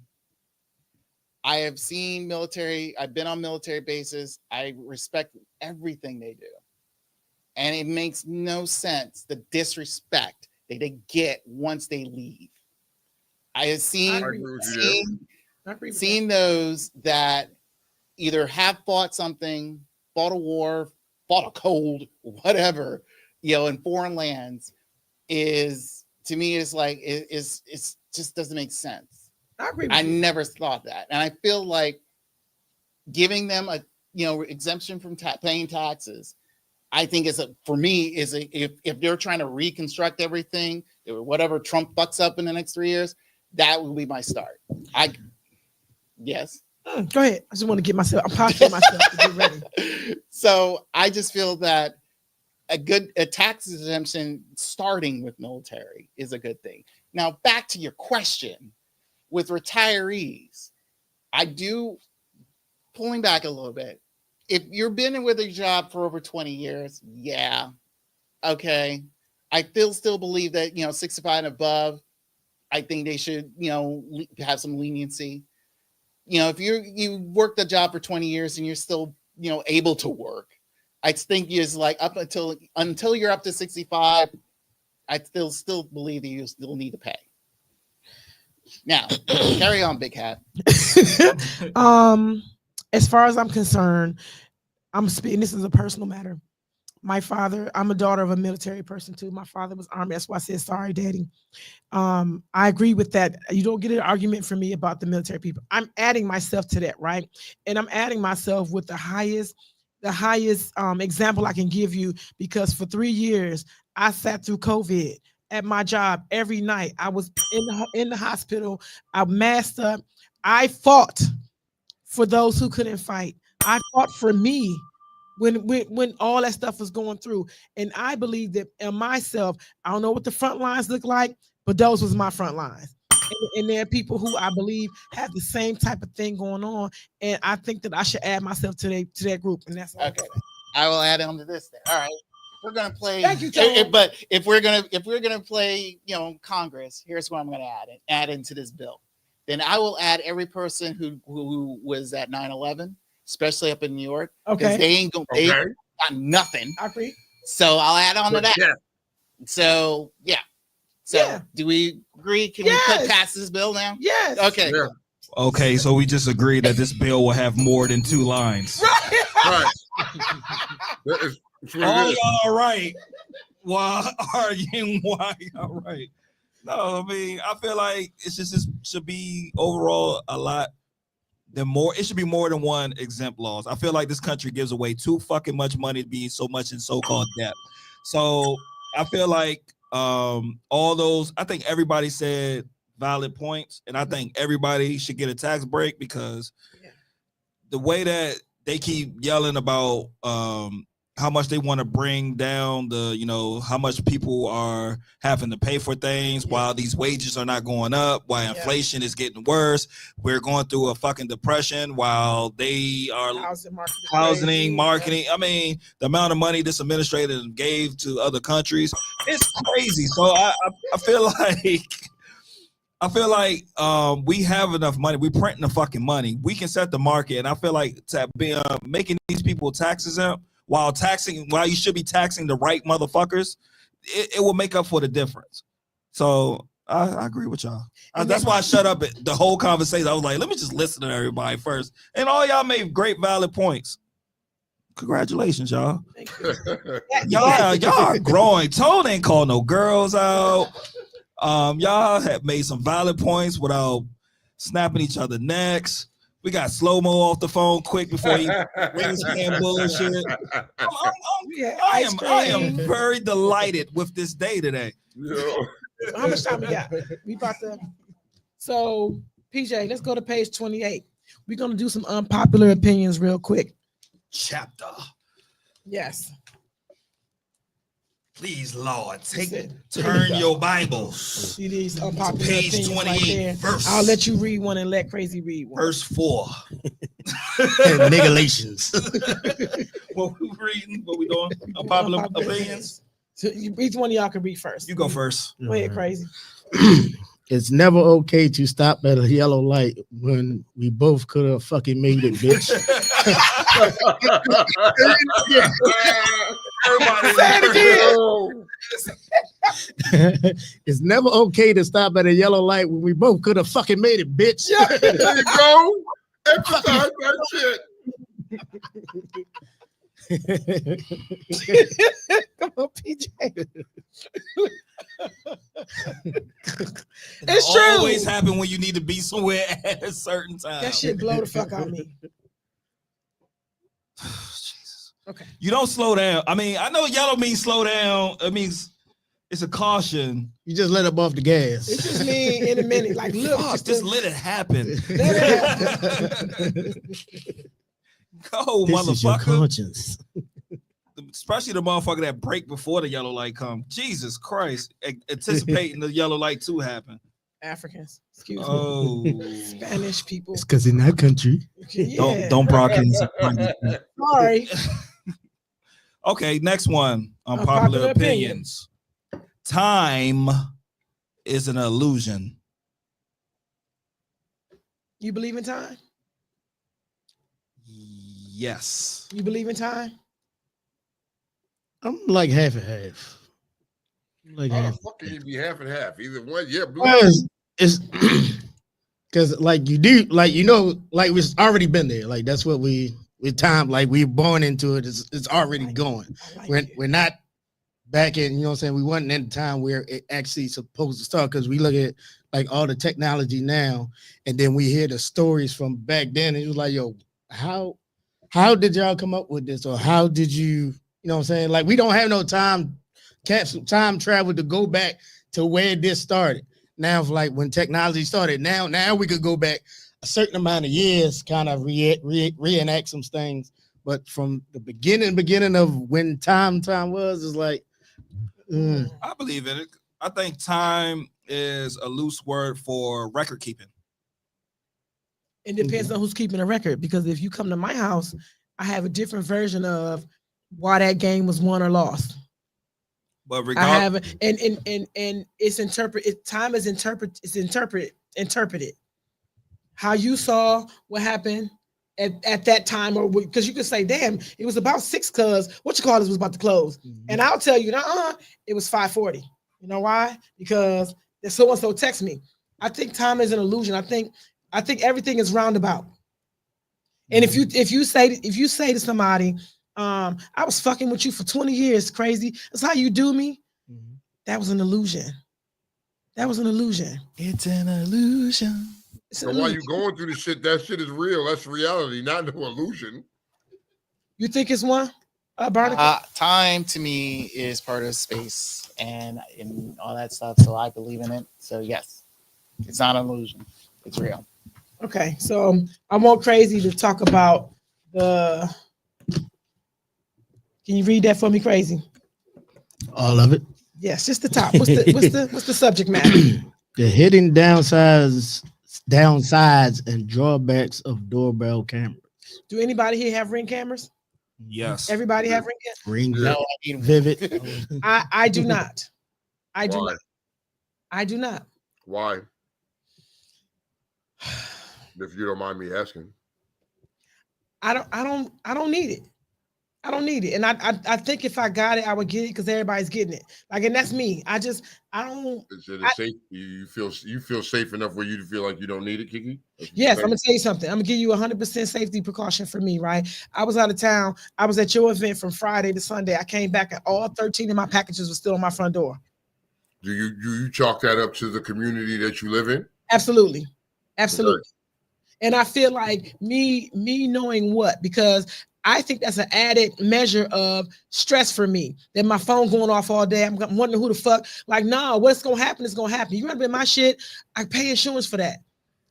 I have seen military. I've been on military bases. I respect everything they do, and it makes no sense the disrespect that they get once they leave. I have seen those that either have fought something, fought a war, fought a cold, whatever, in foreign lands, is to me is like it's just doesn't make sense. I never thought that, and I feel like giving them a exemption from paying taxes, I think for me if they're trying to reconstruct everything, whatever Trump fucks up in the next 3 years, that will be my start. Yes. Go ahead. I just want to get myself. I'm posturing myself to get ready. So I just feel that a tax exemption starting with military is a good thing. Now back to your question with retirees, I do pulling back a little bit. If you've been with a job for over 20 years, yeah, okay. I still believe that 65 and above, I think they should have some leniency. if you worked a job for 20 years and you're still, able to work, I think is like up until you're up to 65, I still believe that you still need to pay. Now, carry on, Big Hat. As far as I'm concerned, I'm speaking. This is a personal matter. My father, I'm a daughter of a military person too. My father was Army. That's why I said sorry, Daddy. I agree with that. You don't get an argument from me about the military people. I'm adding myself to that, right? And I'm adding myself with the highest example I can give you, because for 3 years I sat through COVID at my job every night. I was in the hospital. I masked up. I fought for those who couldn't fight. I fought for me when all that stuff was going through. And I believe that in myself, I don't know what the front lines look like, but those was my front lines. And there are people who I believe have the same type of thing going on. And I think that I should add myself to that group. And that's all. Okay. I will add on to this then. All right. We're gonna play. Thank you, Tom. But if we're gonna play, Congress, here's what I'm gonna add into this bill. Then I will add every person who was at 9/11, especially up in New York. Okay. They got nothing. I agree. So I'll add on to that. Yeah. So yeah. So Yeah. do we agree? Can we pass this bill now? Yes. Okay. Yeah. Okay, so we just agreed that this bill will have more than 2 lines. Right. It's what All it is. y'all are right. While arguing why y'all right. No, I mean, I feel like it's just this should be overall a lot. It should be more than one exempt laws. I feel like this country gives away too fucking much money to be so much in so-called debt. So I feel like all those, I think everybody said valid points, and I think everybody should get a tax break, because the way that they keep yelling about how much they want to bring down how much people are having to pay for things while these wages are not going up, while inflation is getting worse. We're going through a fucking depression while they are housing, marketing. I mean, the amount of money this administrator gave to other countries, it's crazy. So I feel like we have enough money. We're printing the fucking money. We can set the market, and I feel like making these people tax exempt while you should be taxing the right motherfuckers, it will make up for the difference. So I agree with y'all. That's why I shut up the whole conversation. I was like, let me just listen to everybody first. And all y'all made great valid points. Congratulations, y'all. Y'all are growing. Tone ain't called no girls out. Y'all have made some valid points without snapping each other necks. We got slow-mo off the phone quick before he brings in bullshit. I am very delighted with this day today. How much time we got? We about to. So, PJ, let's go to page 28. We're going to do some unpopular opinions real quick. Chapter. Yes. Please, Lord, turn your Bibles. See these unpopular page opinions 28, right there. verse. I'll let you read one and let Crazy read one. Verse 4. Nigalations. What we reading? What we doing? Unpopular opinions? So each one of y'all can read first. You go first. Go ahead, Crazy. It's never okay to stop at a yellow light when we both could have fucking made it, bitch. It's never okay to stop at a yellow light when we both could have fucking made it, bitch. There you go. Emphasize that shit. Come on, PJ. It's true. Always happen when you need to be somewhere at a certain time. That shit blow the fuck out of me. Jesus. Okay. You don't slow down. I mean, I know yellow means slow down. It means it's a caution. You just let up off the gas. It's just me in a minute. Like, look, just let it happen. Let it happen. Go, this motherfucker. Is your conscience. Especially the motherfucker that break before the yellow light come. Jesus Christ. Anticipating the yellow light to happen. Africans. Excuse me. Spanish people. It's because in that country. Yeah. Don't broadcast. Sorry. Okay, next one. Unpopular opinions. Time is an illusion. You believe in time? Yes. You believe in time? I'm like half and half. Like How the half. fuck can you be half and half? Either one, yeah, blue. Because it's because like you do, like like we've already been there. Like that's what we time, like we're born into it. It's already going. We're not back in, you know what I'm saying? We wasn't in the time where it actually supposed to start, because we look at like all the technology now, and then we hear the stories from back then, and it was like, yo, how did y'all come up with this? Or how did you know what I'm saying? Like we don't have no time travel to go back to where this started. Now, like when technology started, now we could go back a certain amount of years, kind of reenact some things. But from the beginning of when time was, is like, I believe in it. I think time is a loose word for record keeping. It depends on who's keeping a record, because if you come to my house, I have a different version of why that game was won or lost. But I have, and it's interpreted. Time is interpreted. How you saw what happened at that time, or because you could say, damn, it was about 6 because what you call this was about to close. And I'll tell you, it was 5:40. You know why? Because there's so and so text me. I think time is an illusion. I think everything is roundabout. And if you say to somebody, I was fucking with you for 20 years, crazy. That's how you do me. That was an illusion. It's an illusion. So while you going through the shit, that shit is real. That's reality, not no illusion. You think it's one? Time to me is part of space and all that stuff. So I believe in it. So yes, it's not an illusion. It's real. Okay, so I want Crazy to talk about the. Can you read that for me, Crazy? All of it. Yes, just the top. What's the subject matter? The hidden downsides and drawbacks of doorbell cameras. Do anybody here have Ring cameras? Yes. Everybody have Ring cameras? Ring, No, I need Vivid. I do not. I do Why? not. I do not. Why? If you don't mind me asking. I don't need it. I don't need it. And I think if I got it, I would get it because everybody's getting it. Like, and that's me. I don't. Is it safe? You feel safe enough where you feel like you don't need it, Kiki? Yes, I'm gonna tell you something. I'm gonna give you 100% safety precaution for me, right? I was out of town. I was at your event from Friday to Sunday. I came back and all 13 of my packages were still on my front door. Do you chalk that up to the community that you live in? Absolutely. Okay. And I feel like me knowing what, because I think that's an added measure of stress for me. That my phone going off all day. I'm wondering who the fuck. Like, nah, what's gonna happen is gonna happen. You run up in my shit, I pay insurance for that.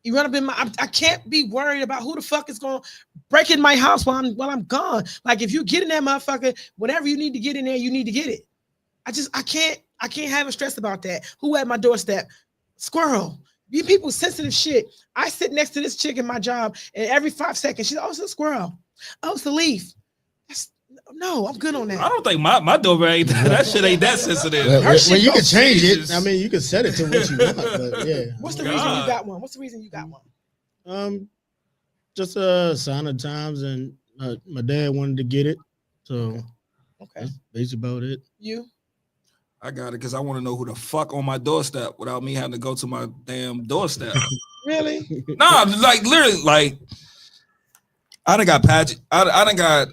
You run up in my, I can't be worried about who the fuck is gonna break in my house while I'm gone. Like, if you get in that motherfucker, whatever you need to get in there, you need to get it. I can't have a stress about that. Who at my doorstep? Squirrel. You people sensitive shit. I sit next to this chick in my job, and every 5 seconds, she's, oh, it's a squirrel. Oh, it's a leaf. No, I'm good on that. I don't think my doorbell ain't that shit ain't that sensitive. Well, you can change it. I mean, you can set it to what you want, but yeah. What's the reason you got one? What's the reason you got one? Just a sign of times, and my dad wanted to get it, so okay. That's basically about it. You? I got it because I want to know who the fuck on my doorstep without me having to go to my damn doorstep. Really? Nah, like literally, like I done got patched. I done got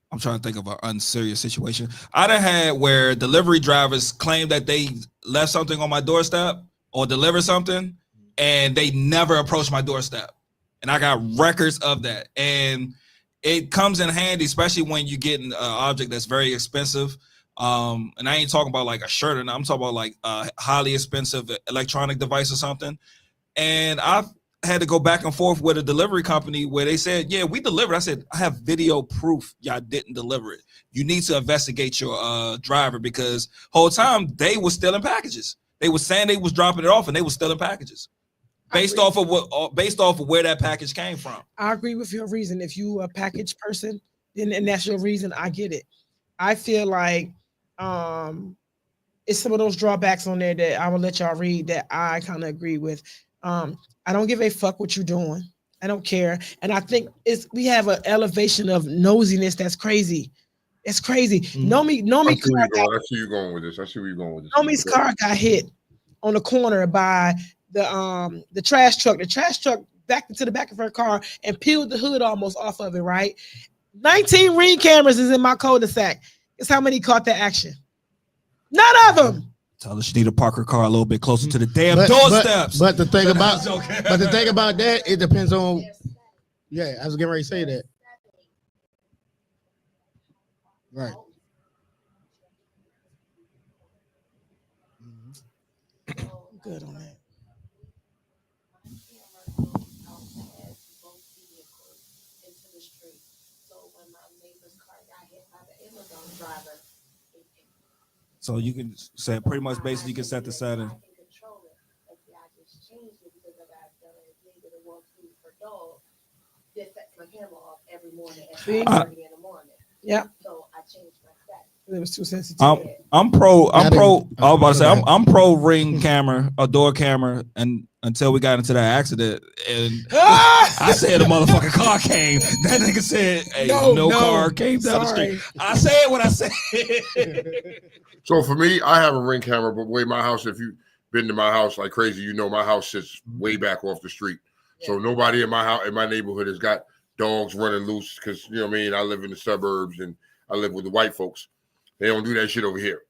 I'm trying to think of an unserious situation. I done had where delivery drivers claim that they left something on my doorstep or delivered something, and they never approached my doorstep. And I got records of that. And it comes in handy, especially when you're getting an object that's very expensive. And I ain't talking about like a shirt or not. I'm talking about like a highly expensive electronic device or something. And I've had to go back and forth with a delivery company where they said, yeah, we delivered. I said, I have video proof y'all didn't deliver it. You need to investigate your driver, because whole time they was stealing packages. They was saying they was dropping it off and they was stealing packages. Based off of where that package came from. I agree with your reason. If you a package person, then and that's your reason, I get it. I feel like it's some of those drawbacks on there that I will let y'all read that I kind of agree with. I don't give a fuck what you're doing. I don't care. And I think we have an elevation of nosiness that's crazy. It's crazy. Nomi I see where you're going with this. I see where you're going with this. Nomi's car got hit on the corner by the trash truck. The trash truck backed into the back of her car and peeled the hood almost off of it, right? 19 ring cameras is in my cul-de-sac. Guess how many caught that action? None of them. Tell her she need to park her car a little bit closer to the damn doorsteps. But the thing about that, it depends on. Yeah, I was getting ready to say that. Right. Good on that. So you can say pretty much basically you can set the setting. Yeah. So I changed my set. It was too sensitive. I'm pro. I was about to say I'm pro ring camera, a door camera, and until we got into that accident, and I said the motherfucking car came. That nigga said, "Hey, no car came down the street." I said what I said. So for me, I have a ring camera, but my house, if you've been to my house like crazy, you know my house sits way back off the street. Yeah. So nobody in my house, in my neighborhood, has got dogs running loose because, you know what I mean, I live in the suburbs and I live with the white folks. They don't do that shit over here.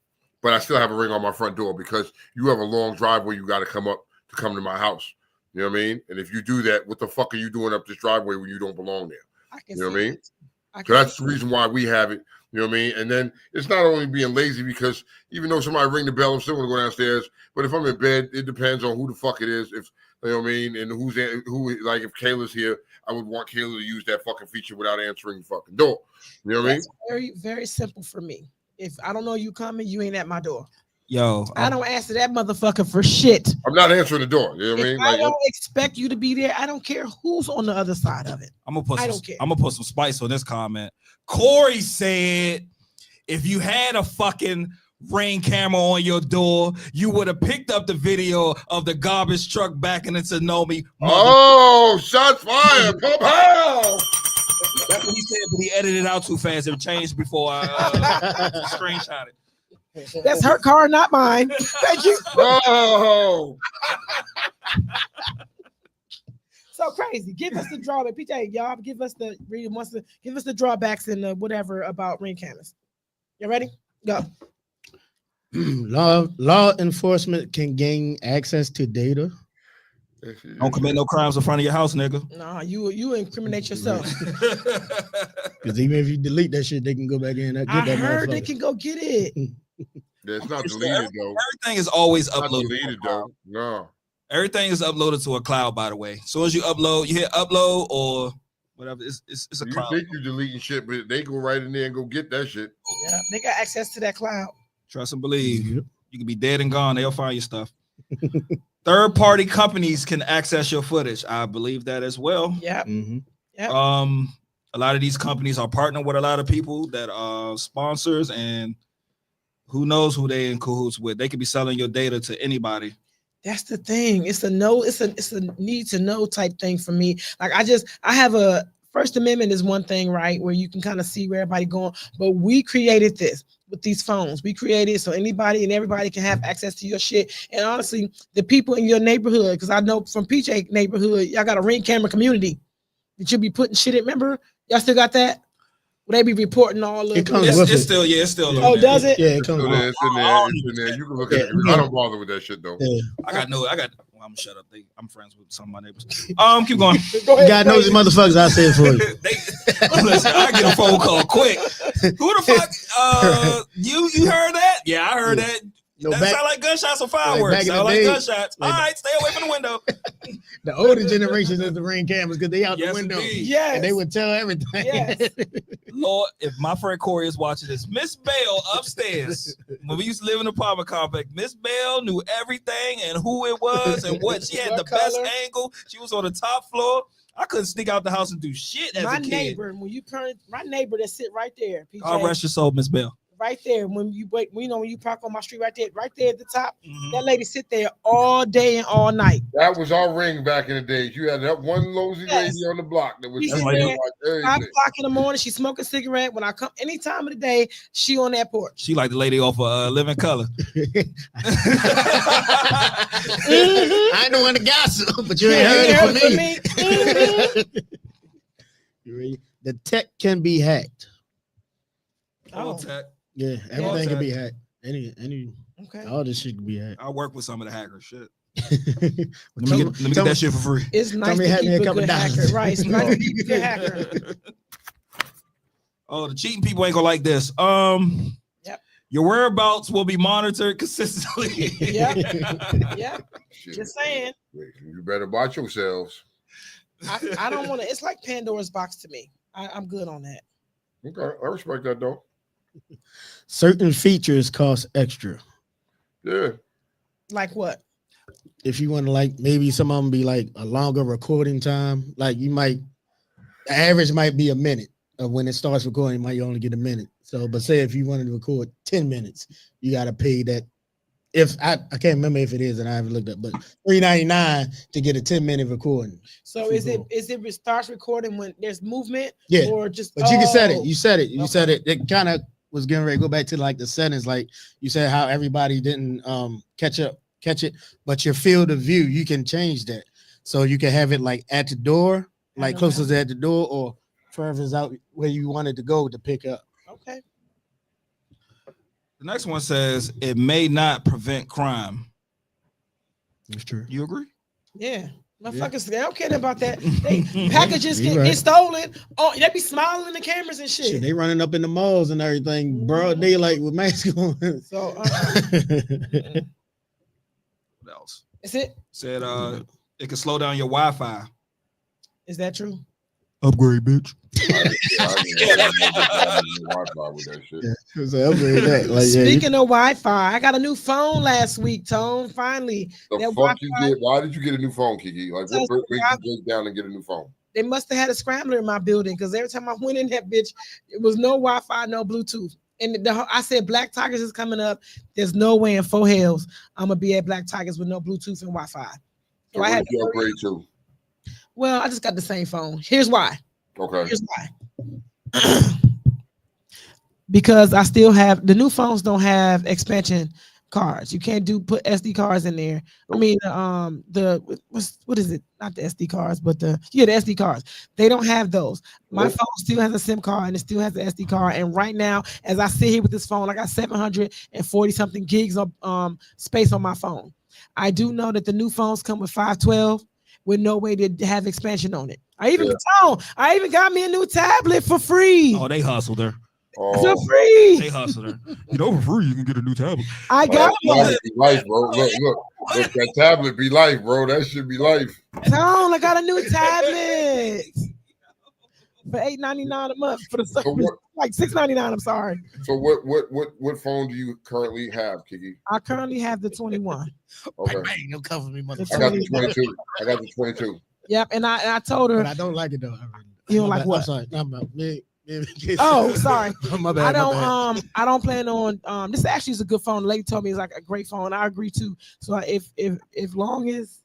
But I still have a ring on my front door because you have a long driveway you got to come up to come to my house. You know what I mean? And if you do that, what the fuck are you doing up this driveway when you don't belong there? You know what I mean? So that's the reason why we have it. You know what I mean? And then it's not only being lazy because even though somebody ring the bell, I'm still going to go downstairs. But if I'm in bed, it depends on who the fuck it is. If you know what I mean, and who like if Kayla's here, I would want Kayla to use that fucking feature without answering the fucking door. You know what I mean? Very, very simple for me. If I don't know you coming, you ain't at my door. Yo, I don't answer that motherfucker for shit. I'm not answering the door. You know what I mean? I don't expect you to be there. I don't care who's on the other side of it. I'm gonna put some spice on this comment. Corey said, if you had a fucking ring camera on your door, you would have picked up the video of the garbage truck backing into Nomi. Oh, shots fired! Pow! That's what he said, but he edited it out too fast. It changed before I screenshot it. That's her car, not mine. Thank you. Oh. So crazy. Give us the drawback, PJ. Y'all give us the drawbacks and the whatever about ring cameras. You ready? Go. Law enforcement can gain access to data. Don't commit no crimes in front of your house, nigga. Nah, you incriminate yourself. Because even if you delete that shit, they can go back in. I heard they can go get it. Yeah, it's not deleted though. Everything is always it's uploaded. Not deleted though. No. Everything is uploaded to a cloud, by the way. As soon as you upload, you hit upload or whatever. It's a cloud. You think you're deleting shit, but they go right in there and go get that shit. Yeah, they got access to that cloud. Trust and believe. You can be dead and gone. They'll find your stuff. Third-party companies can access your footage. I believe that as well. Yeah. Mm-hmm. Yeah. A lot of these companies are partnering with a lot of people that are sponsors, and who knows who they in cahoots with. They could be selling your data to anybody. That's the thing. It's a need to know type thing for me. Like I have a First Amendment is one thing, right? Where you can kind of see where everybody going, but we created this with these phones. We created so anybody and everybody can have access to your shit. And honestly, the people in your neighborhood, because I know from PJ neighborhood, y'all got a ring camera community that you'll be putting shit in. Remember, y'all still got that? Will they be reporting all of it? It's still. Oh, does it? Yeah, it comes with it. It's in there. It's in there. You can look at it. I don't bother with that shit though. Yeah. I'm gonna shut up. I'm friends with some of my neighbors. Keep going. God knows these motherfuckers. I say it for you. Listen, I get a phone call quick. Who the fuck? You heard that? Yeah, I heard that. No, that sound like gunshots or fireworks. Sound like gunshots. All right, stay away from the window. The older generations of the ring cameras because they out the window. Yes. And they would tell everything. Yes. Lord, if my friend Corey is watching this, Miss Bell upstairs, when we used to live in an apartment complex, Miss Bell knew everything and who it was and what. She had the best angle. She was on the top floor. I couldn't sneak out the house and do shit as a kid. My neighbor that sit right there, PJ. God rest your soul, Miss Bell. right there. When you wait, when you park on my street, right there at the top. That lady sit there all day and all night. That was our ring back in the days. You had that one nosy lady on the block that was She sitting sit there there like 5 everything. o'clock in the morning. She smoke a cigarette. When I come, any time of the day, she on that porch. She like the lady off of Living Color. I ain't the one to gossip, but you ain't heard it from me. The tech can be hacked. All tech. Yeah, everything can be hacked. Any Okay. all this shit can be hacked. I work with some of the hackers. Shit. Let me get that shit for free. It's nice to keep a good hacker, right? It's nice to keep a good hacker. Oh, the cheating people ain't gonna like this. Yep. Your whereabouts will be monitored consistently. Yep. Just saying. You better watch yourselves. I don't want to. It's like Pandora's box to me. I'm good on that. Okay, I respect that though. Certain features cost extra. Yeah. Like what? If you want to, like, maybe some of them be like a longer recording time. Like you might, the average might be a minute of when it starts recording. You might only get a minute. So, but say if you wanted to record 10 minutes, you got to pay that. If I can't remember if it is, and I haven't looked up, but $3.99 to get a 10-minute recording. So is it starts recording when there's movement? Yeah. Or just But you can set it. You said it. You Okay. said it. It kind of was getting ready to go back to like the settings. Like you said how everybody didn't catch it, but your field of view, you can change that. So you can have it like at the door, like closest at the door, or further out where you wanted to go to pick up. Okay. The next one says it may not prevent crime. That's true. You agree? Yeah. Motherfuckers, they don't care about that. They packages get stolen. Oh, they be smiling in the cameras and shit. They running up in the malls and everything, broad daylight with masks on. So What else? Is it? Said it can slow down your Wi-Fi. Is that true? Upgrade, bitch. Speaking of Wi-Fi, I got a new phone last week, Tone. Finally. The fuck you get? Why did you get a new phone, Kiki? Like what made you break down and get a new phone? They must have had a scrambler in my building because every time I went in that bitch, it was no Wi-Fi, no Bluetooth. And I said Black Tigers is coming up. There's no way in 4 hells I'm gonna be at Black Tigers with no Bluetooth and Wi-Fi. So I had to upgrade to. Well, I just got the same phone. Here's why. Okay. Here's why. Because I still have the new phones don't have expansion cards. You can't put SD cards in there. I mean, what is it? Not the SD cards, but the SD cards. They don't have those. My phone still has a SIM card and it still has the SD card. And right now, as I sit here with this phone, I got 740 something gigs of space on my phone. I do know that the new phones come with 512 with no way to have expansion on it. I even got me a new tablet for free. Oh, they hustled her. For free. They hustled her. For free, you can get a new tablet. I got one. Life, bro. Look, that tablet be life, bro. That should be life. Tone, I got a new tablet for $8.99 a month for the like $6.99. I'm sorry. So what phone do you currently have, Kiki? I currently have the 21. Okay. Bang, no cover me, motherfucker. I got the 22. I got the 22. Yep, and I told her. But I don't like it though. You don't like what? I'm sorry. Oh, sorry. My bad. I don't plan on this actually is a good phone. The lady told me it's like a great phone. I agree too. So if long as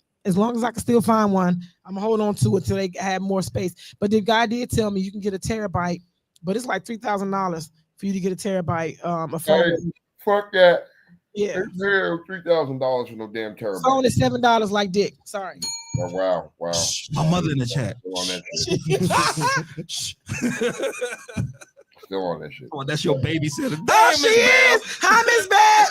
I can still find one, I'm gonna hold on to it till they have more space. But the guy did tell me you can get a terabyte, but it's like $3,000 for you to get a terabyte. A phone. Hey, fuck that. Yeah. $3,000 for no damn terabyte. Phone is $7 like dick. Sorry. Oh, wow. My mother in the chat. Still on that shit. Oh, that's your babysitter. Oh, she is. Hi, Miss Bell.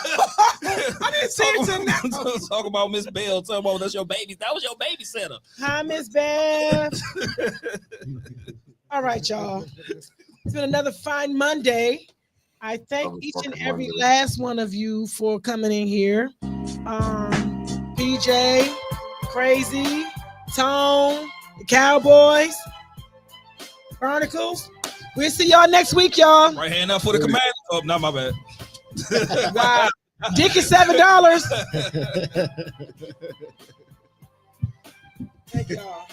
I didn't see it tonight. Talk about Miss Bell. Talk about that's your baby. That was your babysitter. Hi, Miss Bell. All right, y'all. It's been another fine Monday. I thank each and every last one of you for coming in here. PJ, Crazy, Tone, the Cowboys, Barnacles. We'll see y'all next week, y'all. Right hand up for the command. Oh, not my bad. Wow. Dick is $7. Thank y'all.